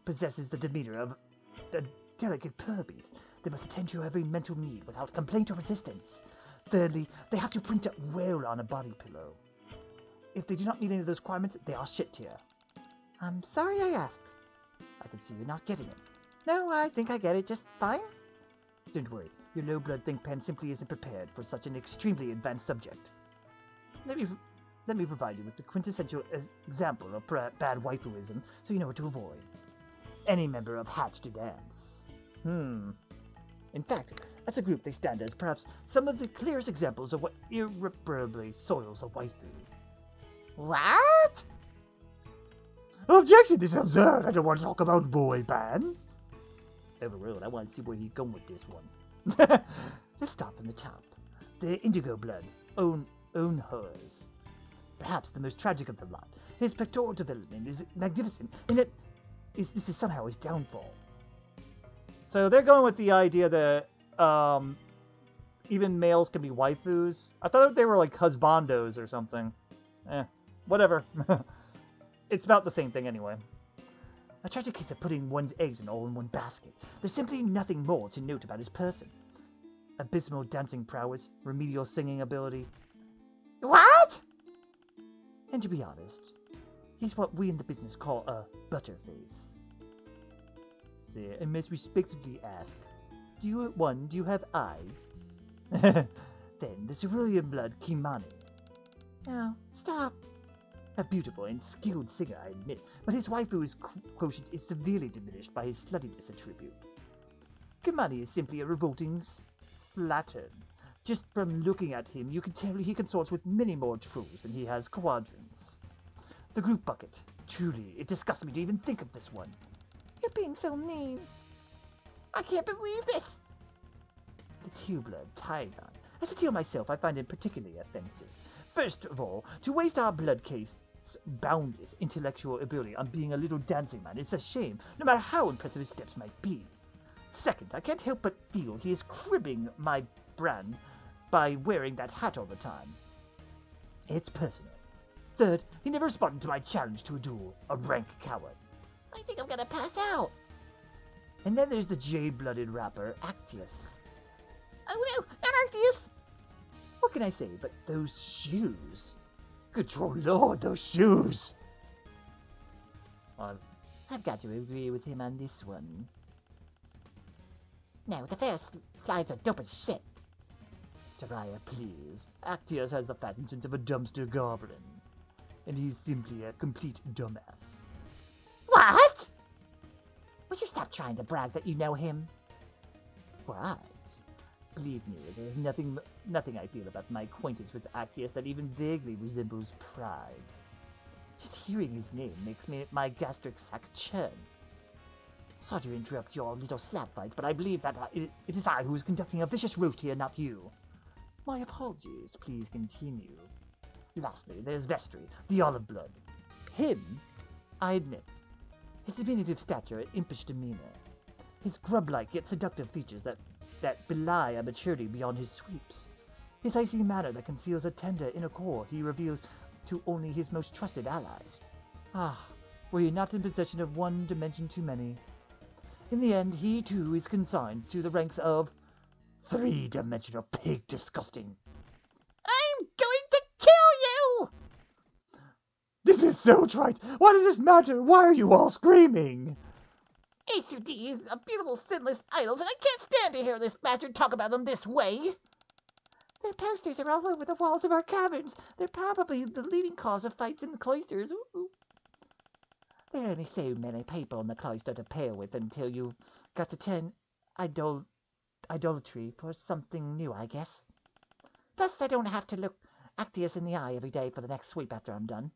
Speaker 3: possesses the demeanor of a delicate purbeast. They must attend to every mental need without complaint or resistance. Thirdly, they have to print up well on a body pillow. If they do not meet any of those requirements, they are shit tier.
Speaker 2: I'm sorry I asked.
Speaker 3: I can see you're not getting it.
Speaker 2: No, I think I get it just fine.
Speaker 3: Don't worry, your low-blood think pen simply isn't prepared for such an extremely advanced subject. Let me provide you with the quintessential example of bad waifuism so you know what to avoid. Any member of Hatch to Dance. In fact, as a group they stand as perhaps some of the clearest examples of what irreparably soils a waifu.
Speaker 2: What?
Speaker 4: Objection, this is absurd. I don't want to talk about boy bands.
Speaker 3: Overruled, I want to see where he's going with this one. Let's start from the top. The indigo blood, own hers. Perhaps the most tragic of the lot. His pectoral development is magnificent, and this is somehow his downfall.
Speaker 1: So they're going with the idea that even males can be waifus. I thought they were like husbandos or something. Whatever. It's about the same thing anyway.
Speaker 3: A tragic case of putting one's eggs all in one basket. There's simply nothing more to note about his person. Abysmal dancing prowess, remedial singing ability.
Speaker 2: What?
Speaker 3: And to be honest, he's what we in the business call a butterface. Sir, I must respectfully ask, do you have eyes? Then the cerulean blood Kimani.
Speaker 2: No, stop.
Speaker 3: A beautiful and skilled singer, I admit, but his waifu's quotient is severely diminished by his sluttiness attribute. Kimani is simply a revolting slattern. Just from looking at him, you can tell he consorts with many more trolls than he has quadrants. The group bucket. Truly, it disgusts me to even think of this one.
Speaker 2: You're being so mean. I can't believe this.
Speaker 3: The teal blood, Tygon. As a teal myself, I find it particularly offensive. First of all, to waste our blood case's boundless intellectual ability on being a little dancing man is a shame, no matter how impressive his steps might be. Second, I can't help but feel he is cribbing my brand by wearing that hat all the time. It's personal. Third, he never responded to my challenge to a duel, a rank coward.
Speaker 2: I think I'm gonna pass out.
Speaker 3: And then there's the jade-blooded rapper, Actius.
Speaker 2: Oh no, not Arceus!
Speaker 3: What can I say but those shoes?
Speaker 4: Good lord, those shoes!
Speaker 3: I've got to agree with him on this one.
Speaker 2: No, the fair slides are dope as shit.
Speaker 3: Jiraiya, please. Actius has the fatness of a dumpster goblin. And he's simply a complete dumbass.
Speaker 2: What? Would you stop trying to brag that you know him?
Speaker 3: What? Believe me, there's nothing I feel about my acquaintance with Actius that even vaguely resembles pride. Just hearing his name makes my gastric sac churn. Sorry to interrupt your little slap fight, but I believe that it is I who is conducting a vicious roast here, not you. My apologies, please continue. Lastly, there's Vestry, the olive blood. Him, I admit. His diminutive stature and impish demeanor. His grub-like yet seductive features that belie a maturity beyond his sweeps. His icy manner that conceals a tender inner core he reveals to only his most trusted allies. Ah, were he not in possession of one dimension too many? In the end, he too is consigned to the ranks of Three-dimensional pig disgusting.
Speaker 2: I'm going to kill you!
Speaker 4: This is so trite. Why does this matter? Why are you all screaming?
Speaker 2: HUD is a beautiful, sinless idols, and I can't stand to hear this bastard talk about them this way.
Speaker 5: Their posters are all over the walls of our caverns. They're probably the leading cause of fights in the cloisters. Ooh. There are only so many people in the cloister to pair with until you've got to turn idolatry for something new, I guess. Plus, I don't have to look Actius in the eye every day for the next sweep after I'm done.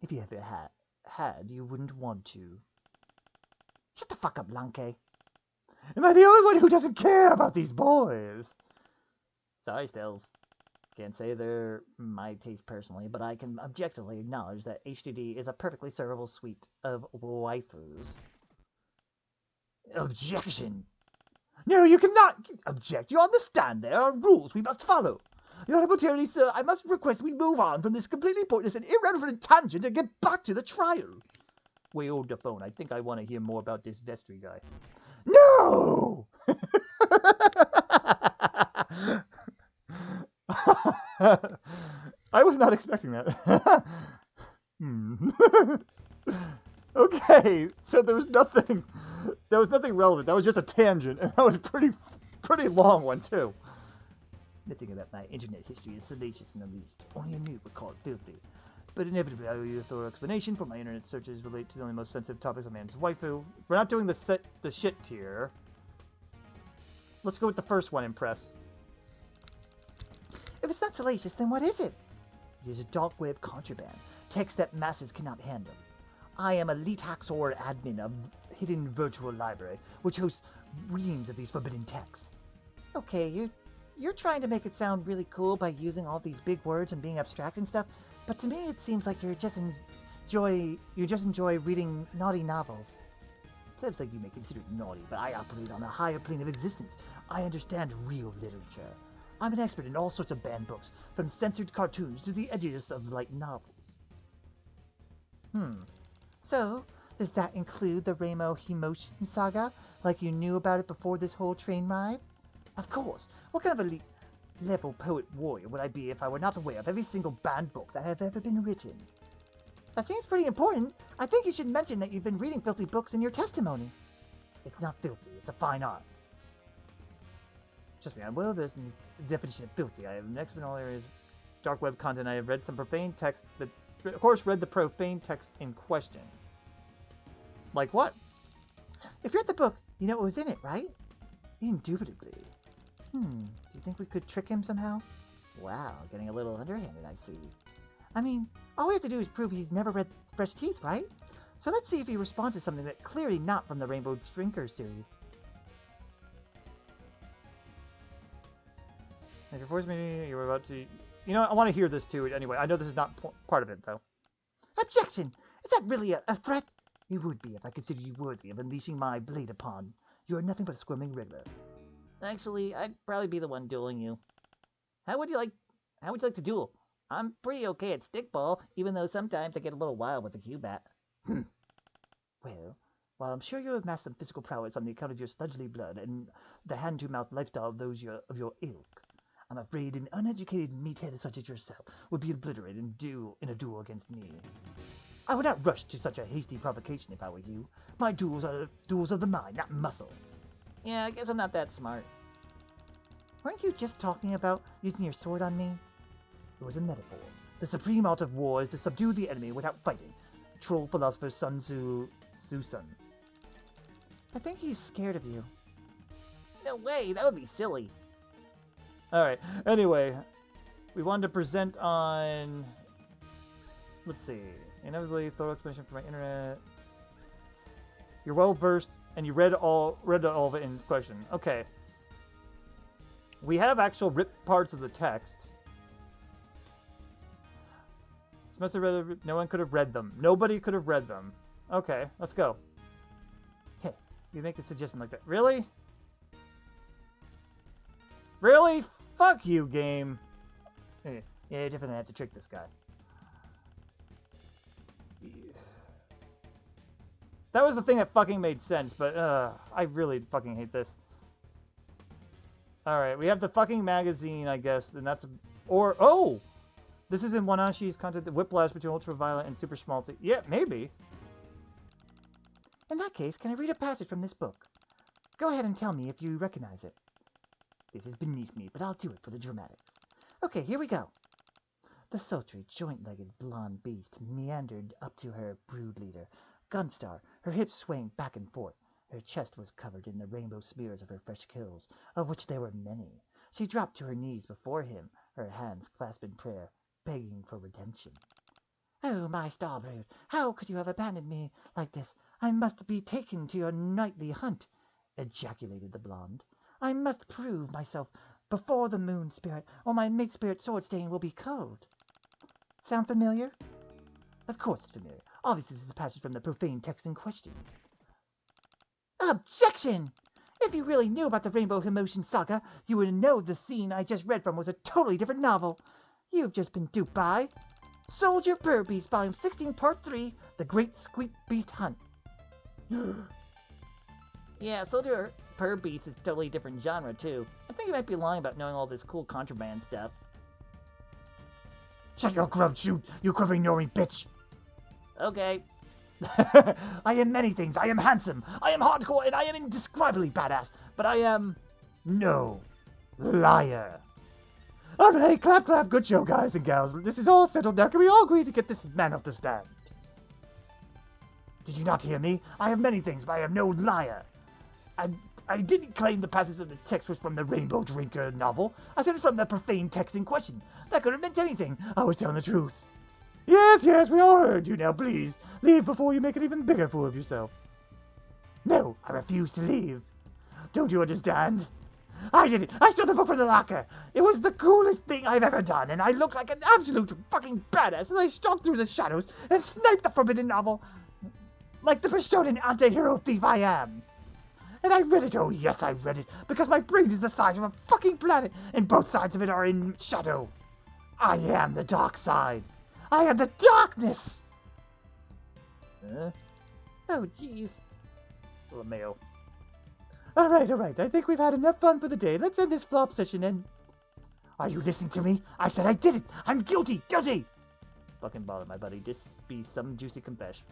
Speaker 3: If you ever had, you wouldn't want to.
Speaker 5: Shut the fuck up, Lanke.
Speaker 4: Am I the only one who doesn't care about these boys?
Speaker 3: Sorry, Stills. Can't say they're my taste personally, but I can objectively acknowledge that HDD is a perfectly servable suite of waifus.
Speaker 4: Objection! No, you cannot object. You understand there are rules we must follow. Your Honourable Tyranny, sir, I must request we move on from this completely pointless and irrelevant tangent and get back to the trial.
Speaker 1: Wait, hold the phone. I think I want to hear more about this vestry guy.
Speaker 4: No! I was not expecting that. Okay, so there was nothing relevant. That was just a tangent, and that was a pretty long one too.
Speaker 3: Nothing about my internet history is salacious in the least. Only a noob would call it filthy. But inevitably, I owe you a thorough explanation, for my internet searches relate to the only most sensitive topics of man's waifu.
Speaker 1: We're not doing the shit tier. Let's go with the first one, Impress.
Speaker 5: If it's not salacious, then what is it?
Speaker 3: It is a dark web contraband, text that masses cannot handle. I am a Litaxor admin of Hidden Virtual Library, which hosts reams of these forbidden texts.
Speaker 5: Okay, you're trying to make it sound really cool by using all these big words and being abstract and stuff, but to me it seems like you just enjoy reading naughty novels.
Speaker 3: Sounds like you may consider it naughty, but I operate on a higher plane of existence. I understand real literature. I'm an expert in all sorts of banned books, from censored cartoons to the edgiest of light novels.
Speaker 5: So, does that include the Rainbow Himotion saga, like you knew about it before this whole train ride?
Speaker 3: Of course. What kind of elite level poet warrior would I be if I were not aware of every single banned book that have ever been written?
Speaker 5: That seems pretty important. I think you should mention that you've been reading filthy books in your testimony.
Speaker 3: It's not filthy, it's a fine art. Trust me, I'm well versed in the definition of filthy. I have an expert in all areas of
Speaker 1: Dark web content. I have read some profane text that, of course, read the profane text in question. Like what?
Speaker 5: If you read the book, you know what was in it, right?
Speaker 3: Indubitably.
Speaker 5: Do you think we could trick him somehow?
Speaker 3: Wow, getting a little underhanded, I see.
Speaker 5: I mean, all we have to do is prove he's never read Fresh Teeth, right? So let's see if he responds to something that's clearly not from the Rainbow Drinker series.
Speaker 1: If you're forced me, you're about to... You know, I want to hear this too anyway. I know this is not part of it, though.
Speaker 5: Objection! Is that really a threat?
Speaker 3: You would be if I considered you worthy of unleashing my blade upon. You are nothing but a squirming wriggler. Actually, I'd probably be the one dueling you. How would you like to duel? I'm pretty okay at stickball, even though sometimes I get a little wild with the Q-bat. Well, while I'm sure you have amassed some physical prowess on the account of your sludgely blood and the hand-to-mouth lifestyle of those of your ilk, I'm afraid an uneducated meathead such as yourself would be obliterated in a duel against me. I would not rush to such a hasty provocation if I were you. My duels are duels of the mind, not muscle. Yeah, I guess I'm not that smart.
Speaker 5: Weren't you just talking about using your sword on me?
Speaker 3: It was a metaphor. The supreme art of war is to subdue the enemy without fighting. Troll philosopher Sun Tzu Sun.
Speaker 5: I think he's scared of you.
Speaker 3: No way, that would be silly.
Speaker 1: Alright, anyway. We wanted to present on... Let's see. Inevitably, thorough explanation for my internet. You're well versed, and you read all of it in question. Okay. We have actual ripped parts of the text. No one could have read them. Nobody could have read them. Okay, let's go. Hey, you make a suggestion like that. Really? Really? Fuck you, game.
Speaker 3: Yeah, you're definitely have to trick this guy.
Speaker 1: That was the thing that fucking made sense, but I really fucking hate this. Alright, we have the fucking magazine, I guess, and that's... Or... Oh! This is in Wanashi's content, the whiplash between ultraviolet and super schmaltzy. Yeah, maybe.
Speaker 2: In that case, can I read a passage from this book? Go ahead and tell me if you recognize it. This is beneath me, but I'll do it for the dramatics. Okay, here we go. The sultry, joint-legged blonde beast meandered up to her brood leader, Gunstar, her hips swaying back and forth. Her chest was covered in the rainbow smears of her fresh kills, of which there were many. She dropped to her knees before him, her hands clasped in prayer, begging for redemption. Oh, my starbird, how could you have abandoned me like this? I must be taken to your nightly hunt, ejaculated the blonde. I must prove myself before the moon spirit, or my mate spirit sword stain will be cold. Sound familiar? Of course it's familiar. Obviously this is a passage from the profane text in question. Objection! If you really knew about the Rainbow Emotion Saga, you would know the scene I just read from was a totally different novel. You've just been duped by Soldier Purr Beast, Volume 16, Part 3, The Great Squeak Beast Hunt. Yeah, Soldier Purr Beast is a totally different genre, too. I think you might be lying about knowing all this cool contraband stuff.
Speaker 4: Shut your grub, you quivering normie bitch!
Speaker 2: Okay.
Speaker 4: I am many things. I am handsome. I am hardcore, and I am indescribably badass. But I am... no. Liar. Alright, clap, clap. Good show, guys and gals. This is all settled now. Can we all agree to get this man off the stand? Did you not hear me? I have many things, but I am no liar. I didn't claim the passage of the text was from the Rainbow Drinker novel. I said it's from the profane text in question. That could have meant anything. I was telling the truth. Yes, yes, we all heard you. Now, please, leave before you make an even bigger fool of yourself. No, I refuse to leave. Don't you understand? I did it. I stole the book from the locker. It was the coolest thing I've ever done, and I looked like an absolute fucking badass as I stalked through the shadows and sniped the forbidden novel like the Personian anti-hero thief I am. And I read it, oh yes, I read it, because my brain is the size of a fucking planet, and both sides of it are in shadow. I am the dark side. I am the darkness!
Speaker 2: Oh, jeez.
Speaker 1: LeMayo.
Speaker 4: Alright, I think we've had enough fun for the day. Let's end this flop session and... Are you listening to me? I said I did it! I'm guilty! Guilty!
Speaker 1: Fucking bother, my buddy. This be some juicy confession.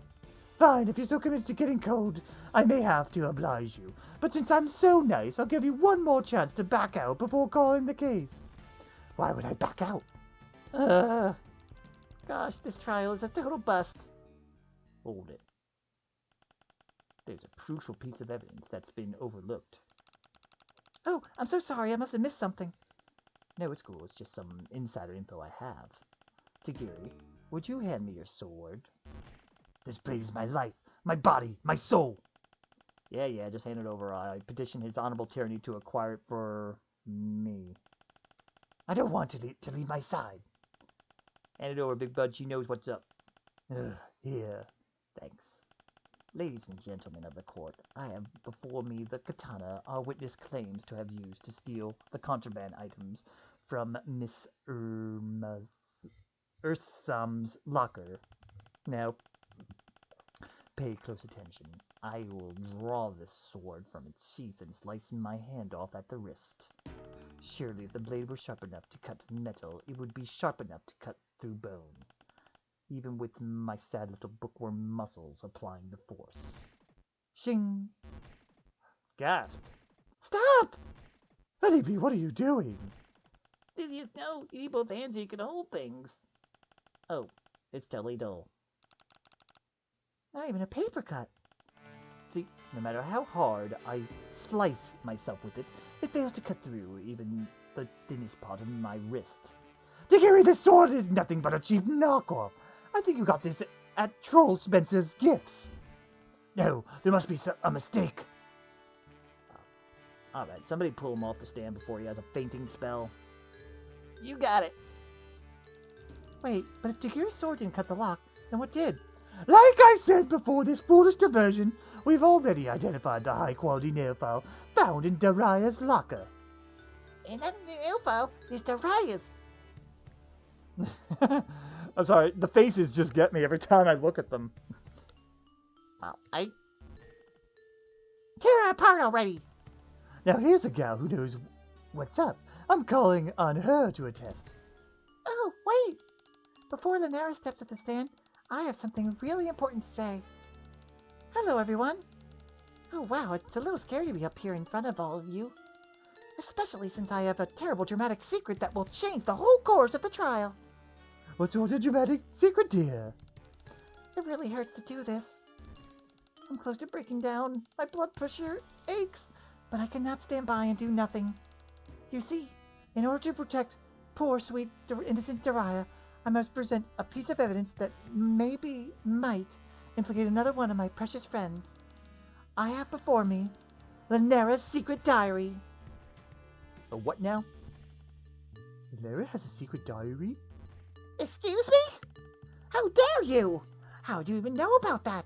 Speaker 4: Fine, if you're so committed to getting cold, I may have to oblige you. But since I'm so nice, I'll give you one more chance to back out before calling the case. Why would I back out?
Speaker 2: Gosh, this trial is a total bust.
Speaker 1: Hold it. There's a crucial piece of evidence that's been overlooked.
Speaker 2: Oh, I'm so sorry. I must have missed something.
Speaker 1: No, it's cool. It's just some insider info I have. Tagiri, would you hand me your sword?
Speaker 4: This blade is my life, my body, my soul.
Speaker 1: Yeah, just hand it over. I petition his honorable tyranny to acquire it for me.
Speaker 4: I don't want to leave my side.
Speaker 1: Hand it over, Big Bud. She knows what's up.
Speaker 4: Here.
Speaker 1: Thanks. Ladies and gentlemen of the court, I have before me the katana our witness claims to have used to steal the contraband items from Miss Ursam's locker. Now, pay close attention. I will draw this sword from its sheath and slice my hand off at the wrist. Surely if the blade were sharp enough to cut metal, it would be sharp enough to cut through bone. Even with my sad little bookworm muscles applying the force. Shing! Gasp!
Speaker 2: Stop!
Speaker 4: Honeybee, what are you doing?
Speaker 2: No, you need both hands so you can hold things.
Speaker 1: Oh, it's totally dull.
Speaker 2: Not even a paper cut.
Speaker 1: See, no matter how hard I slice myself with it, it fails to cut through even the thinnest part of my wrist.
Speaker 4: Tagiri, this sword is nothing but a cheap knockoff. I think you got this at Troll Spencer's Gifts. No, there must be a mistake.
Speaker 1: Alright, somebody pull him off the stand before he has a fainting spell.
Speaker 2: You got it.
Speaker 1: Wait, but if Tagiri's sword didn't cut the lock, then what did?
Speaker 4: Like I said before this foolish diversion, we've already identified the high-quality nail file found in Daria's locker.
Speaker 2: And that nail file is Daria's.
Speaker 1: I'm sorry, the faces just get me every time I look at them.
Speaker 2: Well, tear it apart already.
Speaker 4: Now here's a gal who knows What's up? I'm calling on her to attest.
Speaker 2: Oh, wait! Before Lanera steps to the stand, I have something really important to say. Hello, everyone. Oh, wow, it's a little scary to be up here in front of all of you. Especially since I have a terrible dramatic secret that will change the whole course of the trial.
Speaker 4: What sort of dramatic secret, dear?
Speaker 2: It really hurts to do this. I'm close to breaking down. My blood pressure aches, but I cannot stand by and do nothing. You see, in order to protect poor, sweet, innocent Dariah, I must present a piece of evidence that might implicate another one of my precious friends. I have before me Lanera's secret diary.
Speaker 1: What now?
Speaker 4: Lara has a secret diary?
Speaker 2: Excuse me? How dare you? How do you even know about that?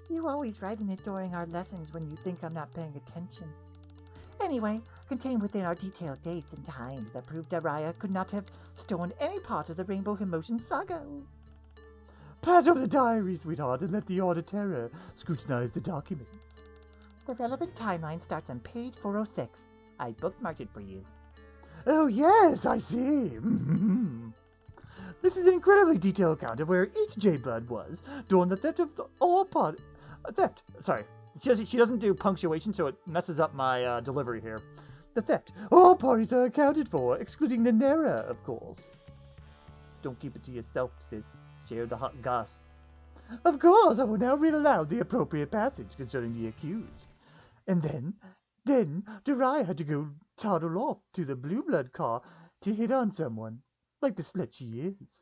Speaker 2: You always write in it during our lessons when you think I'm not paying attention. Anyway, contained within our detailed dates and times that prove Dariah could not have stolen any part of the Rainbow Emotion Saga.
Speaker 4: Pass over the diary, sweetheart, and let the auditor scrutinize the documents.
Speaker 2: The relevant timeline starts on page 406. I bookmarked it for you.
Speaker 4: Oh, yes, I see. This is an incredibly detailed account of where each J-Blood was during the theft of theft.
Speaker 1: Sorry. She doesn't do punctuation, so it messes up my delivery here.
Speaker 4: The theft. All parties are accounted for, excluding Lanera, of course.
Speaker 1: Don't keep it to yourself, sis. Share the hot goss.
Speaker 4: Of course, I will now read aloud the appropriate passage concerning the accused. And then Dariah had to go toddle off to the Blue Blood car to hit on someone, like the slut she is.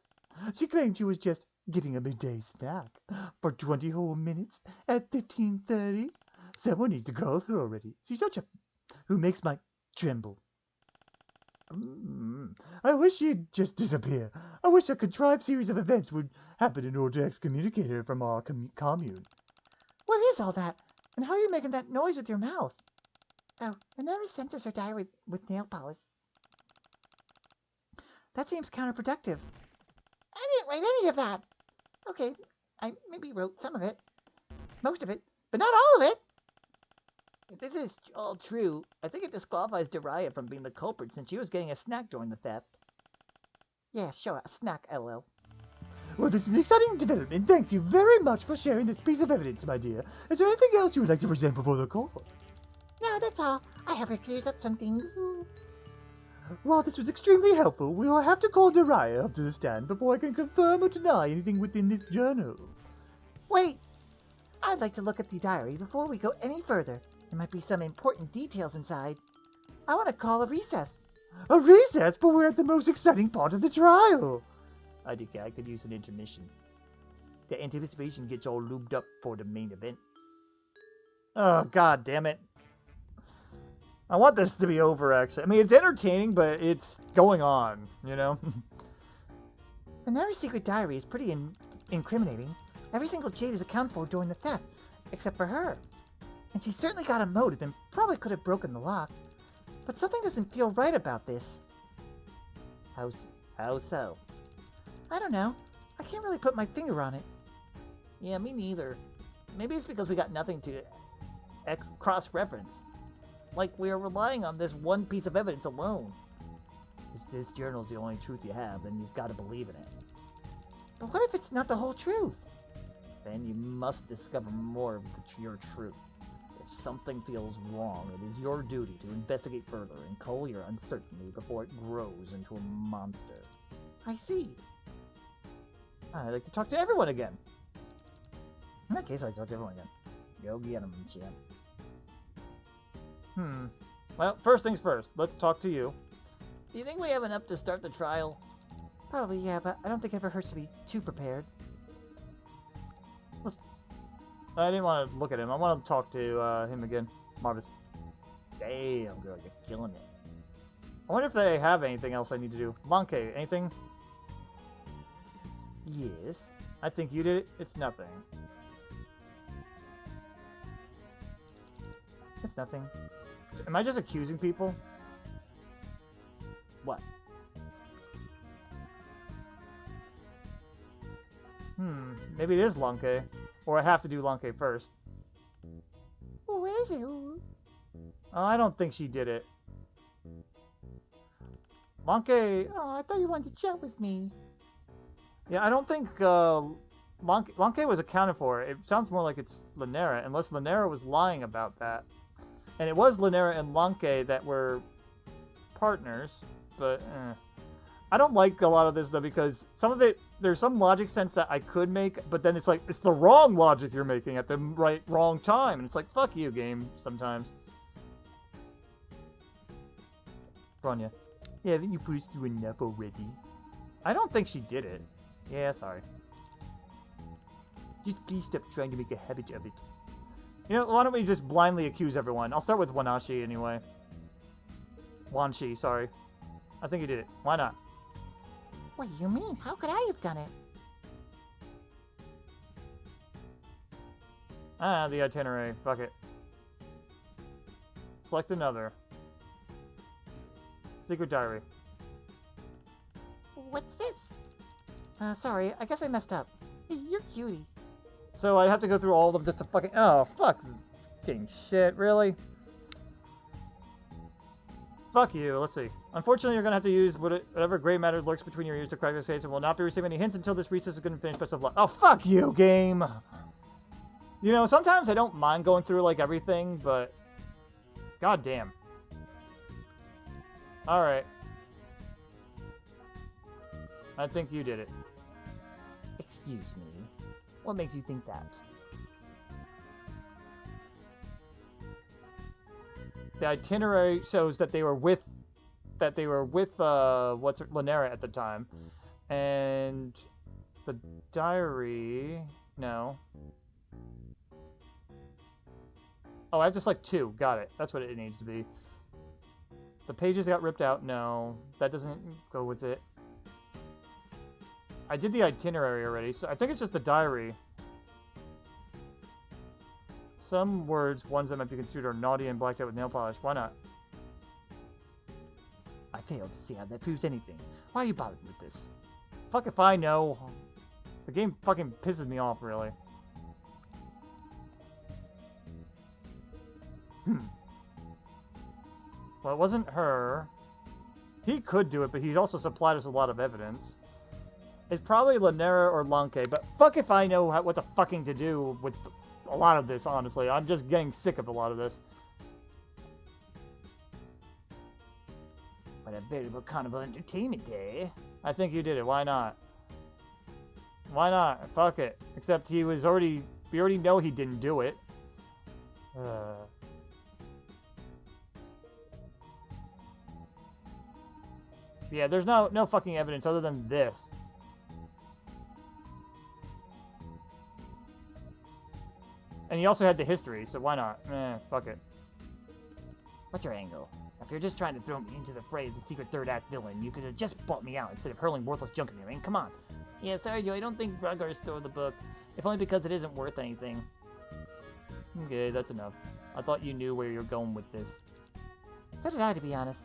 Speaker 4: She claimed she was just getting a midday snack for 20 whole minutes at 15:30. Someone needs to call her already. She's such a... who makes my... tremble. I wish she'd just disappear. I wish a contrived series of events would happen in order to excommunicate her from our commune.
Speaker 2: What is all that? And how are you making that noise with your mouth? Oh, Lanera censors her diary with nail polish. That seems counterproductive. I didn't write any of that. Okay, I maybe wrote some of it. Most of it, but not all of it.
Speaker 5: If this is all true, I think it disqualifies Dariah from being the culprit since she was getting a snack during the theft.
Speaker 2: Yeah, sure, a snack, LL.
Speaker 4: Well, this is an exciting development. Thank you very much for sharing this piece of evidence, my dear. Is there anything else you would like to present before the court?
Speaker 2: No, that's all. I have cleared up some things.
Speaker 4: While this was extremely helpful, we will have to call Dariah up to the stand before I can confirm or deny anything within this journal.
Speaker 2: Wait! I'd like to look at the diary before we go any further. There might be some important details inside. I want to call a recess.
Speaker 4: A recess? But we're at the most exciting part of the trial.
Speaker 1: I think I could use an intermission. The anticipation gets all lubed up for the main event. Oh, god damn it. I want this to be over, actually. I mean, it's entertaining, but it's going on, you know?
Speaker 2: The Lanera's secret diary is pretty incriminating. Every single jade is accounted for during the theft, except for her. And she certainly got a motive and probably could have broken the lock. But something doesn't feel right about this.
Speaker 5: How so?
Speaker 2: I don't know. I can't really put my finger on it.
Speaker 5: Yeah, me neither. Maybe it's because we got nothing to cross-reference. Like, we are relying on this one piece of evidence alone. If this journal's the only truth you have, then you've got to believe in it.
Speaker 2: But what if it's not the whole truth?
Speaker 5: Then you must discover more of your truth. If something feels wrong, it is your duty to investigate further and cull your uncertainty before it grows into a monster.
Speaker 2: I see.
Speaker 1: I'd like to talk to everyone again.
Speaker 5: In that case, I'd like to talk to everyone again. Go get him, champ.
Speaker 1: Well, first things first. Let's talk to you.
Speaker 5: Do you think we have enough to start the trial?
Speaker 2: Probably, yeah, but I don't think it ever hurts to be too prepared.
Speaker 1: I didn't want to look at him. I want to talk to him again. Marvis.
Speaker 5: Damn, girl, you're killing it.
Speaker 1: I wonder if they have anything else I need to do. Lanke, anything?
Speaker 5: Yes.
Speaker 1: I think you did it. It's nothing. It's nothing. Am I just accusing people?
Speaker 5: What?
Speaker 1: Maybe it is Lanke. Or I have to do Lanke first.
Speaker 2: Where is it?
Speaker 1: Oh, I don't think she did it. Lanke...
Speaker 2: Oh, I thought you wanted to chat with me.
Speaker 1: Yeah, I don't think Lanke was accounted for. It sounds more like it's Lanera, unless Lanera was lying about that. And it was Lanera and Lanke that were partners, but I don't like a lot of this though, because some of it, there's some logic sense that I could make, but then it's like, it's the wrong logic you're making at the wrong time, and it's like, fuck you, game, sometimes. Bronya.
Speaker 3: Yeah, haven't you pushed through enough already?
Speaker 1: I don't think she did it. Yeah, sorry.
Speaker 3: Just please stop trying to make a habit of it.
Speaker 1: You know, why don't we just blindly accuse everyone? I'll start with Wanashi anyway. Wanshi, sorry. I think you did it. Why not?
Speaker 2: What do you mean? How could I have done it?
Speaker 1: Ah, the itinerary. Fuck it. Select another. Secret diary.
Speaker 2: What's this? Sorry, I guess I messed up. You're cutie.
Speaker 1: So I have to go through all of them just to fucking... Oh, fuck. Fucking shit, really? Fuck you, let's see. Unfortunately, you're gonna have to use whatever gray matter lurks between your ears to crack this case and will not be receiving any hints until this recess is gonna finish by self-lock. Oh, fuck you, game! You know, sometimes I don't mind going through, like, everything, but... God damn. Alright. I think you did it.
Speaker 3: Excuse me. What makes you think that?
Speaker 1: The itinerary shows that they were with Lanera at the time, and the diary, no. Oh, I have to select 2. Got it. That's what it needs to be. The pages got ripped out. No, that doesn't go with it. I did the itinerary already, so I think it's just the diary. Some words, ones that might be considered are naughty and blacked out with nail polish. Why not?
Speaker 3: I failed to see how that proves anything. Why are you bothering with this?
Speaker 1: Fuck if I know. The game fucking pisses me off, really. Well, it wasn't her. He could do it, but he's also supplied us a lot of evidence. It's probably Lanera or Lanke, but fuck if I know what the fucking to do with a lot of this, honestly. I'm just getting sick of a lot of this.
Speaker 3: What a veritable carnival entertainment day.
Speaker 1: I think you did it. Why not? Why not? Fuck it. Except we already know he didn't do it. Yeah, there's no fucking evidence other than this. And he also had the history, so why not? Fuck it.
Speaker 3: What's your angle? If you're just trying to throw me into the fray as the secret third act villain, you could have just bought me out instead of hurling worthless junk at me. I mean, come on.
Speaker 2: Yeah, sorry, Joe. I don't think Rugger stole the book. If only because it isn't worth anything.
Speaker 1: Okay, that's enough. I thought you knew where you're going with this.
Speaker 2: So did I, to be honest.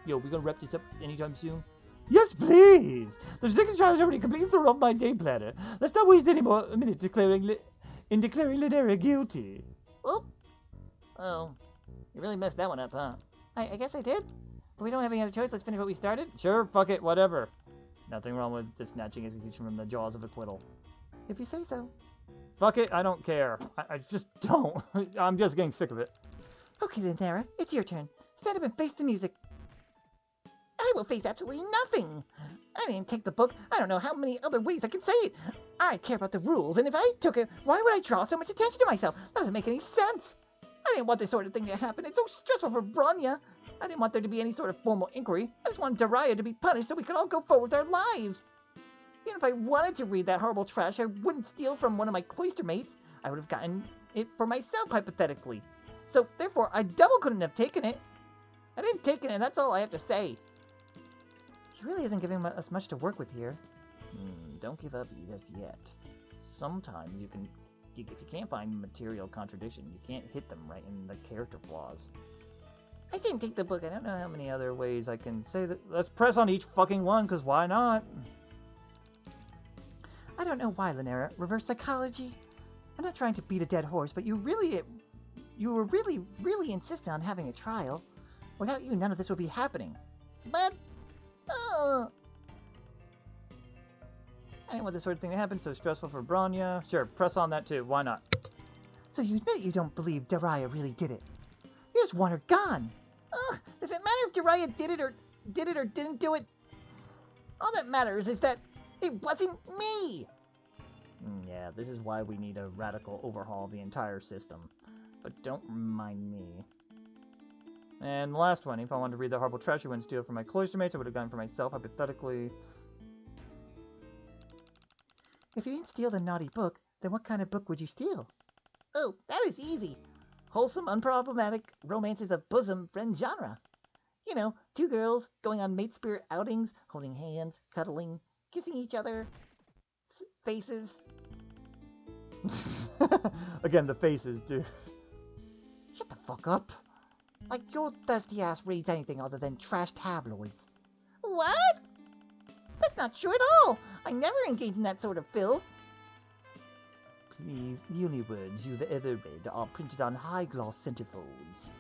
Speaker 3: Yo, we gonna wrap this up anytime soon?
Speaker 4: Yes, please! The second trial is already complete. Throw off my day planner. Let's not waste any more minutes declaring Lanera guilty.
Speaker 2: Oop. Oh. You really messed that one up, huh? I guess I did. But we don't have any other choice. Let's finish what we started.
Speaker 1: Sure, fuck it, whatever. Nothing wrong with just snatching execution from the jaws of acquittal.
Speaker 2: If you say so.
Speaker 1: Fuck it, I don't care. I just don't. I'm just getting sick of it.
Speaker 2: Okay, then, Nara. It's your turn. Stand up and face the music. I will face absolutely nothing. I didn't take the book. I don't know how many other ways I can say it. I care about the rules, and if I took it, why would I draw so much attention to myself? That doesn't make any sense. I didn't want this sort of thing to happen. It's so stressful for Bronya. I didn't want there to be any sort of formal inquiry. I just wanted Daraya to be punished so we could all go forward with our lives. Even if I wanted to read that horrible trash, I wouldn't steal from one of my cloister mates. I would have gotten it for myself, hypothetically. So, therefore, I double couldn't have taken it. I didn't take it, and that's all I have to say. He really isn't giving us much to work with here.
Speaker 3: Don't give up just yet. Sometimes you can... If you can't find material contradiction, you can't hit them right in the character flaws.
Speaker 2: I didn't take the book. I don't know how many
Speaker 1: Other ways I can say that. Let's press on each fucking one, because why not?
Speaker 2: I don't know why, Lanera. Reverse psychology? I'm not trying to beat a dead horse, but you were really insistent on having a trial. Without you, none of this would be happening. But
Speaker 1: I didn't want this sort of thing to happen, so stressful for Bronya. Sure, press on that too. Why not?
Speaker 3: So you admit you don't believe Daria really did it. You just want her gone.
Speaker 2: Ugh, does it matter if Daria did it or didn't do it? All that matters is that it wasn't me.
Speaker 1: Yeah, this is why we need a radical overhaul of the entire system. But don't remind me. And the last one, if I wanted to read the horrible trash you wouldn't steal from my cloister mates, I would have gone for myself, hypothetically.
Speaker 3: If you didn't steal the naughty book, then what kind of book would you steal?
Speaker 2: Oh, that is easy. Wholesome, unproblematic romances of bosom friend genre. You know, two girls going on mate spirit outings, holding hands, cuddling, kissing each other, faces.
Speaker 1: Again, the faces, dude.
Speaker 3: Shut the fuck up. Like your thirsty ass reads anything other than trash tabloids.
Speaker 2: What? That's not true at all. I never engage in that sort of filth.
Speaker 3: Please, the only words you've ever read are printed on high-gloss centerfolds.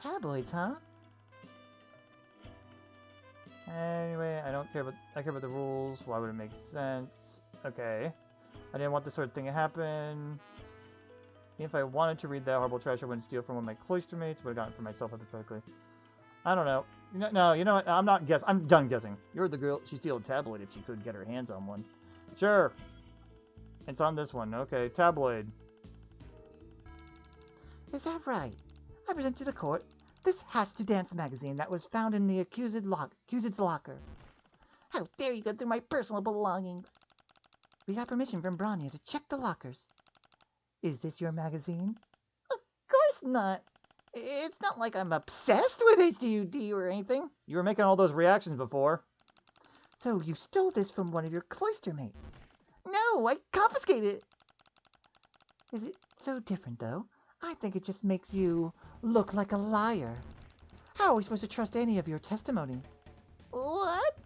Speaker 3: Tabloids, huh?
Speaker 1: Anyway, I care about the rules. Why would it make sense? Okay. I didn't want this sort of thing to happen. If I wanted to read that horrible trash, I wouldn't steal from one of my cloister mates. Would have gotten it for myself, hypothetically. I don't know. No, you know what? I'm not guessing. I'm done guessing. You're the girl. She'd steal a tabloid if she could get her hands on one. Sure. It's on this one. Okay, tabloid.
Speaker 3: Is that right? I present to the court this Hatch to Dance magazine that was found in the accused's locker.
Speaker 2: How dare you go through my personal belongings?
Speaker 3: We got permission from Bronya to check the lockers. Is this your magazine?
Speaker 2: Of course not. It's not like I'm obsessed with HDUD or anything.
Speaker 1: You were making all those reactions before.
Speaker 3: So you stole this from one of your cloister mates?
Speaker 2: No, I confiscated it.
Speaker 3: Is it so different, though? I think it just makes you look like a liar. How are we supposed to trust any of your testimony?
Speaker 2: What?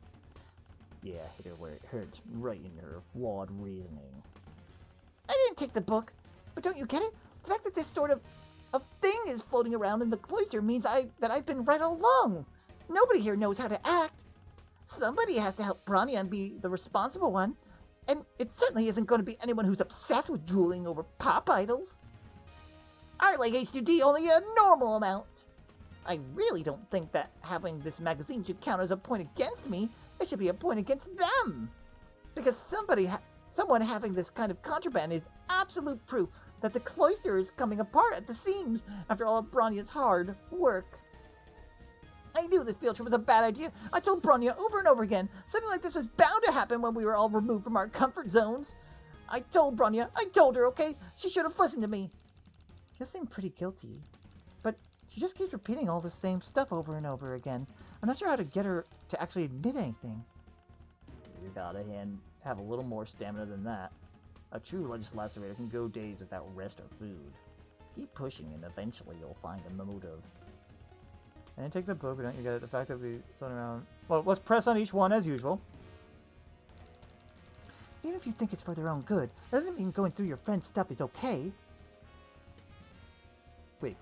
Speaker 1: Yeah, hit her where it hurts, right in her flawed reasoning.
Speaker 2: I didn't take the book, but don't you get it? The fact that this sort of thing is floating around in the cloister means that I've been right all along. Nobody here knows how to act. Somebody has to help Bronya and be the responsible one. And it certainly isn't going to be anyone who's obsessed with drooling over pop idols. I like H2D only a normal amount. I really don't think that having this magazine should count as a point against me. It should be a point against them. Because someone having this kind of contraband is absolute proof that the cloister is coming apart at the seams after all of Bronya's hard work. I knew this field trip was a bad idea. I told Bronya over and over again. Something like this was bound to happen when we were all removed from our comfort zones. I told Bronya. I told her, okay? She should have listened to me.
Speaker 3: You seem pretty guilty. But she just keeps repeating all the same stuff over and over again. I'm not sure how to get her to actually admit anything.
Speaker 1: You gotta have a little more stamina than that. A true legislator can go days without rest or food. Keep pushing and eventually you'll find a motive. And take the book, don't you get it? The fact that we float around. Well, let's press on each one as usual.
Speaker 3: Even if you think it's for their own good, that doesn't mean going through your friend's stuff is okay. Quick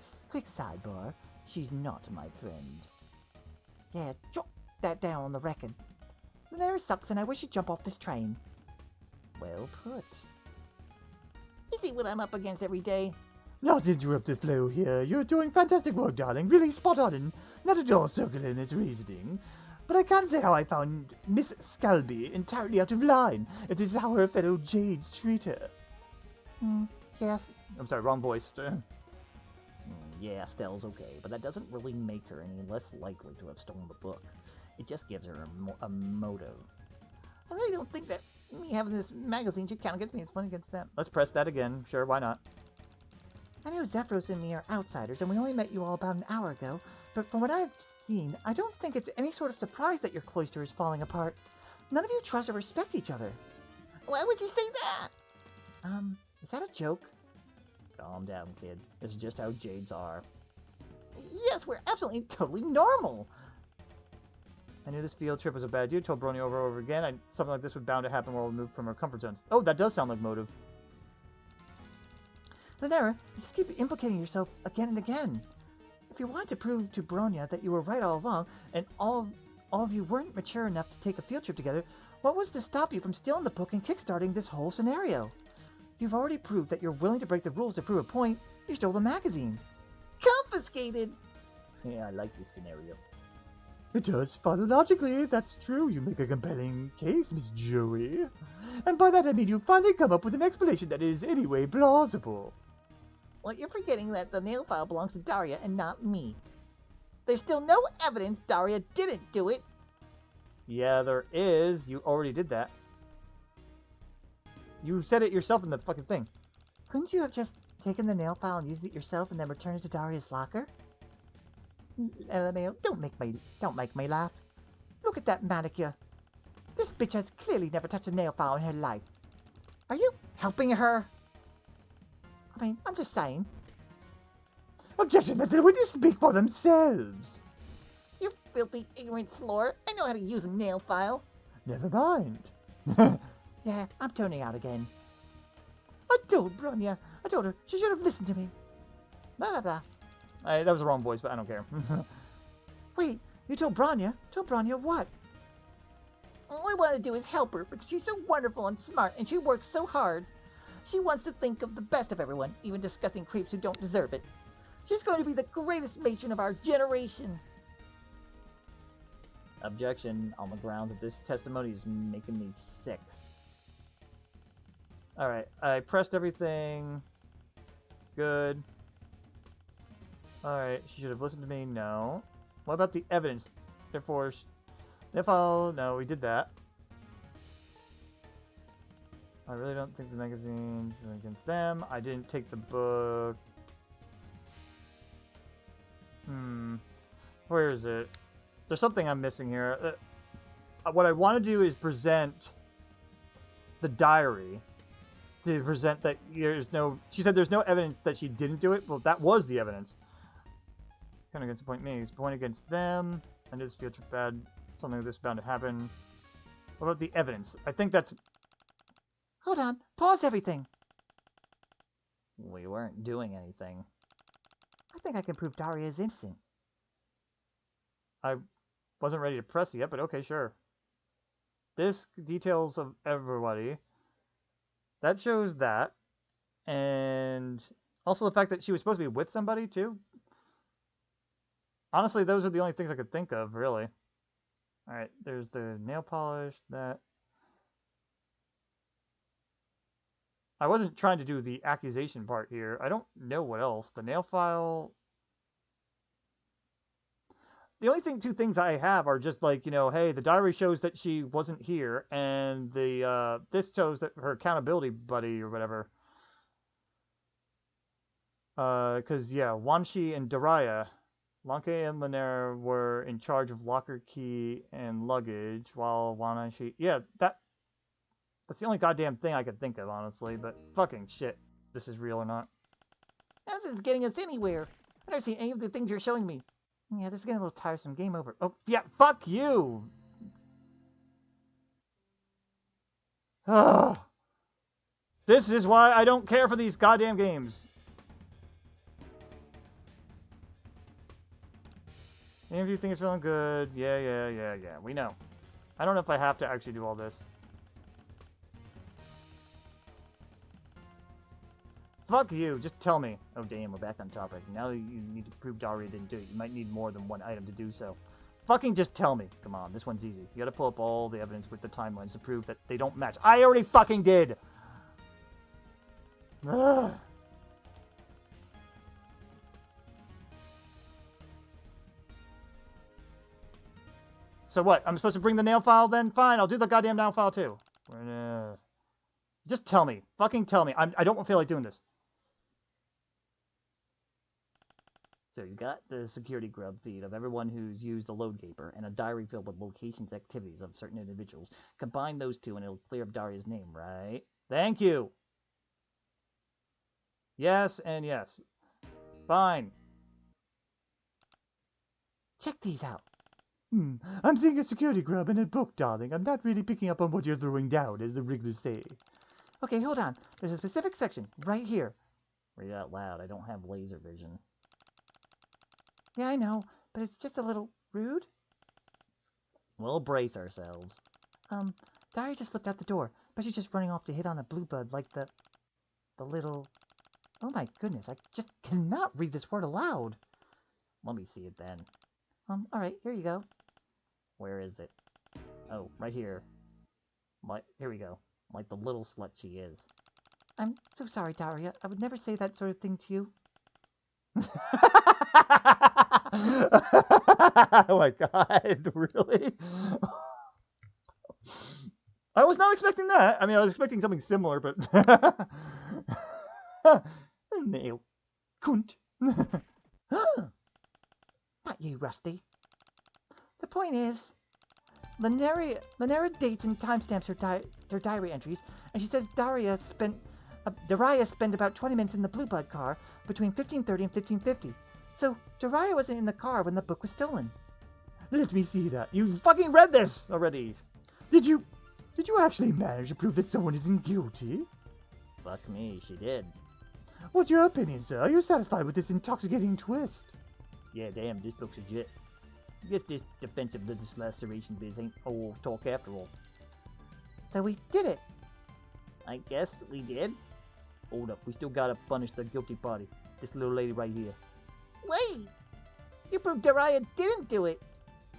Speaker 3: sidebar. She's not my friend. Yeah, jot that down on the record. The mayor sucks and I wish he'd jump off this train.
Speaker 1: Well put.
Speaker 2: You see what I'm up against every day?
Speaker 4: Not to interrupt the flow here. You're doing fantastic work, darling. Really spot on and not at all circular in its reasoning. But I can't say how I found Miss Scalby entirely out of line, if this is how her fellow Jades treat her.
Speaker 3: Yes.
Speaker 1: I'm sorry, wrong voice. Yeah, Stell's okay, but that doesn't really make her any less likely to have stolen the book. It just gives her a motive.
Speaker 2: I really don't think that me having this magazine should count against me. It's fun against them.
Speaker 1: Let's press that again. Sure, why not?
Speaker 3: I know Xefros and me are outsiders, and we only met you all about an hour ago, but from what I've seen, I don't think it's any sort of surprise that your cloister is falling apart. None of you trust or respect each other.
Speaker 2: Why would you say that?
Speaker 3: Is that a joke?
Speaker 1: Calm down, kid. This is just how Jades are.
Speaker 2: Yes, we're absolutely totally normal.
Speaker 1: I knew this field trip was a bad idea. Told Brony over and over again. Something like this was bound to happen while we moved from our comfort zones. Oh, that does sound like motive.
Speaker 3: Lanera, you just keep implicating yourself again and again. If you wanted to prove to Bronya that you were right all along, and all
Speaker 2: all of you weren't mature enough to take a field trip together, what was to stop you from stealing the book and kickstarting this whole scenario? You've already proved that you're willing to break the rules to prove a point. You stole the magazine.
Speaker 5: Confiscated!
Speaker 3: Yeah, I like this scenario.
Speaker 4: It does follow logically, that's true. You make a compelling case, Miss Joey. And by that I mean you finally come up with an explanation that is anyway plausible.
Speaker 5: Well, you're forgetting that the nail file belongs to Daria and not me. There's still no evidence Daria didn't do it.
Speaker 1: Yeah, there is. You already did that. You said it yourself in the fucking thing.
Speaker 2: Couldn't you have just taken the nail file and used it yourself and then returned it to Daria's locker? LMAO, don't make me laugh. Look at that manicure. This bitch has clearly never touched a nail file in her life. Are you helping her? I mean, I'm just saying.
Speaker 4: Objection, let the witnesses speak for themselves.
Speaker 5: You filthy, ignorant slore. I know how to use a nail file.
Speaker 4: Never mind.
Speaker 2: Yeah, I'm toning out again.
Speaker 4: I told Bronya. I told her she should have listened to me.
Speaker 2: Blah, blah, blah.
Speaker 1: That was the wrong voice, but I don't care.
Speaker 2: Wait, you told Bronya? Told Bronya what?
Speaker 5: All I want to do is help her because she's so wonderful and smart and she works so hard. She wants to think of the best of everyone, even discussing creeps who don't deserve it. She's going to be the greatest matron of our generation.
Speaker 1: Objection on the grounds that this testimony is making me sick. Alright, I pressed everything. Good. Alright, she should have listened to me. No. What about the evidence? Therefore, if I'll... No, we did that. I really don't think the magazine is against them. I didn't take the book. Where is it? There's something I'm missing here. What I want to do is present the diary. To present that there's no... She said there's no evidence that she didn't do it. Well, that was the evidence. Kind of against the point me. It's point against them. And this field trip bad. Something like this is bound to happen. What about the evidence? I think that's...
Speaker 2: Hold on. Pause everything.
Speaker 1: We weren't doing anything.
Speaker 2: I think I can prove Daria is innocent.
Speaker 1: I wasn't ready to press it yet, but okay, sure. This details of everybody. That shows that. And also the fact that she was supposed to be with somebody, too. Honestly, those are the only things I could think of, really. Alright, there's the nail polish, that... I wasn't trying to do the accusation part here. I don't know what else. The nail file... The only two things I have are just like, you know, hey, the diary shows that she wasn't here, and the this shows that her accountability buddy or whatever. Because, yeah, Wanshi and Daria, Lanke and Linaire were in charge of locker key and luggage, while Wanshi... Yeah, that's the only goddamn thing I could think of, honestly, but fucking shit. This is real or not.
Speaker 5: This is getting us anywhere. I don't see any of the things you're showing me.
Speaker 2: Yeah, this is getting a little tiresome. Game over.
Speaker 1: Oh, yeah, fuck you! Ugh. This is why I don't care for these goddamn games. Any of you think it's feeling good? Yeah. We know. I don't know if I have to actually do all this. Fuck you, just tell me. Oh damn, we're back on topic. Now you need to prove Daria didn't do it. You might need more than one item to do so. Fucking just tell me. Come on, this one's easy. You gotta pull up all the evidence with the timelines to prove that they don't match. I already fucking did! Ugh. So what? I'm supposed to bring the nail file then? Fine, I'll do the goddamn nail file too. Just tell me. Fucking tell me. I don't feel like doing this. So you got the security grub feed of everyone who's used the load gaper and a diary filled with locations activities of certain individuals. Combine those two and it'll clear up Daria's name, right? Thank you! Yes and yes. Fine.
Speaker 2: Check these out.
Speaker 4: I'm seeing a security grub and a book, darling. I'm not really picking up on what you're throwing down, as the Wrigglers say.
Speaker 2: Okay, hold on. There's a specific section right here.
Speaker 1: Read it out loud. I don't have laser vision.
Speaker 2: Yeah, I know, but it's just a little rude.
Speaker 1: We'll brace ourselves.
Speaker 2: Daria just slipped out the door, but she's just running off to hit on a bluebird like the little... Oh my goodness, I just cannot read this word aloud.
Speaker 1: Let me see it then.
Speaker 2: Alright, here you go.
Speaker 1: Where is it? Oh, right here. Here we go. Like the little slut she is.
Speaker 2: I'm so sorry, Daria. I would never say that sort of thing to you.
Speaker 1: Oh my god, really? I was not expecting that. I mean, I was expecting something similar, but...
Speaker 2: Nail. Cunt. Not you, Rusty. The point is, Lanera dates and timestamps her diary entries, and she says Daria spent about 20 minutes in the Bluebird car between 15:30 and 15:50. So Daria wasn't in the car when the book was stolen.
Speaker 1: Let me see that. You fucking read this already.
Speaker 4: Did you actually manage to prove that someone isn't guilty?
Speaker 1: Fuck me, she did.
Speaker 4: What's your opinion, sir? Are you satisfied with this intoxicating twist?
Speaker 1: Yeah, damn, this looks legit. Guess this defensive business laceration biz ain't all talk after all.
Speaker 2: So we did it.
Speaker 1: I guess we did. Hold up, we still gotta punish the guilty party. This little lady right here.
Speaker 2: Wait! You proved Daria didn't do it.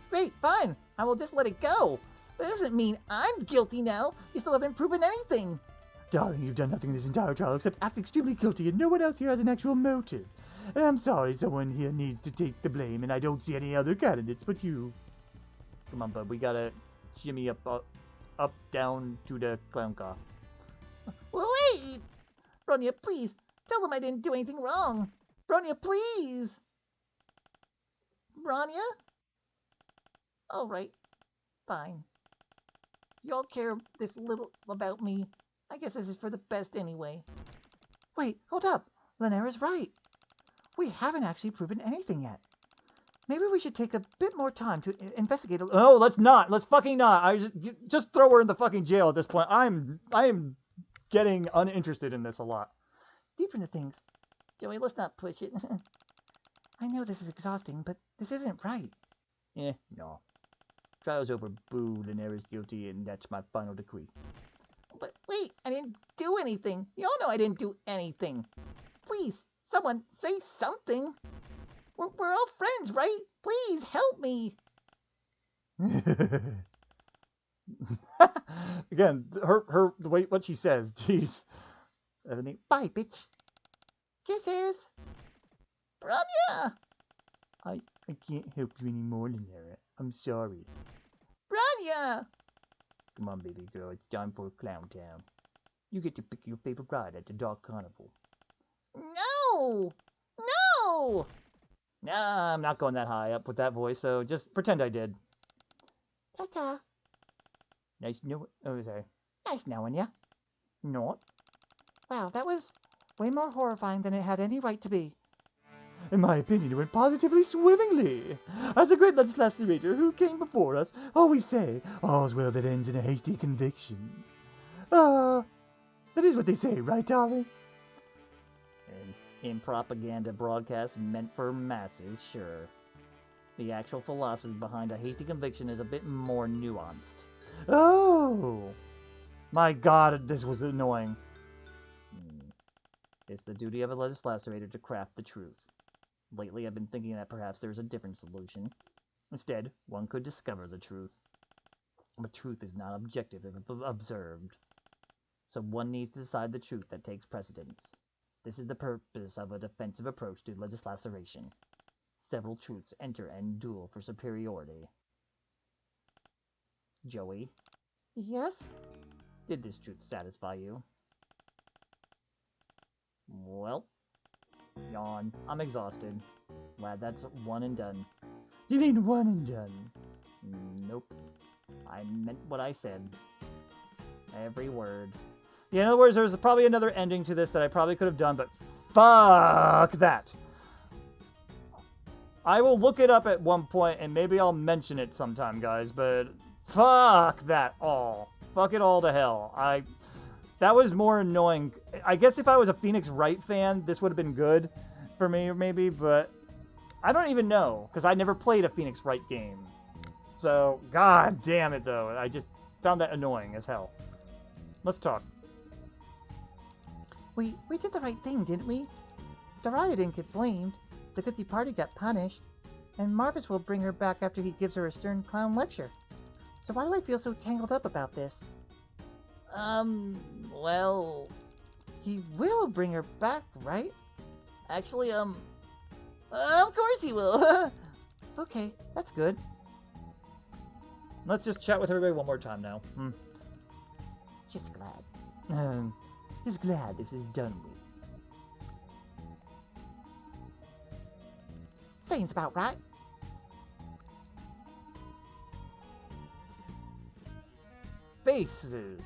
Speaker 2: Great, fine. I will just let it go. That doesn't mean I'm guilty now. You still haven't proven anything.
Speaker 4: Darling, you've done nothing in this entire trial except act extremely guilty, and no one else here has an actual motive. And I'm sorry, someone here needs to take the blame, and I don't see any other candidates but you.
Speaker 1: Come on, bud, we gotta shimmy up, down to the clown car.
Speaker 2: Wait! Bronya, please, tell them I didn't do anything wrong. Bronya, please! Bronya? Alright, fine. Y'all care this little about me. I guess this is for the best anyway. Wait, hold up. Lanera's right. We haven't actually proven anything yet. Maybe we should take a bit more time to investigate a little.
Speaker 1: No, let's not. Let's fucking not. Just throw her in the fucking jail at this point. I am getting uninterested in this a lot.
Speaker 2: Deeper into things. Joey, let's not push it. I know this is exhausting, but this isn't right.
Speaker 1: No. Trial's over. Boo, Lanera's guilty, and that's my final decree.
Speaker 2: But wait, I didn't do anything. Y'all know I didn't do anything. Please, someone say something. We're all friends, right? Please help me.
Speaker 1: Again, the way what she says, jeez.
Speaker 2: Bye, bitch. Kisses. Bronya.
Speaker 4: I can't help you anymore, Lanera. I'm sorry.
Speaker 2: Bronya.
Speaker 1: Come on, baby girl, it's time for Clown Town. You get to pick your favorite ride at the Dark Carnival.
Speaker 2: No! No!
Speaker 1: Nah, I'm not going that high up with that voice, so just pretend I did.
Speaker 2: Ta-ta.
Speaker 1: Nice sorry.
Speaker 2: Nice knowing ya.
Speaker 1: Not.
Speaker 2: Wow, that was way more horrifying than it had any right to be.
Speaker 4: In my opinion, it went positively swimmingly. As a great legislator who came before us always say, all's well that ends in a hasty conviction. That is what they say, right, darling?
Speaker 1: And in propaganda broadcasts meant for masses, sure. The actual philosophy behind a hasty conviction is a bit more nuanced.
Speaker 4: Oh!
Speaker 1: My god, this was annoying. It's the duty of a legislator to craft the truth. Lately, I've been thinking that perhaps there's a different solution. Instead, one could discover the truth. But truth is not objective if observed. So one needs to decide the truth that takes precedence. This is the purpose of a defensive approach to legislation. Several truths enter and duel for superiority. Joey,
Speaker 2: Yes?
Speaker 1: did this truth satisfy you? Well, yawn. I'm exhausted. Glad that's one and done.
Speaker 4: You mean one and done?
Speaker 1: Nope. I meant what I said. Every word. Yeah, in other words, there's probably another ending to this that I probably could have done, but fuck that. I will look it up at one point, and maybe I'll mention it sometime, guys, but fuck that all. Fuck it all to hell. That was more annoying. I guess if I was a Phoenix Wright fan, this would have been good for me, maybe, but I don't even know, because I never played a Phoenix Wright game. So, god damn it, though. I just found that annoying as hell. Let's talk.
Speaker 2: We did the right thing, didn't we? Daria didn't get blamed. The Goodsie party got punished. And Marvis will bring her back after he gives her a stern clown lecture. So why do I feel so tangled up about this?
Speaker 5: Well...
Speaker 2: He will bring her back, right?
Speaker 5: Actually, of course he will.
Speaker 2: Okay, that's good.
Speaker 1: Let's just chat with everybody one more time now.
Speaker 2: Just glad. Just glad this is done with. Seems about right.
Speaker 1: Faces.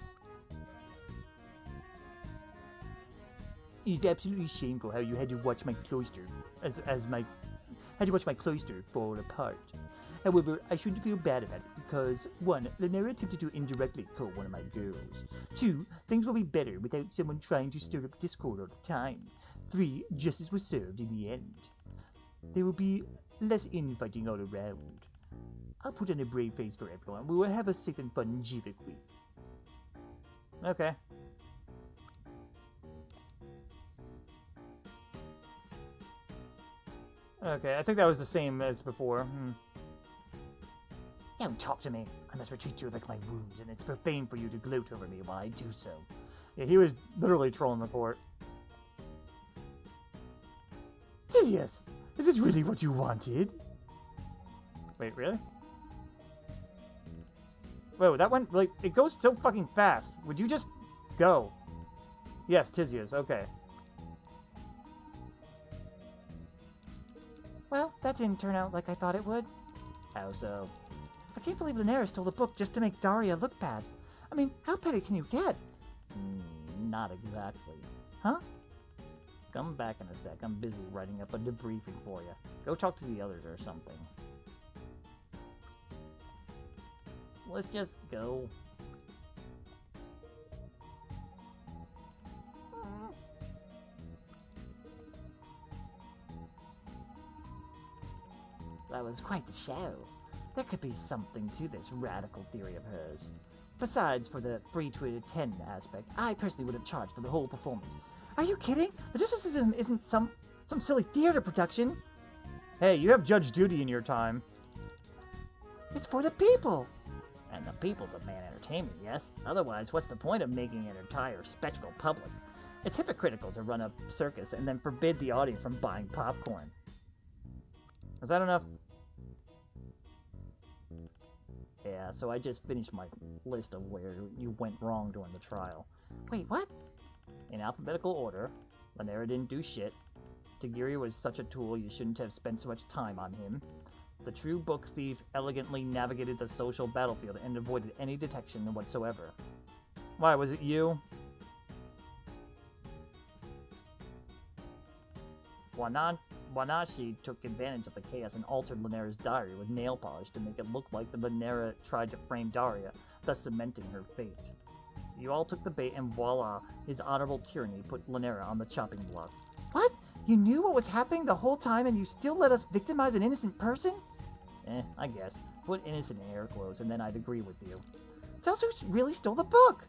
Speaker 3: It's absolutely shameful how you had to watch my cloister my cloister fall apart. However, I shouldn't feel bad about it because 1. Lanera attempted to indirectly kill one of my girls. 2. Things will be better without someone trying to stir up discord all the time. 3. Justice was served in the end. There will be less infighting all around. I'll put on a brave face for everyone. We will have a safe and fun Jivik week.
Speaker 1: Okay. Okay, I think that was the same as before.
Speaker 3: Don't talk to me. I must retreat you like my wounds, and it's profane for you to gloat over me while I do so.
Speaker 1: Yeah, he was literally trolling the court.
Speaker 4: Yes, is this really what you wanted?
Speaker 1: Wait, really? Whoa, that went, like, it goes so fucking fast. Would you just go? Yes, Tizias, okay.
Speaker 2: Well, that didn't turn out like I thought it would.
Speaker 3: How so?
Speaker 2: I can't believe Lanera stole the book just to make Daria look bad. I mean, how petty can you get?
Speaker 3: Not exactly.
Speaker 2: Huh?
Speaker 3: Come back in a sec. I'm busy writing up a debriefing for you. Go talk to the others or something. Let's just go. That was quite the show. There could be something to this radical theory of hers. Besides, for the free to attend aspect, I personally would have charged for the whole performance.
Speaker 2: Are you kidding? The Justice System isn't some silly theater production.
Speaker 1: Hey, you have Judge Judy in your time.
Speaker 2: It's for the people.
Speaker 3: And the people demand entertainment, yes? Otherwise, what's the point of making an entire spectacle public? It's hypocritical to run a circus and then forbid the audience from buying popcorn.
Speaker 1: Is that enough?
Speaker 3: Yeah, so I just finished my list of where you went wrong during the trial.
Speaker 2: Wait, what?
Speaker 3: In alphabetical order, Lanera didn't do shit. Tagiri was such a tool you shouldn't have spent so much time on him. The true book thief elegantly navigated the social battlefield and avoided any detection whatsoever.
Speaker 1: Why, was it you?
Speaker 3: Wanashi took advantage of the chaos and altered Lanera's diary with nail polish to make it look like the Lanera tried to frame Daria, thus cementing her fate. You all took the bait and voila, his honorable tyranny put Lanera on the chopping block.
Speaker 2: What? You knew what was happening the whole time and you still let us victimize an innocent person?
Speaker 3: I guess. Put innocent in air quotes and then I'd agree with you.
Speaker 2: Tell us who really stole the book.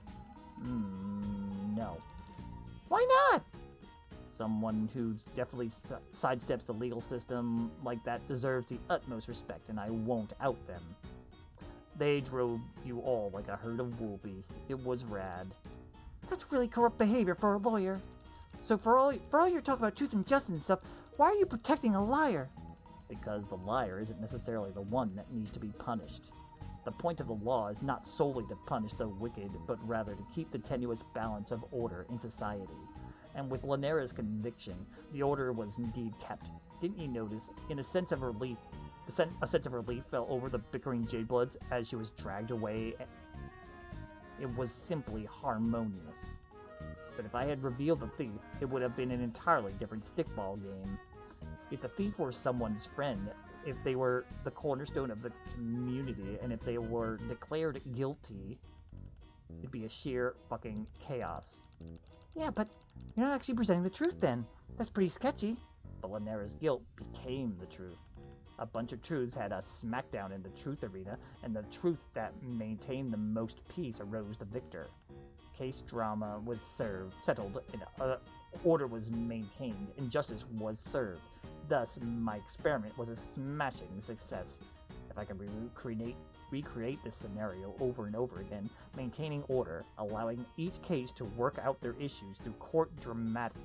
Speaker 3: No.
Speaker 2: Why not?
Speaker 3: Someone who definitely sidesteps the legal system like that deserves the utmost respect, and I won't out them. They drove you all like a herd of wool beasts. It was rad.
Speaker 2: That's really corrupt behavior for a lawyer. So for all your talk about truth and justice and stuff, why are you protecting a liar?
Speaker 3: Because the liar isn't necessarily the one that needs to be punished. The point of the law is not solely to punish the wicked, but rather to keep the tenuous balance of order in society. And with Lanera's conviction, the order was indeed kept. Didn't you notice, in a sense of relief, a sense of relief fell over the bickering Jadebloods as she was dragged away? It was simply harmonious. But if I had revealed the thief, it would have been an entirely different stickball game. If the thief were someone's friend, if they were the cornerstone of the community, and if they were declared guilty, it'd be a sheer fucking chaos.
Speaker 2: Yeah, but you're not actually presenting the truth then. That's pretty sketchy.
Speaker 3: But Lanera's guilt became the truth.
Speaker 1: A bunch of truths had a smackdown in the truth arena, and the truth that maintained the most peace arose the victor. Case drama was settled, and order was maintained, and justice was served. Thus, my experiment was a smashing success. If I can recreate this scenario over and over again, maintaining order, allowing each case to work out their issues through court dramatics,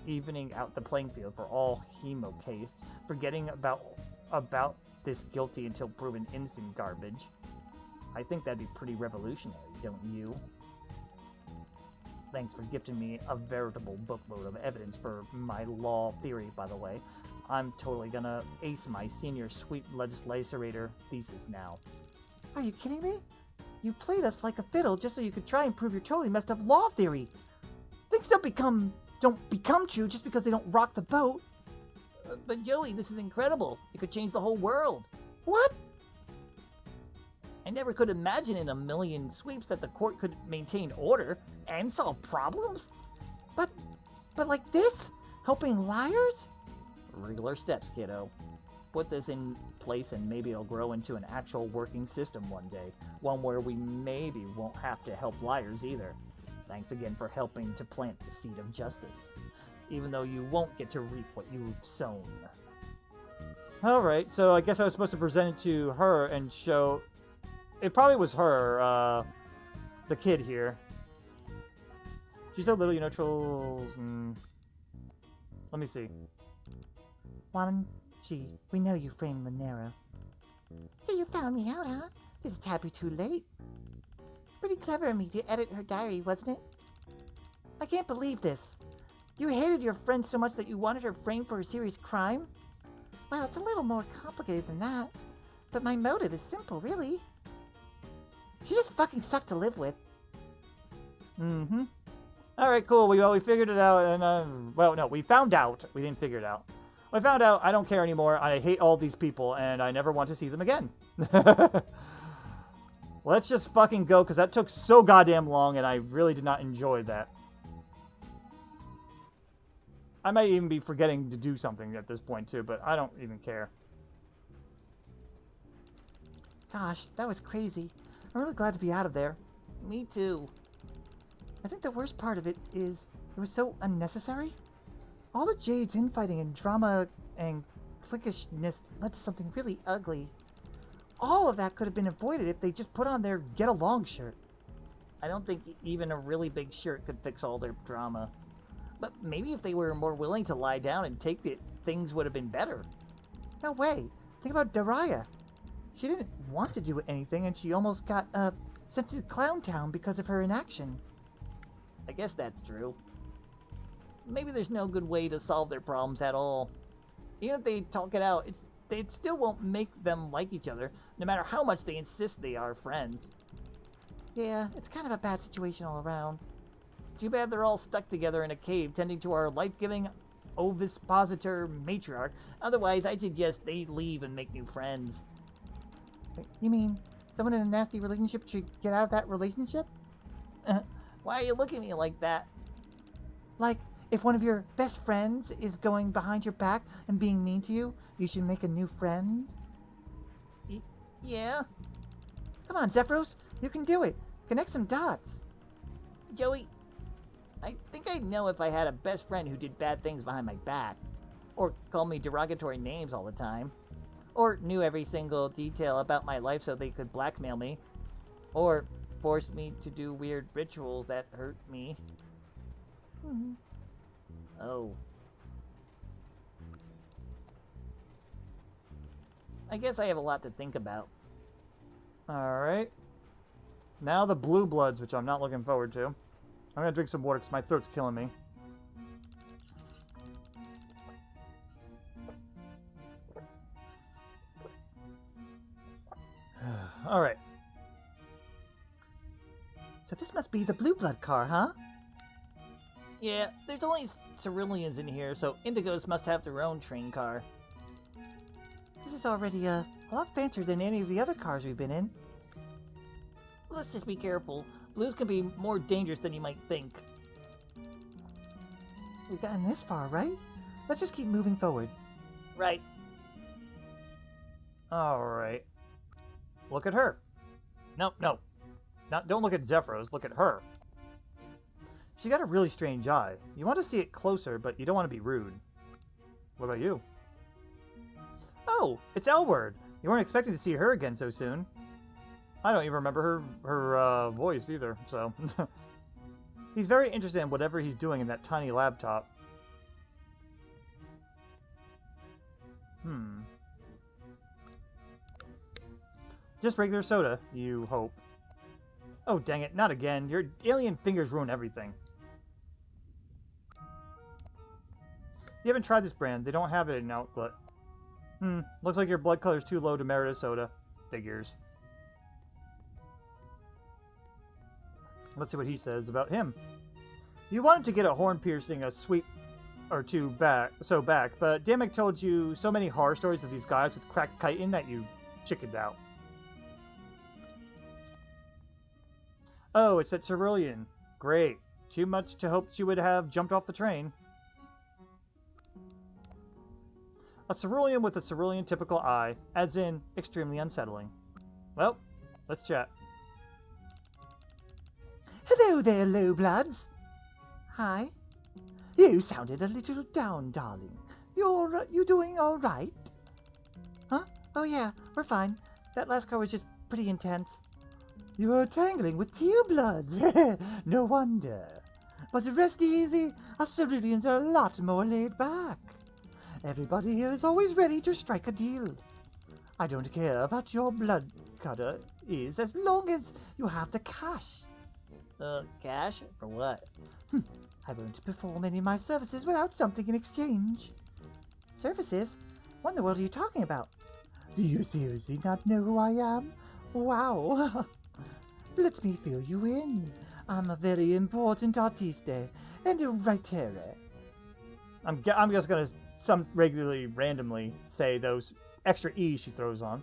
Speaker 1: evening out the playing field for all hemo cases, forgetting about this guilty until proven innocent garbage. I think that'd be pretty revolutionary, don't you? Thanks for gifting me a veritable bookload of evidence for my law theory, by the way. I'm totally gonna ace my senior sweet legislator thesis now.
Speaker 3: Are you kidding me? You played us like a fiddle just so you could try and prove your totally messed up law theory. Things don't become true just because they don't rock the boat.
Speaker 5: But Joey, this is incredible. It could change the whole world.
Speaker 3: What?
Speaker 5: I never could imagine in a million sweeps that the court could maintain order and solve problems.
Speaker 3: But like this? Helping liars?
Speaker 1: Regular steps, kiddo. Put this in place and maybe it'll grow into an actual working system one day. One where we maybe won't have to help liars either. Thanks again for helping to plant the seed of justice. Even though you won't get to reap what you've sown. Alright, so I guess I was supposed to present it to her and show... It probably was her, the kid here. She's so little, you know, trolls... Let me see.
Speaker 3: Juan, gee, we know you framed Monero. So you found me out, huh? Is it taboo too late? Pretty clever of me to edit her diary, wasn't it? I can't believe this. You hated your friend so much that you wanted her framed for a serious crime? Well, it's a little more complicated than that. But my motive is simple, really. She just fucking sucked to live with.
Speaker 1: Mm-hmm. Alright, cool. We figured it out, and, well, no, we found out. We didn't figure it out. I found out I don't care anymore. I hate all these people, and I never want to see them again. Let's just fucking go, because that took so goddamn long, and I really did not enjoy that. I might even be forgetting to do something at this point, too, but I don't even care.
Speaker 3: Gosh, that was crazy. I'm really glad to be out of there.
Speaker 5: Me too.
Speaker 3: I think the worst part of it is it was so unnecessary. All the Jade's infighting and drama and cliquishness led to something really ugly. All of that could have been avoided if they just put on their get along shirt.
Speaker 5: I don't think even a really big shirt could fix all their drama. But maybe if they were more willing to lie down and take it, things would have been better.
Speaker 3: No way. Think about Daria. She didn't want to do anything and she almost got sent to Clown Town because of her inaction.
Speaker 5: I guess that's true. Maybe there's no good way to solve their problems at all. Even if they talk it out, it still won't make them like each other, no matter how much they insist they are friends.
Speaker 3: Yeah, it's kind of a bad situation all around.
Speaker 5: Too bad they're all stuck together in a cave tending to our life-giving ovipositor matriarch. Otherwise, I suggest they leave and make new friends.
Speaker 3: Wait, you mean someone in a nasty relationship should get out of that relationship?
Speaker 5: Why are you looking at me like that?
Speaker 3: Like, if one of your best friends is going behind your back and being mean to you, you should make a new friend?
Speaker 5: Yeah?
Speaker 3: Come on, Xefros, you can do it. Connect some dots.
Speaker 5: Joey, I think I'd know if I had a best friend who did bad things behind my back. Or called me derogatory names all the time. Or knew every single detail about my life so they could blackmail me. Or forced me to do weird rituals that hurt me. Oh. I guess I have a lot to think about.
Speaker 1: Alright. Now the blue bloods, which I'm not looking forward to. I'm gonna drink some water because my throat's killing me. Alright.
Speaker 3: So this must be the blue blood car, huh?
Speaker 5: Yeah, there's only ceruleans in here, so indigos must have their own train car.
Speaker 3: This is already a lot fancier than any of the other cars we've been in.
Speaker 5: Let's just be careful. Blues can be more dangerous than you might think.
Speaker 3: We've gotten this far, right? Let's just keep moving forward.
Speaker 5: Right.
Speaker 1: Alright. Look at her. No, no. Don't look at Xefros, look at her. She got a really strange eye. You want to see it closer, but you don't want to be rude. What about you? Oh, it's L-Word. You weren't expecting to see her again so soon. I don't even remember her voice either, so... He's very interested in whatever he's doing in that tiny laptop. Just regular soda, you hope. Oh, dang it, not again. Your alien fingers ruin everything. You haven't tried this brand. They don't have it in an outlet. Looks like your blood color's too low to merit a soda. Figures. Let's see what he says about him. You wanted to get a horn piercing a sweep or two back, but Damek told you so many horror stories of these guys with cracked chitin that you chickened out. Oh, it's that Cerulean. Great. Too much to hope she would have jumped off the train. A cerulean with a cerulean typical eye, as in extremely unsettling. Well, let's chat.
Speaker 3: Hello there, lowbloods. Hi. You sounded a little down, darling. You doing all right? Huh? Oh yeah, we're fine. That last car was just pretty intense. You are tangling with teal-bloods. No wonder. But rest easy. Us ceruleans are a lot more laid back. Everybody here is always ready to strike a deal. I don't care about your blood cutter is as long as you have the cash.
Speaker 2: Cash? For what?
Speaker 3: I won't perform any of my services without something in exchange. Services? What in the world are you talking about? Do you seriously not know who I am? Wow. Let me fill you in. I'm a very important artiste and a writer.
Speaker 1: I'm just gonna regularly randomly say those extra E's she throws on.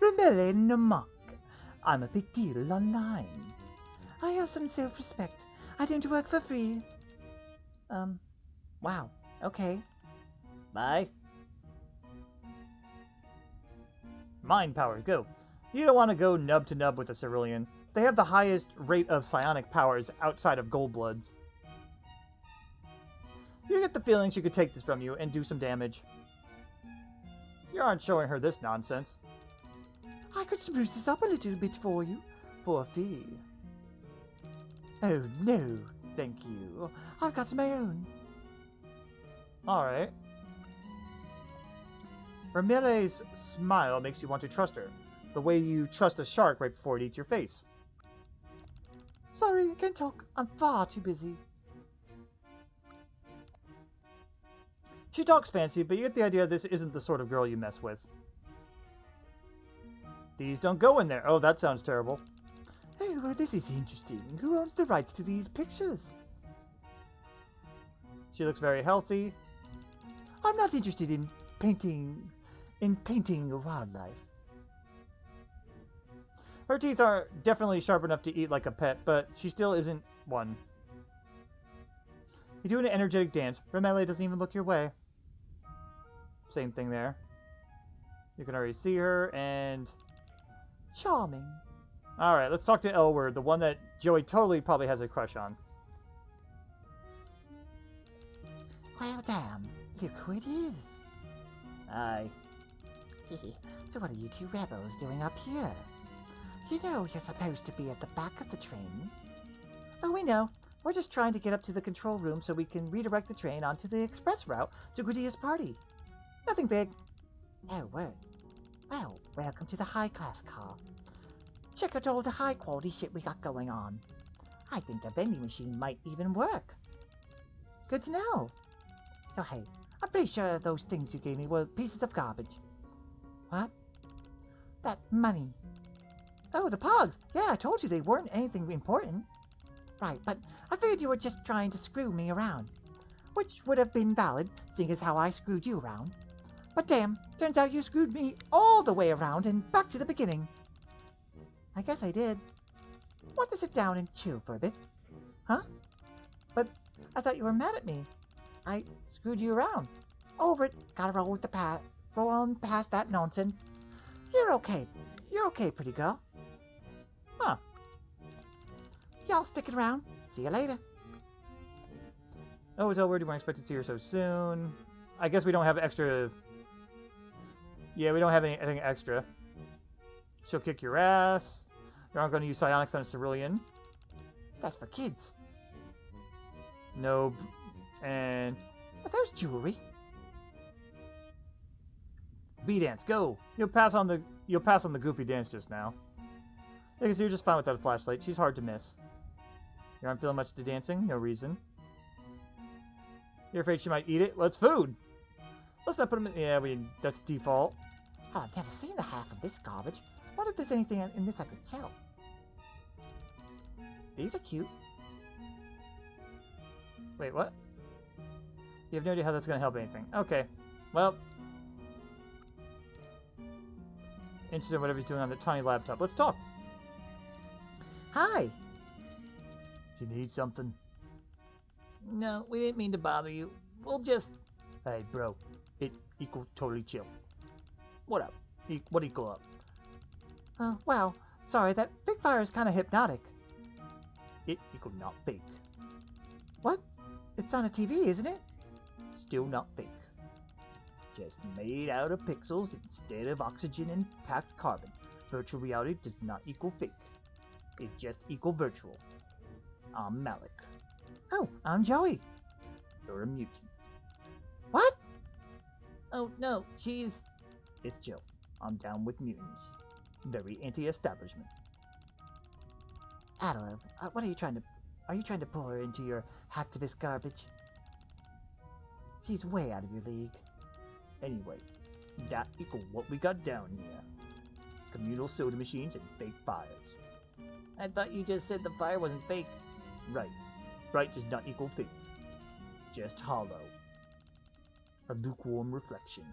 Speaker 3: Remele Namak. I'm a big deal online. I have some self-respect. I don't work for free. Wow. Okay.
Speaker 2: Bye.
Speaker 1: Mind power, go. You don't want to go nub to nub with a Cerulean. They have the highest rate of psionic powers outside of Goldbloods. You get the feeling she could take this from you and do some damage. You aren't showing her this nonsense.
Speaker 3: I could spruce this up a little bit for you, for a fee. Oh no, thank you. I've got my own.
Speaker 1: Alright. Ramile's smile makes you want to trust her, the way you trust a shark right before it eats your face.
Speaker 3: Sorry, I can't talk. I'm far too busy.
Speaker 1: She talks fancy, but you get the idea this isn't the sort of girl you mess with. These don't go in there. Oh, that sounds terrible.
Speaker 3: Oh, well, this is interesting. Who owns the rights to these pictures?
Speaker 1: She looks very healthy.
Speaker 3: I'm not interested in painting wildlife.
Speaker 1: Her teeth are definitely sharp enough to eat like a pet, but she still isn't one. You do an energetic dance. Remele doesn't even look your way. Same thing there. You can already see her, and...
Speaker 3: Charming.
Speaker 1: Alright, let's talk to L-Word, the one that Joey totally probably has a crush on.
Speaker 3: Well, damn. Look who it is.
Speaker 2: Aye.
Speaker 3: So what are you two rebels doing up here? You know you're supposed to be at the back of the train. Oh, we know. We're just trying to get up to the control room so we can redirect the train onto the express route to Gudia's party. Nothing big. Oh, word. Well, welcome to the high-class car. Check out all the high-quality shit we got going on. I think the vending machine might even work. Good to know. So hey, I'm pretty sure those things you gave me were pieces of garbage. What? That money. Oh, the pogs. Yeah, I told you they weren't anything important. Right, but I figured you were just trying to screw me around. Which would have been valid, seeing as how I screwed you around. But damn, turns out you screwed me all the way around and back to the beginning. I guess I did. Want to sit down and chill for a bit? Huh? But I thought you were mad at me. I screwed you around. Over it. Gotta roll with the
Speaker 2: roll on past that nonsense. You're okay. You're okay, pretty girl.
Speaker 1: Huh.
Speaker 2: Y'all sticking around. See you later.
Speaker 1: Oh, it's all weird. You weren't expected to see her so soon. I guess we don't have extra... Yeah, we don't have anything extra. She'll kick your ass. You aren't going to use psionics on a cerulean.
Speaker 2: That's for kids.
Speaker 1: No. And...
Speaker 2: Are those jewelry?
Speaker 1: B-dance, go! You'll pass on the goofy dance just now. You can see you're just fine without a flashlight. She's hard to miss. You aren't feeling much to dancing? No reason. You're afraid she might eat it? Well, it's food! Let's not put them in... Yeah, that's default.
Speaker 2: Oh, I've never seen the half of this garbage. Wonder if there's anything in this I could sell. These are cute.
Speaker 1: Wait, what? You have no idea how that's going to help anything. Okay. Well... Interested in whatever he's doing on the tiny laptop. Let's talk!
Speaker 2: Hi!
Speaker 1: Do you need something?
Speaker 5: No, we didn't mean to bother you. We'll just...
Speaker 1: Hey, bro. It equal totally chill.
Speaker 5: What up?
Speaker 1: What equal up?
Speaker 2: Well, sorry, that big fire is kind of hypnotic.
Speaker 1: It equal not fake.
Speaker 2: What? It's on a TV, isn't it?
Speaker 1: Still not fake. Just made out of pixels instead of oxygen and packed carbon. Virtual reality does not equal fake. It just equal virtual. I'm Malik.
Speaker 2: Oh, I'm Joey.
Speaker 1: You're a mutant.
Speaker 2: What?
Speaker 5: Oh, no, she's...
Speaker 1: It's Joe. I'm down with mutants. Very anti-establishment.
Speaker 2: Adolf, what are you trying to... Are you trying to pull her into your hacktivist garbage? She's way out of your league.
Speaker 1: Anyway, that equal what we got down here. Communal soda machines and fake fires.
Speaker 5: I thought you just said the fire wasn't fake.
Speaker 1: Right. Right does not equal fake. Just hollow. A lukewarm reflection.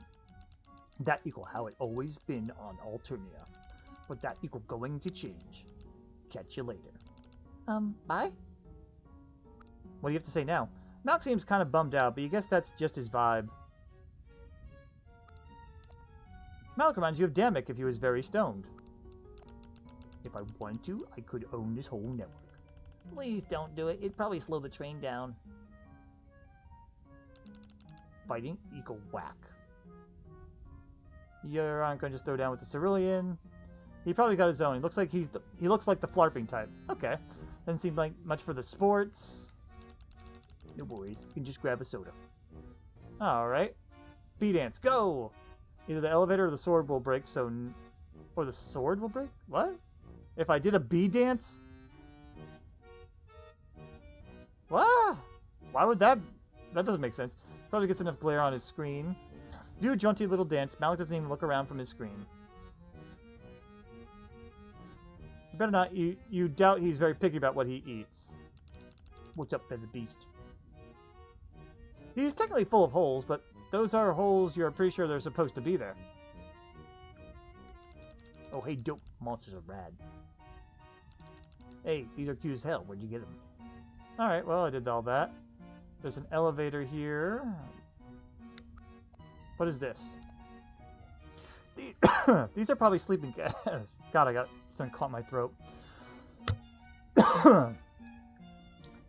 Speaker 1: That equal how it always been on Alternia. But that equal going to change. Catch you later.
Speaker 2: Bye?
Speaker 1: What do you have to say now? Malk seems kind of bummed out, but you guess that's just his vibe. Malk reminds you of Damek if he was very stoned. If I wanted to, I could own this whole network.
Speaker 5: Please don't do it. It'd probably slow the train down.
Speaker 1: Fighting equal whack. You aren't going to just throw down with the cerulean. He probably got his own. He looks like he looks like the flarping type. Okay. Doesn't seem like much for the sports. No worries. You can just grab a soda. Alright. B-dance, go! Either the elevator or the sword will break, so... Or the sword will break? What? If I did a B-dance? What? Why would that... That doesn't make sense. Probably gets enough glare on his screen. Do a jaunty little dance. Malik doesn't even look around from his screen. You better not... You doubt he's very picky about what he eats. What's up, Feather Beast? He's technically full of holes, but those are holes you're pretty sure they're supposed to be there. Oh, hey, dope. Monsters are rad. Hey, these are cute as hell. Where'd you get them? Alright, well, I did all that. There's an elevator here. What is this? These are probably sleeping cabins. God, I got something caught in my throat.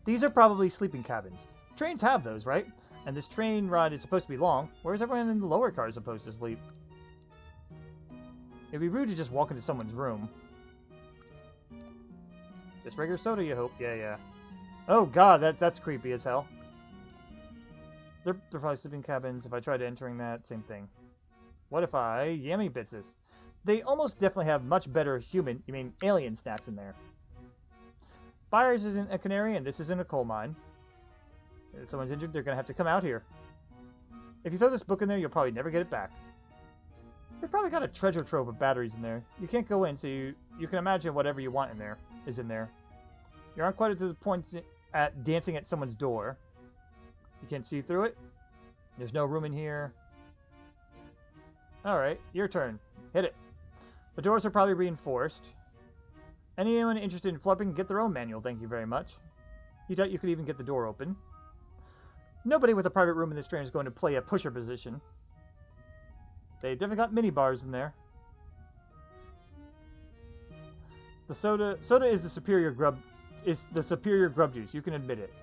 Speaker 1: These are probably sleeping cabins. Trains have those, right? And this train ride is supposed to be long. Where's everyone in the lower car supposed to sleep? It'd be rude to just walk into someone's room. Just regular soda, you hope? Yeah. Oh god, that's creepy as hell. They're probably sleeping cabins. If I tried entering that, same thing. What if I yammy bits this? They almost definitely have much better alien snacks in there. Fires isn't a canary, and this isn't a coal mine. If someone's injured, they're going to have to come out here. If you throw this book in there, you'll probably never get it back. They've probably got a treasure trove of batteries in there. You can't go in, so you can imagine whatever you want in there is in there. You aren't quite to the point at dancing at someone's door. You can't see through it. There's no room in here. Alright, your turn. Hit it. The doors are probably reinforced. Anyone interested in flarping can get their own manual, thank you very much. You doubt you could even get the door open. Nobody with a private room in this train is going to play a pusher position. They definitely got mini bars in there. The soda is the superior grub juice. You can admit it.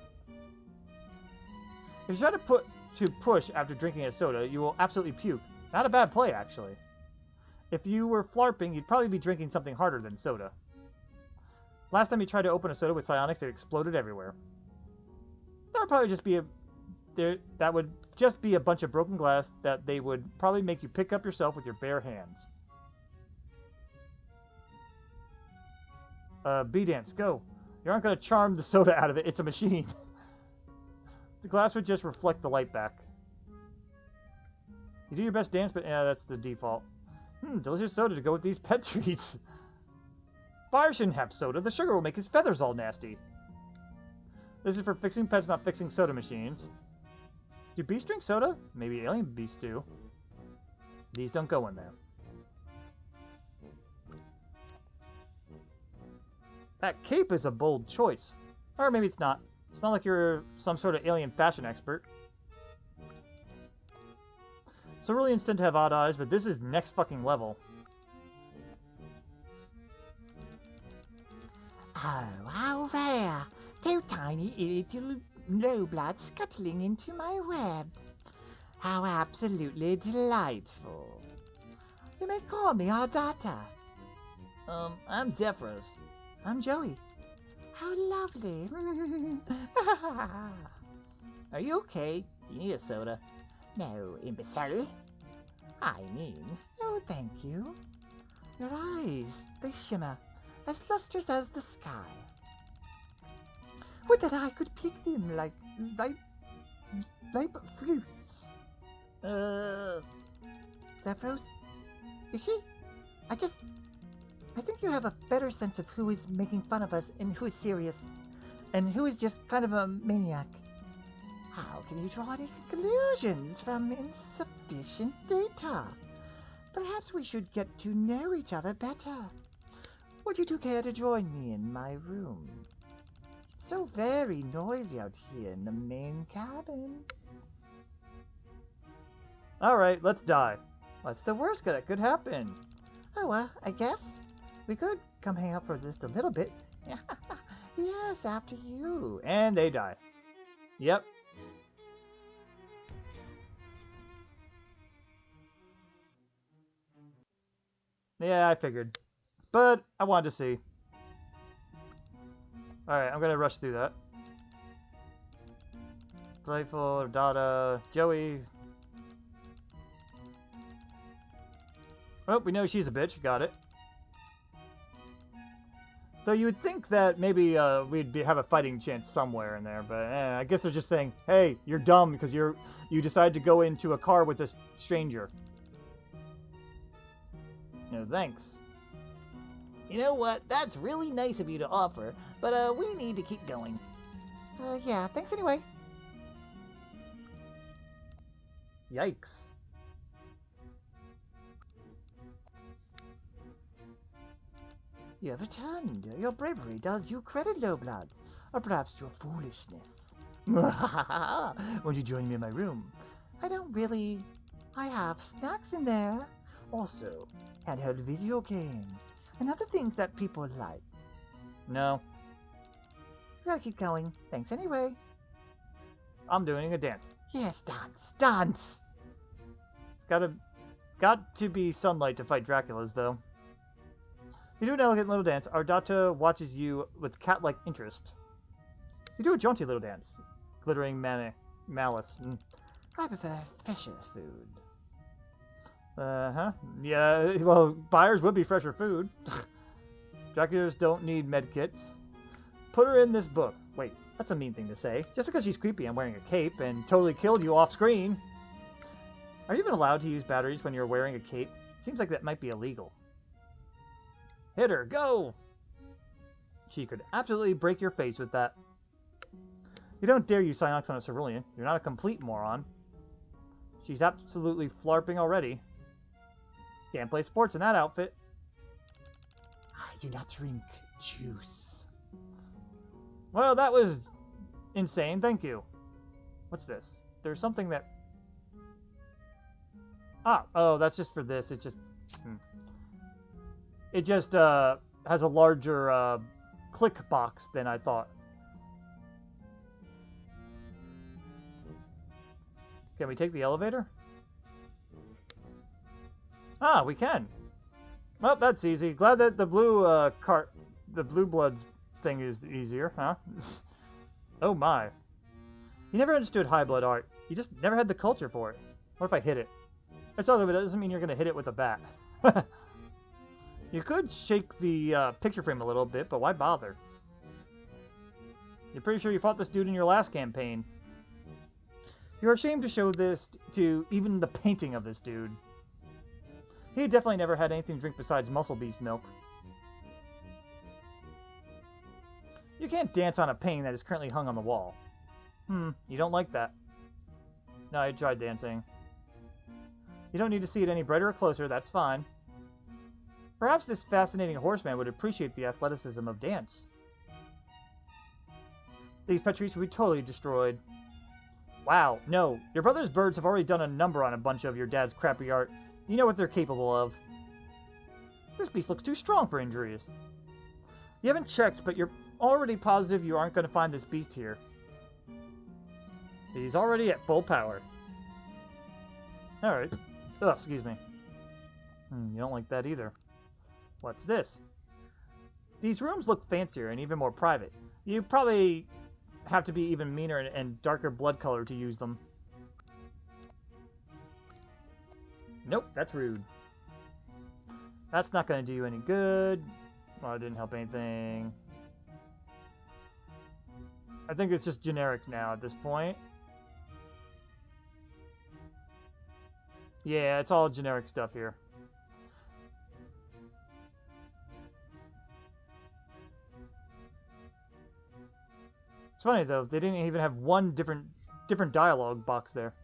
Speaker 1: If you try to push after drinking a soda, you will absolutely puke. Not a bad play, actually. If you were flarping, you'd probably be drinking something harder than soda. Last time you tried to open a soda with psionics, it exploded everywhere. That would probably just be that would just be a bunch of broken glass that they would probably make you pick up yourself with your bare hands. B-Dance, go. You aren't going to charm the soda out of it. It's a machine. The glass would just reflect the light back. You do your best dance, but yeah, that's the default. Delicious soda to go with these pet treats. Fire shouldn't have soda. The sugar will make his feathers all nasty. This is for fixing pets, not fixing soda machines. Do beasts drink soda? Maybe alien beasts do. These don't go in there. That cape is a bold choice. Or maybe it's not. It's not like you're some sort of alien fashion expert. Ceruleans tend to have odd eyes, but this is next fucking level.
Speaker 2: Oh, how rare! Two tiny little lowbloods scuttling into my web. How absolutely delightful. You may call me our daughter.
Speaker 1: I'm Xefros.
Speaker 2: I'm Joey. How lovely.
Speaker 5: Are you okay? You need a soda.
Speaker 2: No, imbecile. I mean, no thank you. Your eyes, they shimmer, as lustrous as the sky. Would that I could pick them like fruits. Xefros? Is she? I think you have a better sense of who is making fun of us and who is serious, and who is just kind of a maniac. How can you draw any conclusions from insufficient data? Perhaps we should get to know each other better. Would you two care to join me in my room? It's so very noisy out here in the main cabin.
Speaker 1: Alright, let's die. What's the worst that could happen?
Speaker 2: Oh, I guess we could come hang out for just a little bit. Yes, after you.
Speaker 1: And they die. Yep. Yeah, I figured. But I wanted to see. Alright, I'm gonna rush through that. Playful, Dada, Joey. Oh, we know she's a bitch. Got it. Though you would think that maybe we'd have a fighting chance somewhere in there, but I guess they're just saying, "Hey, you're dumb because you decided to go into a car with a stranger." No, thanks.
Speaker 5: You know what? That's really nice of you to offer, but we need to keep going.
Speaker 2: Yeah, thanks anyway.
Speaker 1: Yikes.
Speaker 2: You have returned. Your bravery does you credit, lowbloods, or perhaps your foolishness.
Speaker 1: Won't you join me in my room?
Speaker 2: I don't really. I have snacks in there. Also, handheld video games and other things that people like.
Speaker 1: No.
Speaker 2: We gotta keep going. Thanks anyway.
Speaker 1: I'm doing a dance.
Speaker 2: Yes, dance.
Speaker 1: It's got to be sunlight to fight Dracula's, though. You do an elegant little dance. Ardata watches you with cat-like interest. You do a jaunty little dance. Glittering malice.
Speaker 2: I prefer fresher food.
Speaker 1: Uh-huh. Yeah, well, buyers would be fresher food. Draculas don't need medkits. Put her in this book. Wait, that's a mean thing to say. Just because she's creepy and wearing a cape and totally killed you off-screen. Are you even allowed to use batteries when you're wearing a cape? Seems like that might be illegal. Hit her, go! She could absolutely break your face with that. You don't dare use psionics on a cerulean. You're not a complete moron. She's absolutely flarping already. Can't play sports in that outfit.
Speaker 2: I do not drink juice.
Speaker 1: Well, that was insane. Thank you. What's this? There's something that... Ah, oh, that's just for this. It just... It just, has a larger, click box than I thought. Can we take the elevator? Ah, we can. Well, that's easy. Glad that the blue, the blue bloods thing is easier, huh? Oh my. You never understood high blood art. You just never had the culture for it. What if I hit it? It's all, but that doesn't mean you're gonna hit it with a bat. You could shake the picture frame a little bit, but why bother? You're pretty sure you fought this dude in your last campaign. You're ashamed to show this to even the painting of this dude. He definitely never had anything to drink besides Muscle Beast milk. You can't dance on a painting that is currently hung on the wall. You don't like that. No, I tried dancing. You don't need to see it any brighter or closer, that's fine. Perhaps this fascinating horseman would appreciate the athleticism of dance. These pet trees would be totally destroyed. Wow, no. Your brother's birds have already done a number on a bunch of your dad's crappy art. You know what they're capable of. This beast looks too strong for injuries. You haven't checked, but you're already positive you aren't going to find this beast here. He's already at full power. Alright. Oh, excuse me. You don't like that either. What's this? These rooms look fancier and even more private. You probably have to be even meaner and darker blood color to use them. Nope, that's rude. That's not going to do you any good. Well, it didn't help anything. I think it's just generic now at this point. Yeah, it's all generic stuff here. It's funny though, they didn't even have one different dialogue box there.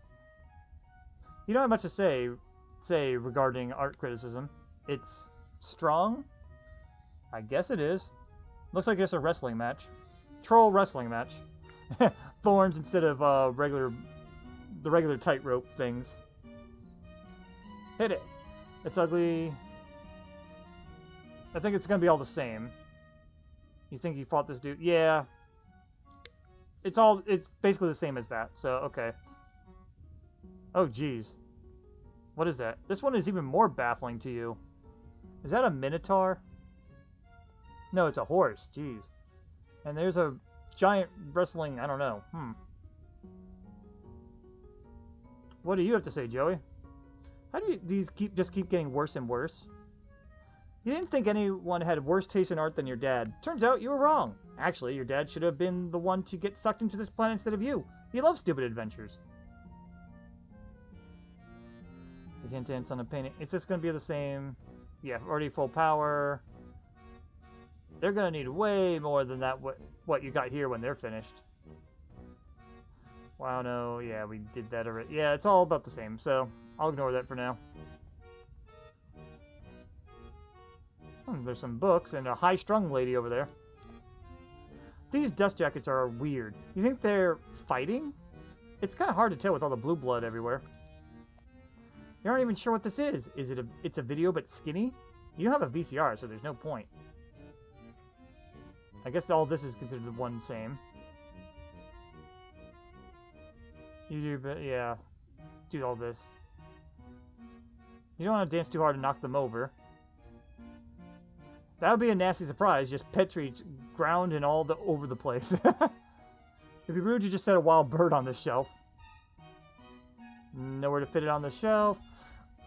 Speaker 1: You don't have much to say regarding art criticism. It's strong? I guess it is. Looks like it's a wrestling match. Troll wrestling match. Thorns instead of the regular tightrope things. Hit it. It's ugly. I think it's gonna be all the same. You think you fought this dude? Yeah. It's basically the same as that, so okay. Oh geez. What is that? This one is even more baffling to you. Is that a minotaur? No, it's a horse. Jeez. And there's a giant wrestling... I don't know. What do you have to say, Joey? How do these just keep getting worse and worse? You didn't think anyone had worse taste in art than your dad. Turns out you were wrong. Actually, your dad should have been the one to get sucked into this planet instead of you. He loves stupid adventures. You can't dance on a painting. It's just going to be the same. Yeah, already full power. They're going to need way more than that what you got here when they're finished. Wow, no. Yeah, we did that already. Yeah, it's all about the same, so I'll ignore that for now. There's some books and a high-strung lady over there. These dust jackets are weird. You think they're fighting? It's kind of hard to tell with all the blue blood everywhere. You aren't even sure what this is. It's a video but skinny? You don't have a VCR, so there's no point. I guess all this is considered the one same. You do, but yeah. Do all this. You don't want to dance too hard and knock them over. That would be a nasty surprise, just pet treats ground and all over the place. It'd be rude to just set a wild bird on this shelf. Nowhere to fit it on the shelf.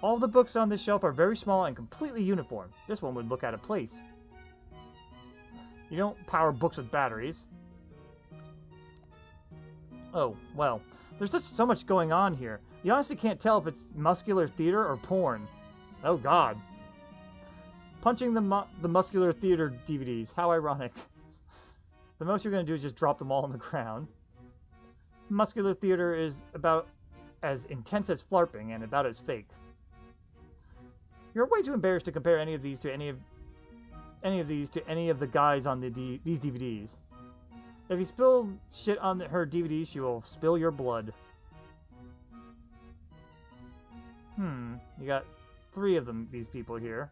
Speaker 1: All the books on this shelf are very small and completely uniform. This one would look out of place. You don't power books with batteries. Oh, well. There's just so much going on here. You honestly can't tell if it's muscular theater or porn. Oh god. Punching the muscular theater DVDs. How ironic. The most you're going to do is just drop them all on the ground. Muscular theater is about as intense as flarping and about as fake. You're way too embarrassed to compare any of these to any of the guys on these DVDs. If you spill shit on her DVDs, she will spill your blood. You got 3 of them, these people here.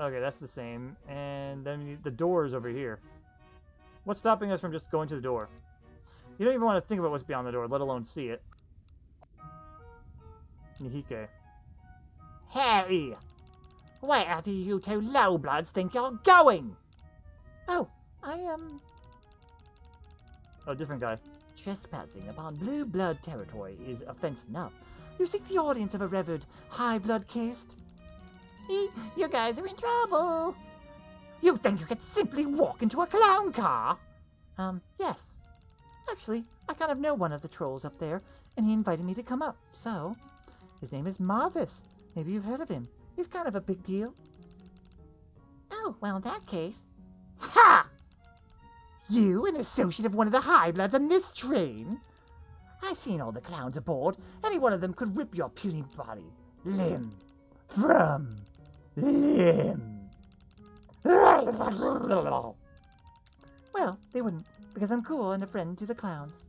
Speaker 1: Okay, that's the same. And then the door is over here. What's stopping us from just going to the door? You don't even want to think about what's beyond the door, let alone see it. Nihike.
Speaker 2: Harry! Where do you two lowbloods think you're going? Oh,
Speaker 1: Oh, different guy.
Speaker 2: Trespassing upon blue blood territory is offense enough. You seek the audience of a revered high blood caste? You guys are in trouble. You think you could simply walk into a clown car? Yes. Actually, I kind of know one of the trolls up there, and he invited me to come up, so... His name is Marvis. Maybe you've heard of him. He's kind of a big deal. Oh, well, in that case... Ha! You, an associate of one of the high bloods on this train? I've seen all the clowns aboard. Any one of them could rip your puny body limb from limb. Well, they wouldn't, because I'm cool and a friend to the clowns.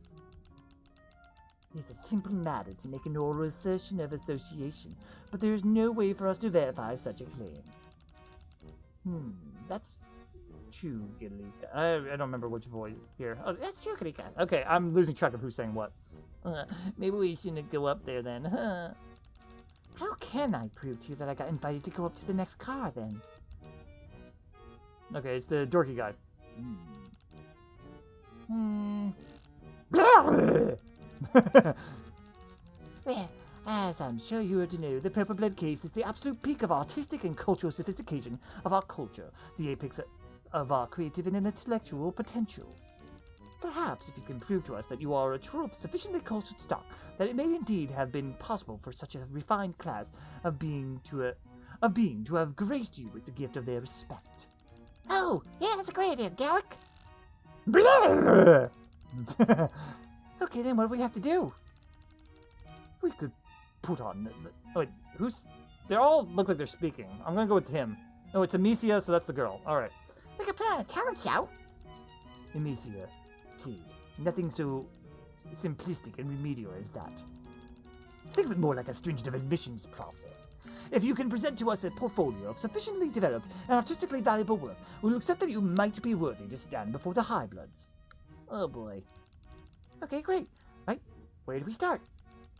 Speaker 2: It's a simple matter to make an oral assertion of association, but there is no way for us to verify such a claim. That's true, Gilika. I don't remember which voice here. Oh, that's true, Gilika.
Speaker 1: Okay, I'm losing track of who's saying what.
Speaker 2: Maybe we shouldn't go up there then, huh? How can I prove to you that I got invited to go up to the next car then?
Speaker 1: Okay, it's the dorky guy.
Speaker 2: Well, as I'm sure you are to know, the Purple Blood case is the absolute peak of artistic and cultural sophistication of our culture, the apex of our creative and intellectual potential. Perhaps if you can prove to us that you are a true of sufficiently cultured stock, that it may indeed have been possible for such a refined class of being to have graced you with the gift of their respect. Oh, yeah, that's a great idea, Gallic. Okay, then what do we have to do?
Speaker 1: We could put on... Oh, wait, who's... They all look like they're speaking. I'm gonna go with him. No, it's Amicia, so that's the girl. Alright.
Speaker 2: We could put on a talent show.
Speaker 1: Amicia, please. Nothing so simplistic and remedial as that.
Speaker 3: Think of it more like a stringent admissions process.
Speaker 1: If you can present to us a portfolio of sufficiently developed and artistically valuable work, we'll accept that you might be worthy to stand before the High Bloods.
Speaker 2: Oh boy. Okay, great. Right, where do we start?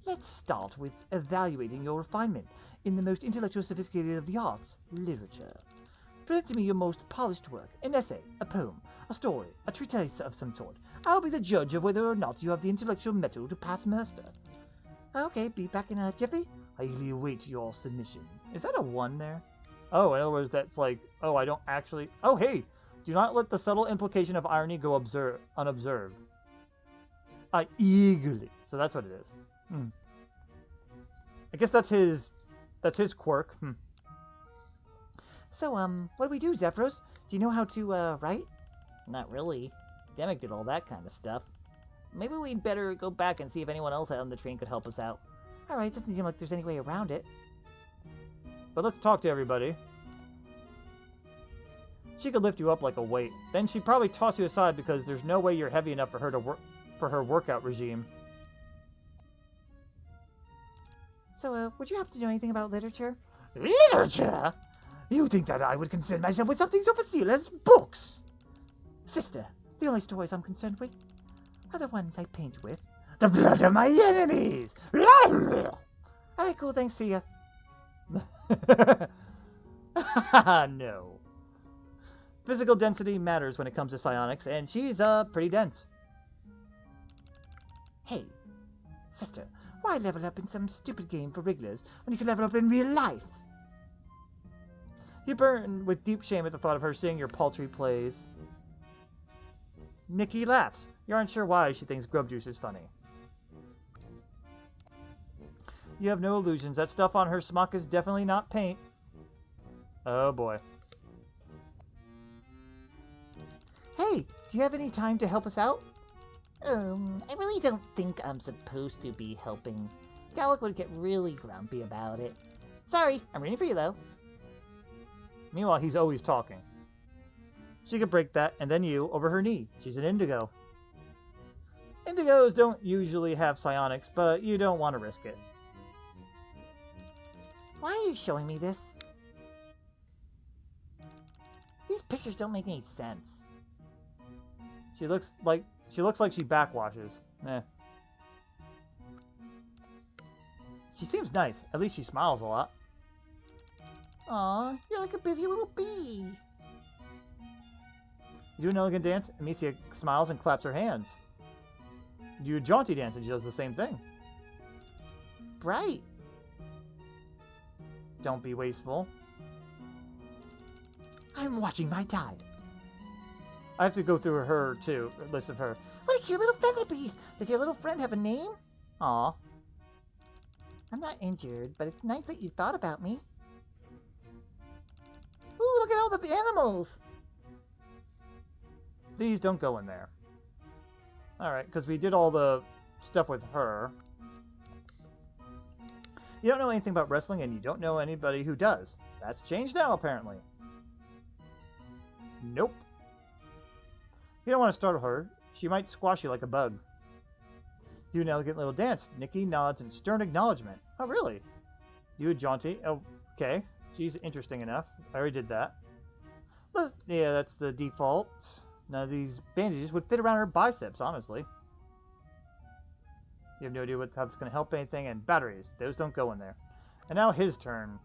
Speaker 1: Let's start with evaluating your refinement in the most intellectual sophisticated of the arts, literature. Present to me your most polished work, an essay, a poem, a story, a treatise of some sort. I'll be the judge of whether or not you have the intellectual mettle to pass muster.
Speaker 2: Okay, be back in a jiffy.
Speaker 1: I eagerly await your submission. Is that a 1 there? Oh, in other words, that's like, oh, I don't actually... Oh, hey! Do not let the subtle implication of irony go unobserved. I eagerly... So that's what it is. I guess that's his quirk.
Speaker 2: So, what do we do, Xefros? Do you know how to, write?
Speaker 5: Not really. Demic did all that kind of stuff. Maybe we'd better go back and see if anyone else on the train could help us out.
Speaker 2: Alright, doesn't seem like there's any way around it.
Speaker 1: But let's talk to everybody. She could lift you up like a weight. Then she'd probably toss you aside because there's no way you're heavy enough for her to for her workout regime.
Speaker 2: So, would you happen to know anything about literature?
Speaker 3: Literature? You think that I would concern myself with something so facile as books?
Speaker 2: Sister, the only stories I'm concerned with are the ones I paint with.
Speaker 3: The blood of my enemies!
Speaker 2: Alright, cool, thanks, see ya.
Speaker 1: No. Physical density matters when it comes to psionics, and she's, pretty dense.
Speaker 2: Hey, sister, why level up in some stupid game for regulars when you can level up in real life?
Speaker 1: You burn with deep shame at the thought of her seeing your paltry plays. Nikki laughs. You aren't sure why she thinks grub juice is funny. You have no illusions. That stuff on her smock is definitely not paint. Oh boy.
Speaker 2: Hey, do you have any time to help us out?
Speaker 5: I really don't think I'm supposed to be helping. Gallic would get really grumpy about it. Sorry, I'm reading for you though.
Speaker 1: Meanwhile, he's always talking. She could break that, and then you, over her knee. She's an indigo. Indigos don't usually have psionics, but you don't want to risk it.
Speaker 2: Why are you showing me this? These pictures don't make any sense.
Speaker 1: She looks like she backwashes. Eh. She seems nice. At least she smiles a lot.
Speaker 2: Aw, you're like a busy little bee.
Speaker 1: You do an elegant dance, Amicia smiles and claps her hands. You do a jaunty dance, and she does the same thing.
Speaker 2: Bright.
Speaker 1: Don't be wasteful.
Speaker 2: I'm watching my tide.
Speaker 1: I have to go through her, too. A list of her.
Speaker 2: What a cute little feather piece. Does your little friend have a name?
Speaker 1: Aw.
Speaker 2: I'm not injured, but it's nice that you thought about me. Ooh, look at all the animals.
Speaker 1: These don't go in there. Alright, because we did all the stuff with her. You don't know anything about wrestling, and you don't know anybody who does. That's changed now, apparently. Nope. You don't want to startle her. She might squash you like a bug. Do an elegant little dance. Nikki nods in stern acknowledgement. Oh, really? You a jaunty? Oh, okay. She's interesting enough. I already did that. But, yeah, that's the default. None of these bandages would fit around her biceps, honestly. You have no idea how it's going to help anything. And batteries. Those don't go in there. And now his turn.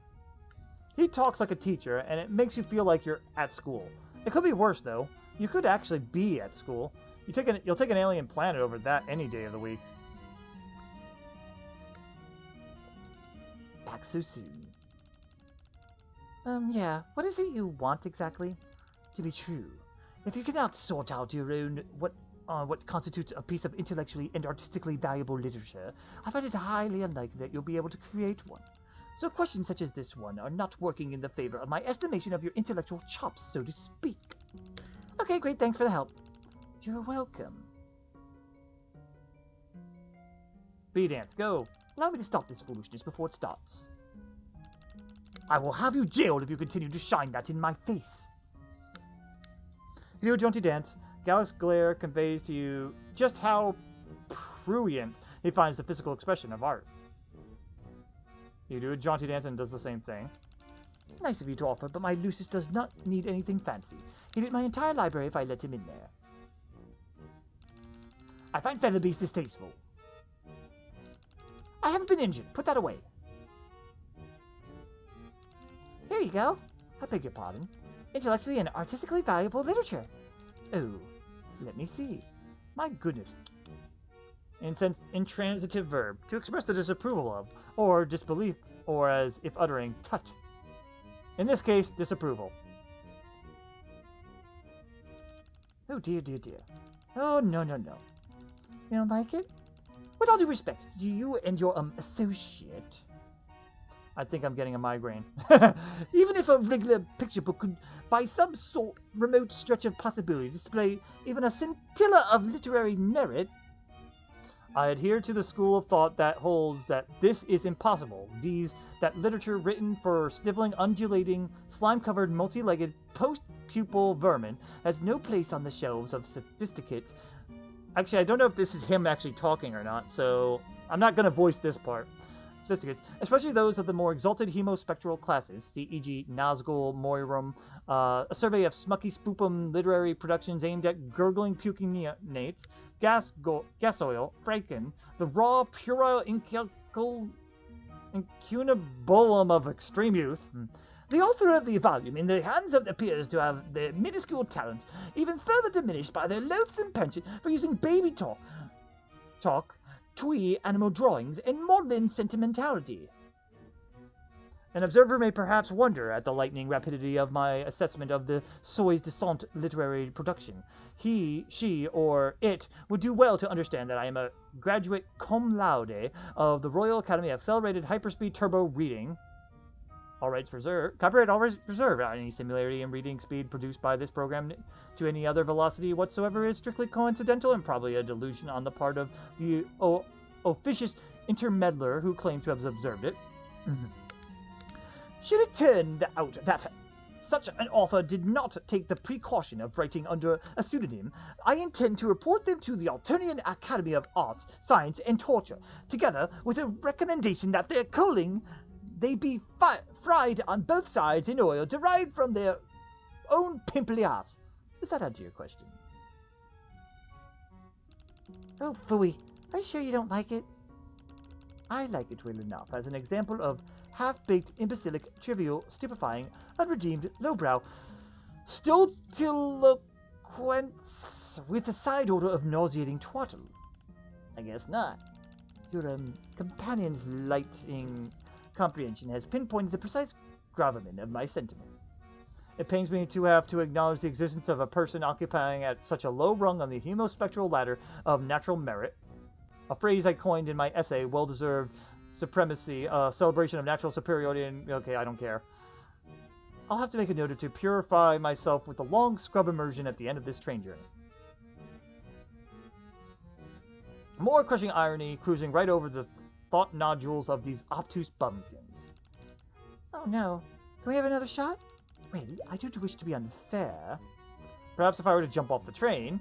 Speaker 1: He talks like a teacher, and it makes you feel like you're at school. It could be worse, though. You could actually be at school. You'll take an alien planet over that any day of the week.
Speaker 2: Back so soon. Yeah. What is it you want exactly?
Speaker 3: To be true, if you cannot sort out your own what constitutes a piece of intellectually and artistically valuable literature, I find it highly unlikely that you'll be able to create one. So questions such as this one are not working in the favor of my estimation of your intellectual chops, so to speak.
Speaker 2: Okay, great. Thanks for the help.
Speaker 3: You're welcome.
Speaker 1: B-dance, go.
Speaker 3: Allow me to stop this foolishness before it starts. I will have you jailed if you continue to shine that in my face.
Speaker 1: You do a jaunty dance. Gallus' glare conveys to you just how prurient he finds the physical expression of art. You do a jaunty dance and does the same thing.
Speaker 3: Nice of you to offer, but my Lucius does not need anything fancy. He'd eat my entire library if I let him in there. I find Featherbeast distasteful. I haven't been injured. Put that away.
Speaker 2: Here you go.
Speaker 3: I beg your pardon.
Speaker 2: Intellectually and artistically valuable literature.
Speaker 3: Oh, let me see. My goodness.
Speaker 1: Intransitive verb. To express the disapproval of, or disbelief, or as if uttering, tut. In this case, disapproval.
Speaker 3: Oh dear, dear, dear. Oh, no, no, no. You don't like it? With all due respect, do you and your, associate...
Speaker 1: I think I'm getting a migraine.
Speaker 3: Even if a regular picture book could, by some sort remote stretch of possibility, display even a scintilla of literary merit...
Speaker 1: I adhere to the school of thought that holds that this is impossible. That literature written for sniveling, undulating, slime-covered, multi-legged, post-pupil vermin has no place on the shelves of sophisticates. Actually, I don't know if this is him actually talking or not, so I'm not going to voice this part. Sophisticates, especially those of the more exalted hemospectral classes, see e.g. Nazgul, Moirum, a survey of smucky spoopum literary productions aimed at gurgling puking neonates, gas oil, Franken, the raw, puerile, incunabulum of extreme youth.
Speaker 3: The author of the volume in their hands appears to have their minuscule talents even further diminished by their loathsome penchant for using baby talk, twee animal drawings, and maudlin sentimentality.
Speaker 1: An observer may perhaps wonder at the lightning rapidity of my assessment of the soi disant literary production. He, she, or it would do well to understand that I am a graduate cum laude of the Royal Academy of Accelerated Hyperspeed Turbo Reading. All rights reserved. Copyright all rights reserved. Any similarity in reading speed produced by this program to any other velocity whatsoever is strictly coincidental and probably a delusion on the part of the officious intermeddler who claims to have observed it.
Speaker 3: Should it turn out that such an author did not take the precaution of writing under a pseudonym, I intend to report them to the Alternian Academy of Arts, Science, and Torture, together with a recommendation that their calling they be fried on both sides in oil derived from their own pimply ass. Does that answer your question?
Speaker 2: Oh, phooey. Are you sure you don't like it?
Speaker 3: I like it well enough as an example of half-baked, imbecilic, trivial, stupefying, unredeemed, lowbrow, stultiloquence with a side order of nauseating twaddle. I guess not. Your companion's lighting comprehension has pinpointed the precise gravamen of my sentiment. It pains me to have to acknowledge the existence of a person occupying at such a low rung on the hemospectral ladder of natural merit, a phrase I coined in my essay, Well-Deserved Supremacy, Celebration of Natural Superiority, and okay, I don't care. I'll have to make a note to purify myself with a long scrub immersion at the end of this train journey. More crushing irony cruising right over the thought nodules of these obtuse bumpkins.
Speaker 2: Oh no. Can we have another shot?
Speaker 3: Really, I don't wish to be unfair. Perhaps if I were to jump off the train.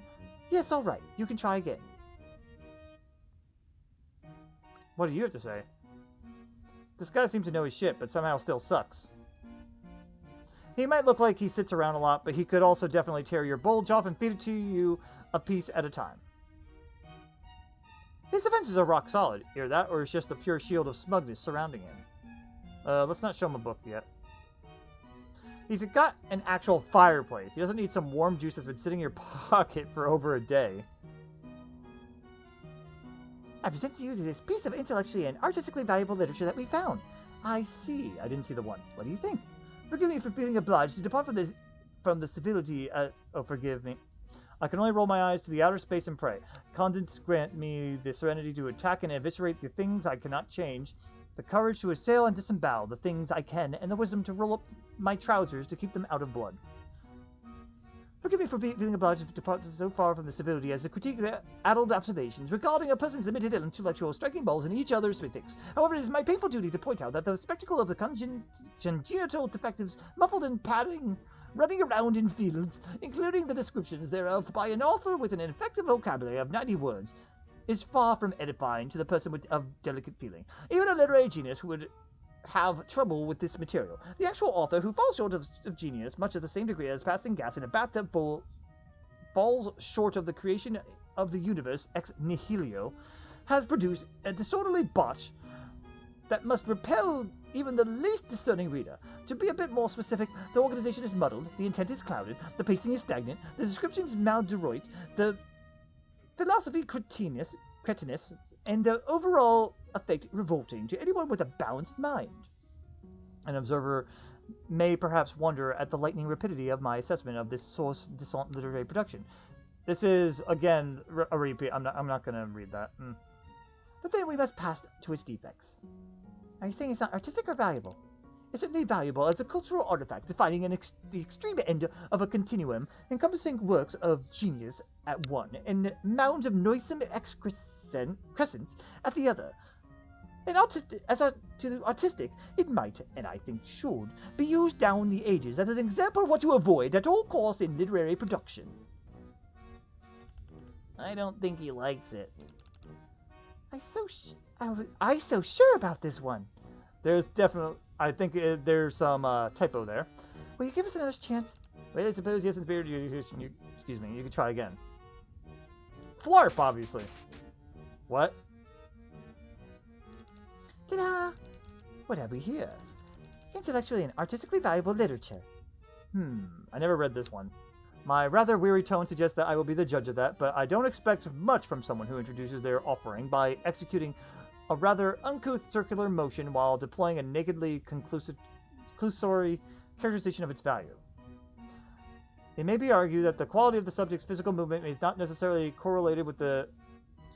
Speaker 3: Yes, all right. You can try again. What do you have to say? This guy seems to know his shit, but somehow still sucks. He might look like he sits around a lot, but he could also definitely tear your bulge off and feed it to you a piece at a time. His defenses are rock solid. Hear that? Or it's just a pure shield of smugness surrounding him. Let's not show him a book yet. He's got an actual fireplace. He doesn't need some warm juice that's been sitting in your pocket for over a day.
Speaker 2: I present to you this piece of intellectually and artistically valuable literature that we found.
Speaker 3: I see. I didn't see the one. What do you think?
Speaker 2: Forgive me for feeling obliged to depart from the civility.
Speaker 3: Oh, forgive me. I can only roll my eyes to the outer space and pray. Condents grant me the serenity to attack and eviscerate the things I cannot change, the courage to assail and disembowel the things I can, and the wisdom to roll up my trousers to keep them out of blood.
Speaker 2: Forgive me for feeling obliged to depart so far from the civility as to critique the addled observations regarding a person's limited intellectual striking balls in each other's physics. However, it is my painful duty to point out that the spectacle of the congenital defectives muffled in padding running around in fields, including the descriptions thereof by an author with an effective vocabulary of 90 words, is far from edifying to the person of delicate feeling. Even a literary genius would have trouble with this material. The actual author, who falls short of genius, much to the same degree as passing gas in a bathtub falls short of the creation of the universe ex nihilo, has produced a disorderly botch that must repel even the least discerning reader. To be a bit more specific, the organization is muddled, the intent is clouded, the pacing is stagnant, the descriptions maladroit, the philosophy cretinous, and the overall effect revolting to anyone with a balanced mind. An observer may perhaps wonder at the lightning rapidity of my assessment of this source dissonant literary production. This is, again, a repeat. I'm not going to read that. But then we must pass to its defects. Are you saying it's not artistic or valuable? It's certainly valuable as a cultural artifact, defining the extreme end of a continuum, encompassing works of genius at one, and mounds of noisome excrescents at the other. To the artistic, it might, and I think should, be used down the ages as an example of what to avoid at all costs in literary production.
Speaker 3: I don't think he likes it.
Speaker 2: I so sure about this one.
Speaker 3: There's definitely, I think there's some typo there.
Speaker 2: Will you give us another chance?
Speaker 3: Well, I suppose yes, in the period excuse me, you can try again. Flarp, obviously. What?
Speaker 2: Ta-da! What have we here? Intellectually and artistically valuable literature.
Speaker 3: I never read this one. My rather weary tone suggests that I will be the judge of that, but I don't expect much from someone who introduces their offering by executing a rather uncouth circular motion while deploying a nakedly conclusory characterization of its value. It may be argued that the quality of the subject's physical movement is not necessarily correlated with the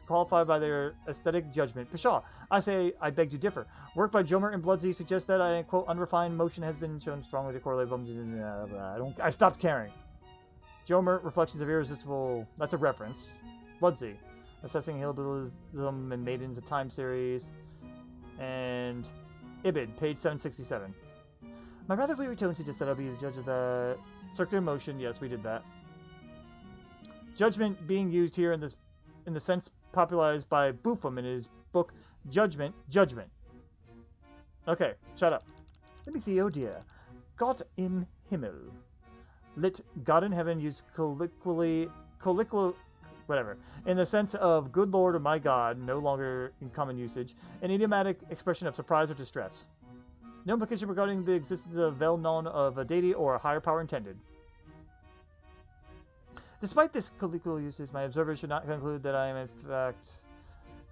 Speaker 3: qualified by their aesthetic judgment. Pshaw, I beg to differ. Work by Jomer and Bloodsey suggests that a, quote, unrefined motion has been shown strongly to correlate with... I stopped caring. Jomer, Reflections of Irresistible... That's a reference. Bloodsey, Assessing Hillbillism and Maidens, a time series. And... Ibid, page 767.
Speaker 2: My rather weary tone suggests that I'll be the judge of the...
Speaker 3: Circular motion, yes, we did that. Judgment being used here in the sense popularized by Buffum in his book Judgment.
Speaker 1: Okay, shut up.
Speaker 4: Let me see, oh dear. Gott im Himmel.
Speaker 1: Lit God in heaven used whatever, in the sense of good Lord or my God, no longer in common usage, an idiomatic expression of surprise or distress. No implication regarding the existence of vel non of a deity or a higher power intended. Despite this colloquial usage, my observer should not conclude that I am in fact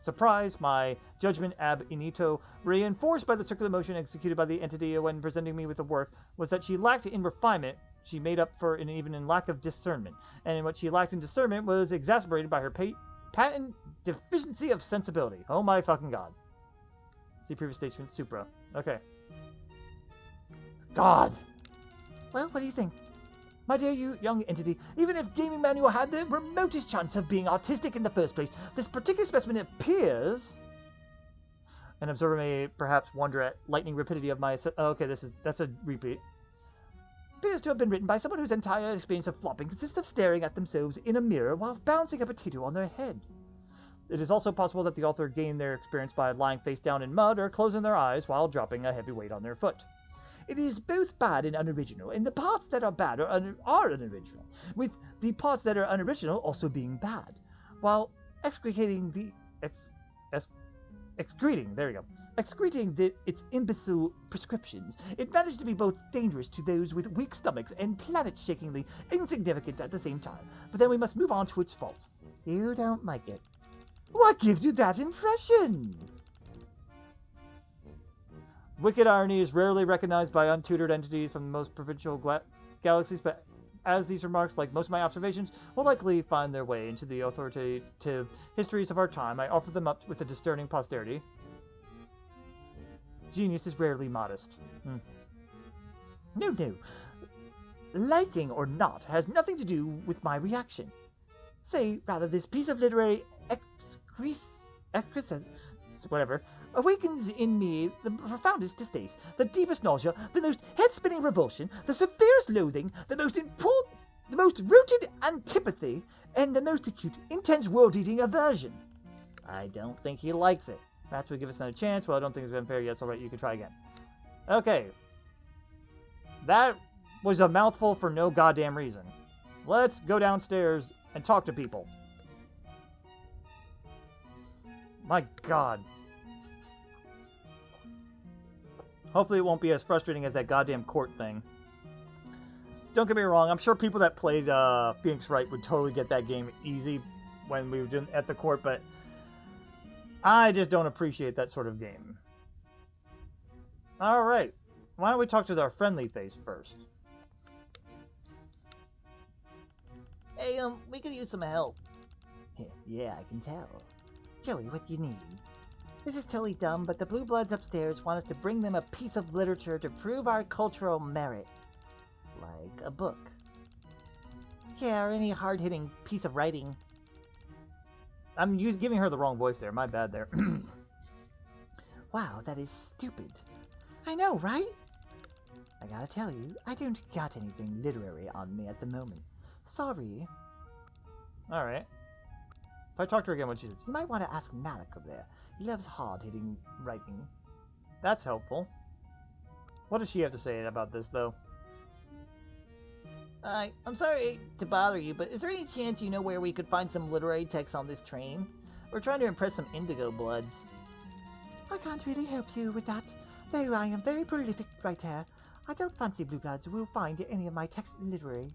Speaker 1: surprised. My judgment ab initio, reinforced by the circular motion executed by the entity when presenting me with the work, was that she lacked in refinement. She made up for it even in lack of discernment, and in what she lacked in discernment was exacerbated by her patent deficiency of sensibility. Oh my fucking god. See previous statement, Supra. Okay. God!
Speaker 2: Well, what do you think?
Speaker 4: My dear you young entity, even if Gaming Manual had the remotest chance of being artistic in the first place, this particular specimen appears...
Speaker 1: An observer may perhaps wonder at lightning rapidity of my... Oh, okay, that's a repeat.
Speaker 4: Appears to have been written by someone whose entire experience of flopping consists of staring at themselves in a mirror while bouncing a potato on their head.
Speaker 1: It is also possible that the author gained their experience by lying face down in mud or closing their eyes while dropping a heavy weight on their foot.
Speaker 4: It is both bad and unoriginal, and the parts that are bad are unoriginal, with the parts that are unoriginal also being bad, while excreting its imbecile prescriptions. It managed to be both dangerous to those with weak stomachs and planet-shakingly insignificant at the same time. But then we must move on to its fault.
Speaker 2: You don't like it.
Speaker 4: What gives you that impression?
Speaker 1: Wicked irony is rarely recognized by untutored entities from the most provincial galaxies, but as these remarks, like most of my observations, will likely find their way into the authoritative histories of our time, I offer them up with a discerning posterity. Genius is rarely modest.
Speaker 4: No. Liking or not has nothing to do with my reaction. Say, rather, this piece of literary whatever, awakens in me the profoundest distaste, the deepest nausea, the most head-spinning revulsion, the severest loathing, the most rooted antipathy, and the most acute, intense world-eating aversion.
Speaker 1: I don't think he likes it. Perhaps we give us another chance. Well, I don't think it's been fair yet, so alright, you can try again. Okay. That was a mouthful for no goddamn reason. Let's go downstairs and talk to people. My god. Hopefully it won't be as frustrating as that goddamn court thing. Don't get me wrong, I'm sure people that played Phoenix Wright would totally get that game easy when we were doing at the court, but I just don't appreciate that sort of game. Alright, why don't we talk to our friendly face first?
Speaker 2: Hey, we could use some help. Yeah, I can tell. Joey, what do you need? This is totally dumb, but the Blue Bloods upstairs want us to bring them a piece of literature to prove our cultural merit. Like a book. Yeah, or any hard-hitting piece of writing.
Speaker 1: I'm giving her the wrong voice there. My bad there.
Speaker 2: Wow, that is stupid. I know, right? I gotta tell you, I don't got anything literary on me at the moment. Sorry.
Speaker 1: Alright. If I talk to her again, what she says?
Speaker 2: You might want to ask Malik over there. He loves hard-hitting writing.
Speaker 1: That's helpful. What does she have to say about this, though?
Speaker 2: I'm sorry to bother you, but is there any chance you know where we could find some literary text on this train? We're trying to impress some Indigo Bloods. I can't really help you with that, though I am very prolific writer. I don't fancy Blue Bloods will find any of my text literary.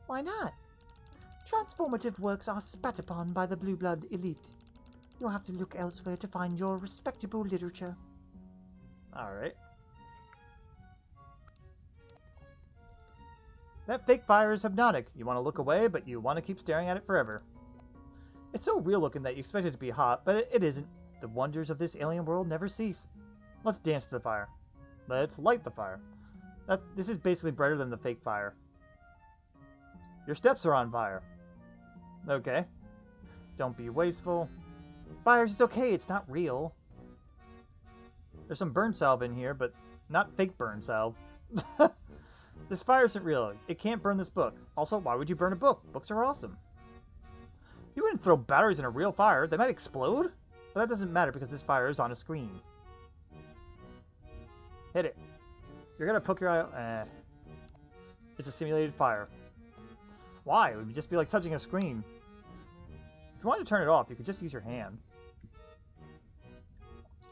Speaker 2: Why not? Transformative works are spat upon by the Blue Blood elite. You'll have to look elsewhere to find your respectable literature.
Speaker 1: Alright. That fake fire is hypnotic. You want to look away, but you want to keep staring at it forever. It's so real looking that you expect it to be hot, but it isn't. The wonders of this alien world never cease. Let's dance to the fire. Let's light the fire. This is basically brighter than the fake fire. Your steps are on fire. Okay. Don't be wasteful. Fires, it's okay, it's not real. There's some burn salve in here, but not fake burn salve. This fire isn't real. It can't burn this book. Also, why would you burn a book? Books are awesome. You wouldn't throw batteries in a real fire. They might explode. But that doesn't matter because this fire is on a screen. You're gonna poke your eye out. It's a simulated fire. Why? It would just be like touching a screen. If you wanted to turn it off, you could just use your hand.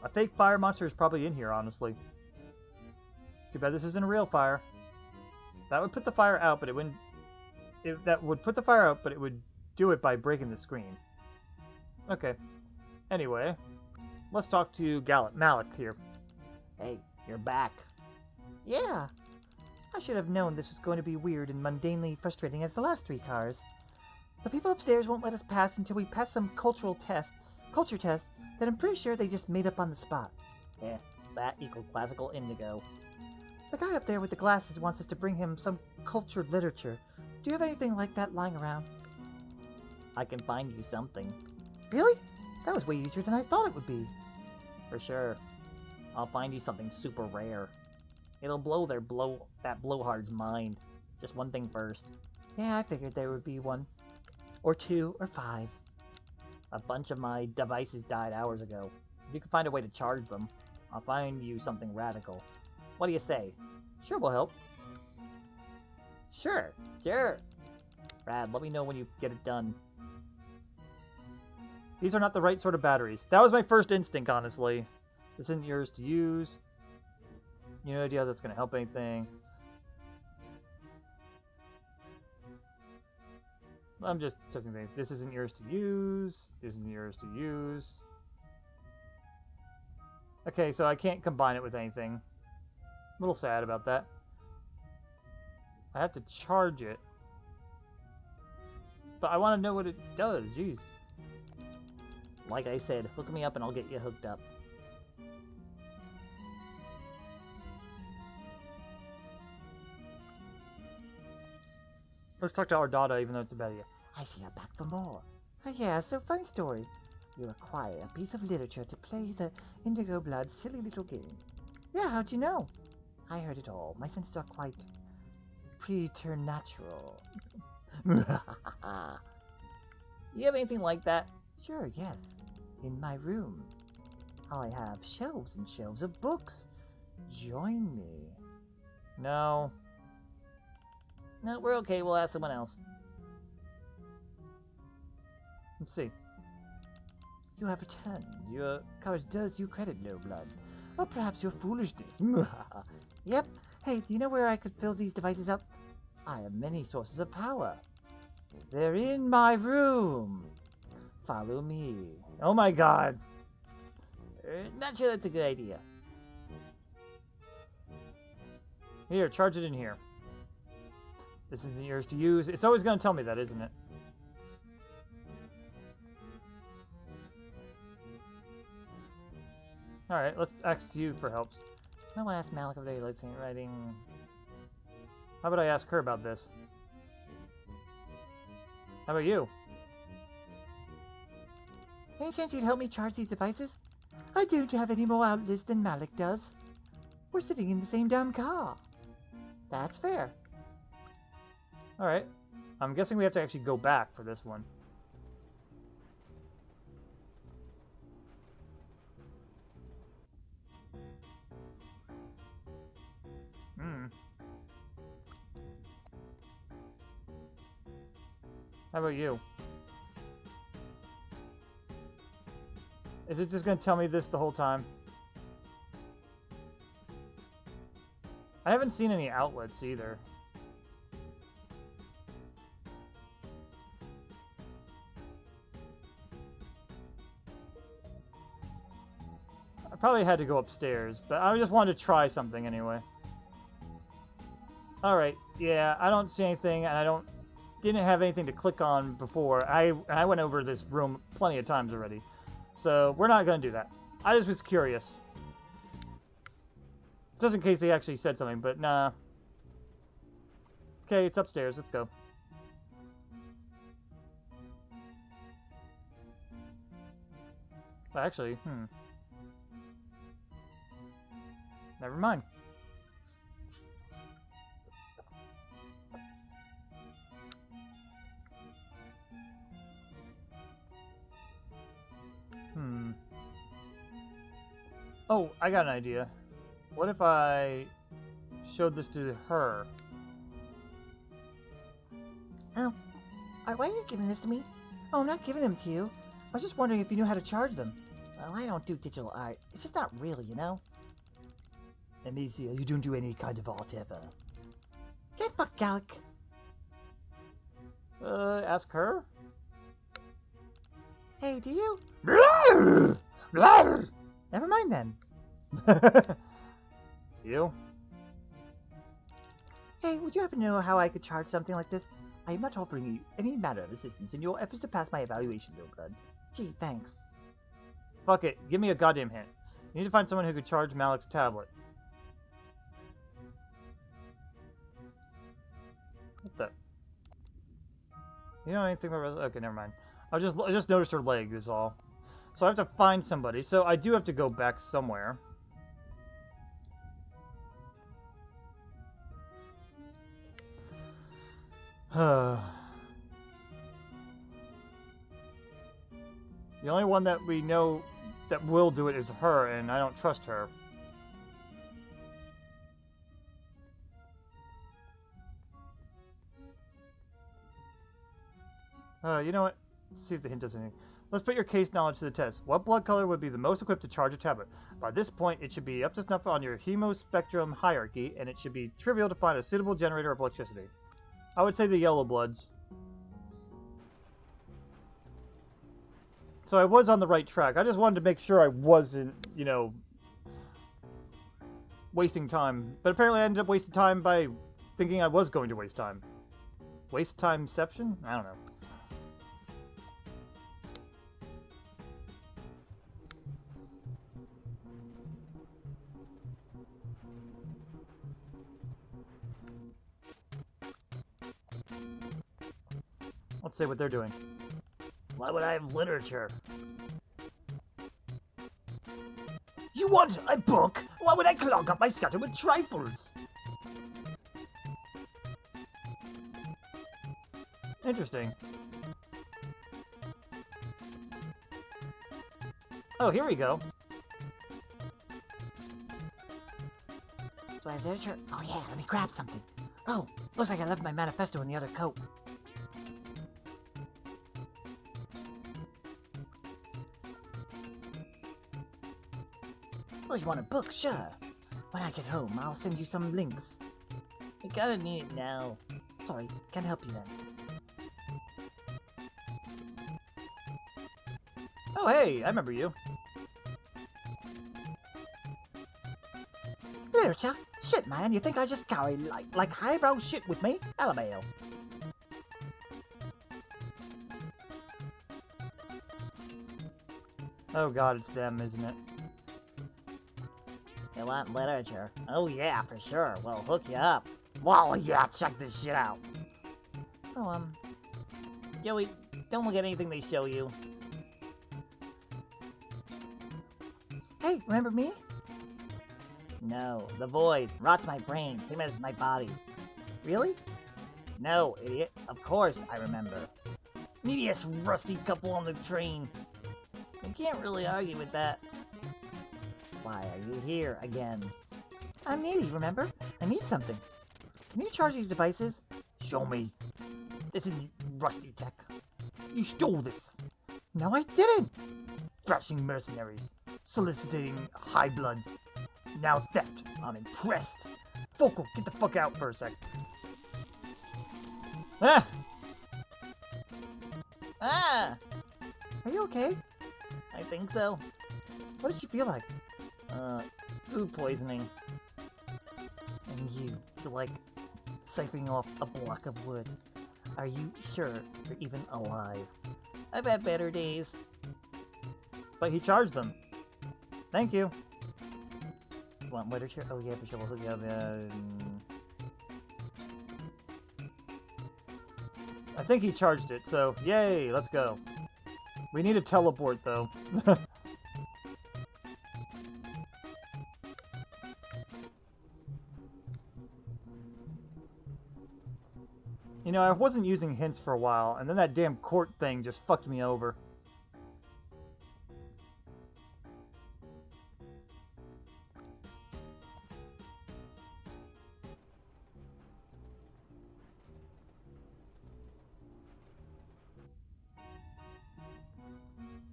Speaker 1: A fake fire monster is probably in here, honestly. Too bad this isn't a real fire. That would put the fire out, but it wouldn't... that would put the fire out, but it would do it by breaking the screen. Okay. Anyway, let's talk to Malik here.
Speaker 2: Hey, you're back.
Speaker 3: Yeah. I should have known this was going to be weird and mundanely frustrating as the last 3 cars. The people upstairs won't let us pass until we pass some culture test that I'm pretty sure they just made up on the spot.
Speaker 2: That equals classical indigo.
Speaker 3: The guy up there with the glasses wants us to bring him some cultured literature. Do you have anything like that lying around?
Speaker 2: I can find you something.
Speaker 3: Really? That was way easier than I thought it would be.
Speaker 2: For sure. I'll find you something super rare. It'll blow that blowhard's mind. Just one thing first.
Speaker 3: Yeah, I figured there would be 1. Or 2, or 5.
Speaker 2: A bunch of my devices died hours ago. If you can find a way to charge them, I'll find you something radical. What do you say?
Speaker 1: Sure, will help.
Speaker 2: Sure. Brad, let me know when you get it done.
Speaker 1: These are not the right sort of batteries. That was my first instinct, honestly. This isn't yours to use. You have no idea how that's going to help anything. I'm just testing things. This isn't yours to use. This isn't yours to use. Okay, so I can't combine it with anything. A little sad about that. I have to charge it. But I want to know what it does. Jeez.
Speaker 2: Like I said, hook me up and I'll get you hooked up.
Speaker 1: Let's talk to our daughter, even though it's about you.
Speaker 3: I see you're back for more. Oh yeah, so funny story. You acquire a piece of literature to play the Indigo Blood silly little game. Yeah, how'd you know? I heard it all. My senses are quite preternatural.
Speaker 2: You have anything like that?
Speaker 3: Sure, yes. In my room. I have shelves and shelves of books. Join me.
Speaker 1: No.
Speaker 2: No, we're okay. We'll ask someone else.
Speaker 1: Let's see.
Speaker 3: You have returned. Your courage does you credit, no blood. Or perhaps your foolishness. Yep. Hey, do you know where I could fill these devices up? I have many sources of power. They're in my room. Follow me.
Speaker 1: Oh my god.
Speaker 2: Not sure that's a good idea.
Speaker 1: Here, charge it in here. This isn't yours to use. It's always going to tell me that, isn't it? Alright, let's ask you for help.
Speaker 3: I want to ask Malik if they likes writing.
Speaker 1: How about I ask her about this? How about you?
Speaker 3: Any chance you'd help me charge these devices? I don't have any more outlets than Malik does. We're sitting in the same damn car. That's fair.
Speaker 1: Alright. I'm guessing we have to actually go back for this one. How about you? Is it just going to tell me this the whole time? I haven't seen any outlets either. I probably had to go upstairs, but I just wanted to try something anyway. Alright, yeah, I don't see anything, and I didn't have anything to click on before. I went over this room plenty of times already. So, we're not going to do that. I just was curious. Just in case they actually said something, but nah. Okay, it's upstairs. Let's go. Actually, never mind. Oh, I got an idea. What if I showed this to her.
Speaker 2: Oh, why are you giving this to me? Oh, I'm not giving them to you. I was just wondering if you knew how to charge them. Well, I don't do digital art. It's just not real, you know?
Speaker 3: Amicia, you don't do any kind of art ever.
Speaker 2: Get fucked, Gallic.
Speaker 1: Ask her?
Speaker 2: Hey, do you?
Speaker 1: You?
Speaker 2: Never mind then. Hey, would you happen to know how I could charge something like this?
Speaker 3: I am not offering you any matter of assistance in your efforts to pass my evaluation, little blood.
Speaker 2: Gee, thanks.
Speaker 1: Fuck it. Give me a goddamn hint. You need to find someone who could charge Malik's tablet. What the? You know anything about... Okay, never mind. I just noticed her leg is all. So I have to find somebody. So I do have to go back somewhere. The only one that we know that will do it is her, and I don't trust her. You know what? Let's see if the hint does anything. Let's put your case knowledge to the test. What blood color would be the most equipped to charge a tablet? By this point, it should be up to snuff on your hemospectrum hierarchy, and it should be trivial to find a suitable generator of electricity. I would say the yellow bloods. So I was on the right track. I just wanted to make sure I wasn't, you know, wasting time. But apparently I ended up wasting time by thinking I was going to waste time. Waste timeception? I don't know. Let's see what they're doing.
Speaker 3: Why would I have literature? You want a book? Why would I clog up my scuttle with trifles?
Speaker 1: Interesting. Oh, here we go.
Speaker 2: Do I have literature? Oh yeah, let me grab something. Oh, looks like I left my manifesto in the other coat. Well, you want a book? Sure. When I get home, I'll send you some links.
Speaker 5: I kinda need it now.
Speaker 2: Sorry, can't help you then.
Speaker 1: Oh, hey, I remember you.
Speaker 2: Literature? Shit, man, you think I just carry like highbrow shit with me? LMAO.
Speaker 1: Oh god, it's them, isn't it?
Speaker 5: You want literature? Oh yeah, for sure. We'll hook you up. Well, yeah, check this shit out.
Speaker 2: Oh,
Speaker 5: Joey, don't look at anything they show you.
Speaker 2: hey, remember me?
Speaker 5: No, the void rots my brain, same as my body.
Speaker 2: Really?
Speaker 5: No, idiot. Of course I remember. Neediest rusty couple on the train. You can't really argue with that. Why are you here again?
Speaker 2: I'm needy, remember? I need something. Can you charge these devices?
Speaker 3: Show me. This is rusty tech. You stole this.
Speaker 2: No, I didn't!
Speaker 3: Thrashing mercenaries. Soliciting high bloods. Now theft. I'm impressed.
Speaker 1: Focal, get the fuck out for a sec. Ah!
Speaker 5: Ah!
Speaker 2: Are you okay?
Speaker 5: I think so.
Speaker 2: What did she feel like?
Speaker 5: Food poisoning.
Speaker 2: And you're like siphoning off a block of wood. Are you sure you're even alive?
Speaker 5: I've had better days.
Speaker 1: But he charged them. Thank you.
Speaker 2: Want literature? Oh yeah, for sure. We'll hook you up.
Speaker 1: I think he charged it, so yay, let's go. We need a teleport, though. You know, I wasn't using hints for a while, and then that damn court thing just fucked me over.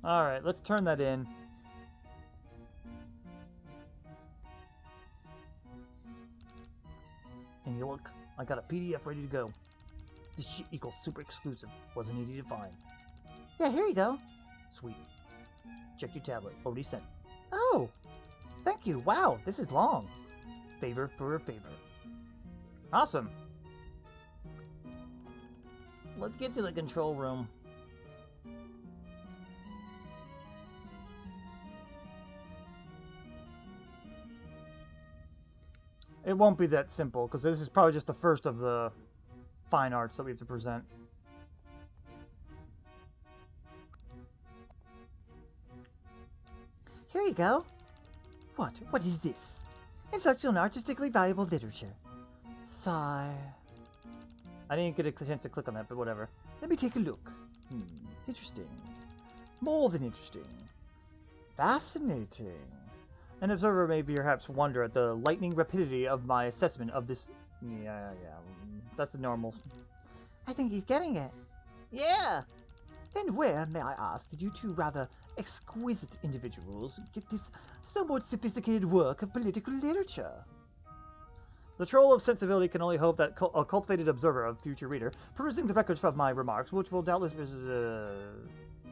Speaker 1: Alright, let's turn that in. And you look, I got a PDF ready to go. This shit equals super exclusive. Wasn't easy to find.
Speaker 2: Yeah, here you go.
Speaker 1: Sweet. Check your tablet. Already sent.
Speaker 2: Oh, thank you. Wow, this is long.
Speaker 1: Favor for a favor. Awesome. Let's get to the control room. It won't be that simple, because this is probably just the first of the fine arts that we have to present.
Speaker 2: Here you go. What? What is this? Intellectual and artistically valuable literature. Sigh.
Speaker 1: I didn't get a chance to click on that, but whatever.
Speaker 2: Let me take a look. Interesting. More than interesting. Fascinating.
Speaker 1: An observer may perhaps wonder at the lightning rapidity of my assessment of this... Yeah, that's the normal.
Speaker 2: I think he's getting it. Yeah! Then where, may I ask, did you two rather exquisite individuals get this somewhat sophisticated work of political literature?
Speaker 1: The troll of sensibility can only hope that a cultivated observer of future reader, perusing the records from my remarks, which will doubtless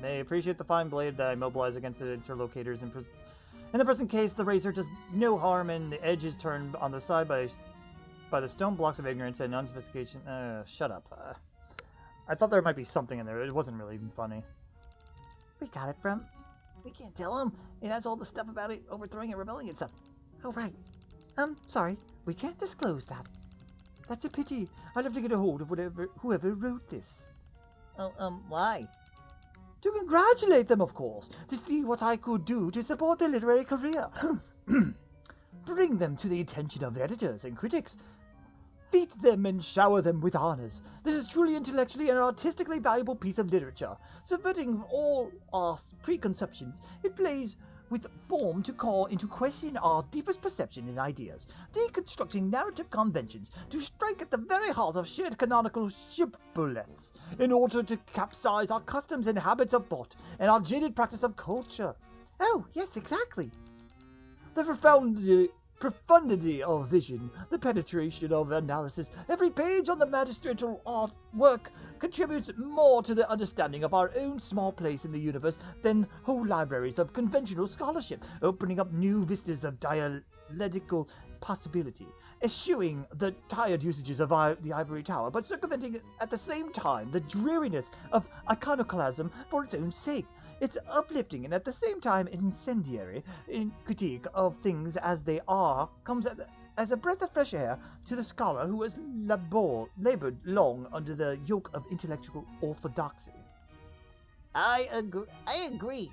Speaker 1: may appreciate the fine blade that I mobilize against the interlocutors in the present case. The razor does no harm, and the edge is turned on the side by the stone blocks of ignorance and unsophistication. Shut up. I thought there might be something in there. It wasn't really even funny.
Speaker 2: We got it from... We can't tell him. It has all the stuff about it overthrowing and rebelling and stuff. Oh, right. Sorry. We can't disclose that. That's a pity. I'd love to get a hold of whoever wrote this.
Speaker 5: Oh, why?
Speaker 2: To congratulate them, of course. To see what I could do to support their literary career. Bring them to the attention of editors and critics. Feat them and shower them with honors. This is truly intellectually and artistically valuable piece of literature. Subverting all our preconceptions, it plays with form to call into question our deepest perception and ideas, deconstructing narrative conventions to strike at the very heart of shared canonical shibboleths, in order to capsize our customs and habits of thought and our jaded practice of culture. Oh, yes, exactly. The profundity of vision, the penetration of analysis, every page on the magisterial artwork contributes more to the understanding of our own small place in the universe than whole libraries of conventional scholarship, opening up new vistas of dialectical possibility, eschewing the tired usages of the ivory tower, but circumventing at the same time the dreariness of iconoclasm for its own sake. It's uplifting and at the same time incendiary in critique of things as they are comes as a breath of fresh air to the scholar who has labored long under the yoke of intellectual orthodoxy.
Speaker 5: I agree.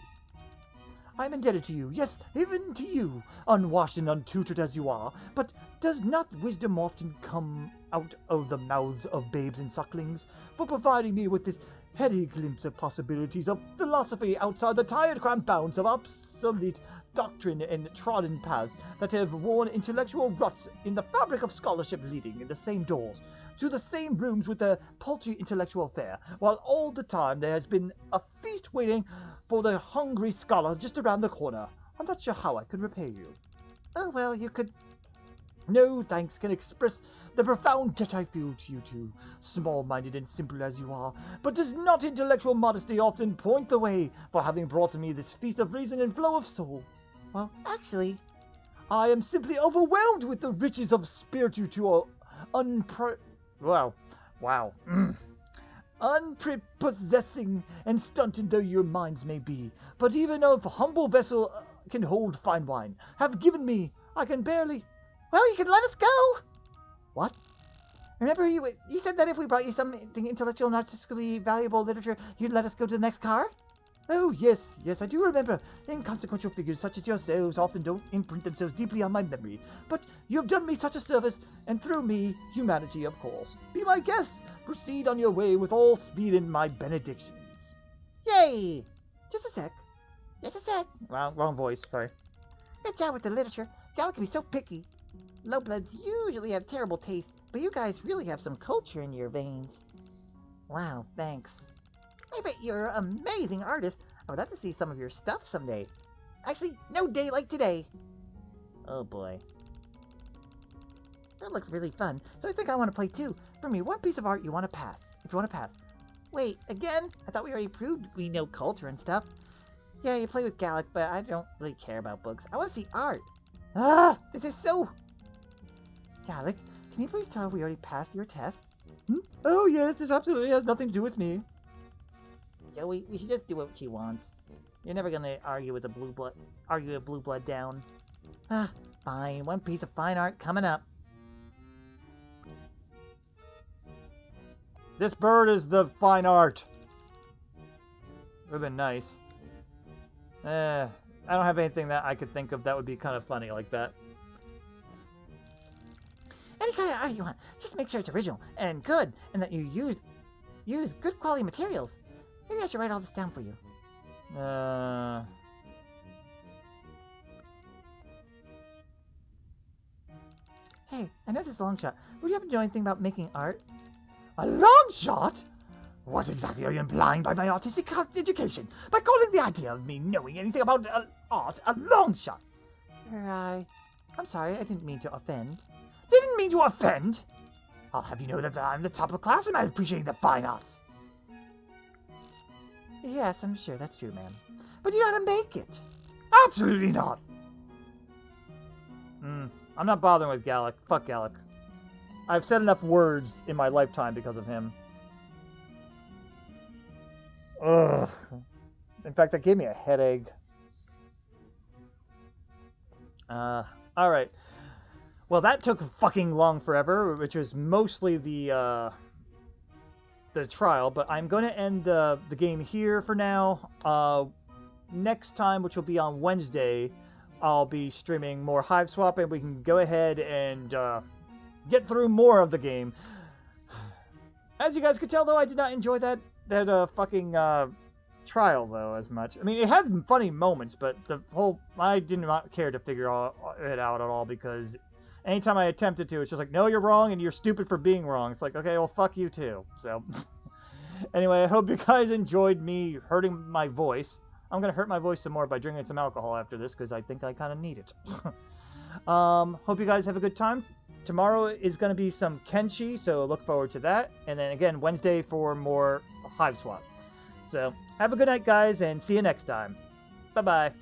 Speaker 2: I'm indebted to you, yes, even to you, unwashed and untutored as you are, but does not wisdom often come out of the mouths of babes and sucklings, for providing me with this heady glimpse of possibilities of philosophy outside the tired cramped bounds of obsolete doctrine and trodden paths that have worn intellectual ruts in the fabric of scholarship, leading in the same doors to the same rooms with the paltry intellectual fare, while all the time there has been a feast waiting for the hungry scholar just around the corner. I'm not sure how I could repay you. Oh, well, you could... No thanks can express the profound debt I feel to you two, small-minded and simple as you are, but does not intellectual modesty often point the way for having brought to me this feast of reason and flow of soul? Well, actually, I am simply overwhelmed with the riches of spiritual unprepossessing and stunted though your minds may be, but even of humble vessel can hold fine wine, have given me, I can barely... Well, you can let us go! What? Remember you said that if we brought you something intellectual and artistically valuable literature, you'd let us go to the next car? Oh, yes, I do remember. Inconsequential figures such as yourselves often don't imprint themselves deeply on my memory. But you have done me such a service, and through me, humanity, of course. Be my guest. Proceed on your way with all speed and my benedictions. Yay! Just a sec. Just a sec.
Speaker 1: Wrong voice, sorry.
Speaker 2: Good job with the literature. Gal can be so picky. Lowbloods usually have terrible taste, but you guys really have some culture in your veins. Wow, thanks. I bet you're an amazing artist. I would love to see some of your stuff someday. Actually, no day like today. Oh boy. That looks really fun, so I think I want to play too. Bring me one piece of art you want to pass, if you want to pass. Wait, again? I thought we already proved we know culture and stuff. Yeah, you play with Gallic, but I don't really care about books. I want to see art. Ah, this is so... Gallic, can you please tell her we already passed your test?
Speaker 1: Oh yes, this absolutely has nothing to do with me.
Speaker 2: Joey, we should just do what she wants. You're never gonna argue with a blue blood down. Ah, fine. One piece of fine art coming up.
Speaker 1: This bird is the fine art. Would have been nice. I don't have anything that I could think of that would be kind of funny like that.
Speaker 2: Any kind of art you want, just make sure it's original and good, and that you use good quality materials. Maybe I should write all this down for you. Hey, I know this is a long shot. Would you happen to know anything about making art?
Speaker 4: A long shot? What exactly are you implying by my artistic education? By calling the idea of me knowing anything about art a long shot?
Speaker 2: I'm sorry, I didn't mean to offend.
Speaker 4: Didn't mean to offend. I'll have you know that I'm the top of class and I appreciate the fine arts.
Speaker 2: Yes, I'm sure that's true, ma'am. But you know how to make it.
Speaker 4: Absolutely not.
Speaker 1: I'm not bothering with Gallic. Fuck Gallic. I've said enough words in my lifetime because of him. Ugh. In fact, that gave me a headache. Alright. Well, that took fucking long forever, which was mostly the trial, but I'm going to end the game here for now. Next time, which will be on Wednesday, I'll be streaming more HiveSwap, and we can go ahead and get through more of the game. As you guys could tell, though, I did not enjoy that fucking trial, though, as much. I mean, it had funny moments, but I did not care to figure it out at all, because anytime I attempted to, it's just like, no, you're wrong, and you're stupid for being wrong. It's like, okay, well, fuck you, too. So, anyway, I hope you guys enjoyed me hurting my voice. I'm going to hurt my voice some more by drinking some alcohol after this, because I think I kind of need it. Hope you guys have a good time. Tomorrow is going to be some Kenshi, so look forward to that. And then again, Wednesday for more HiveSwap. So, have a good night, guys, and see you next time. Bye-bye.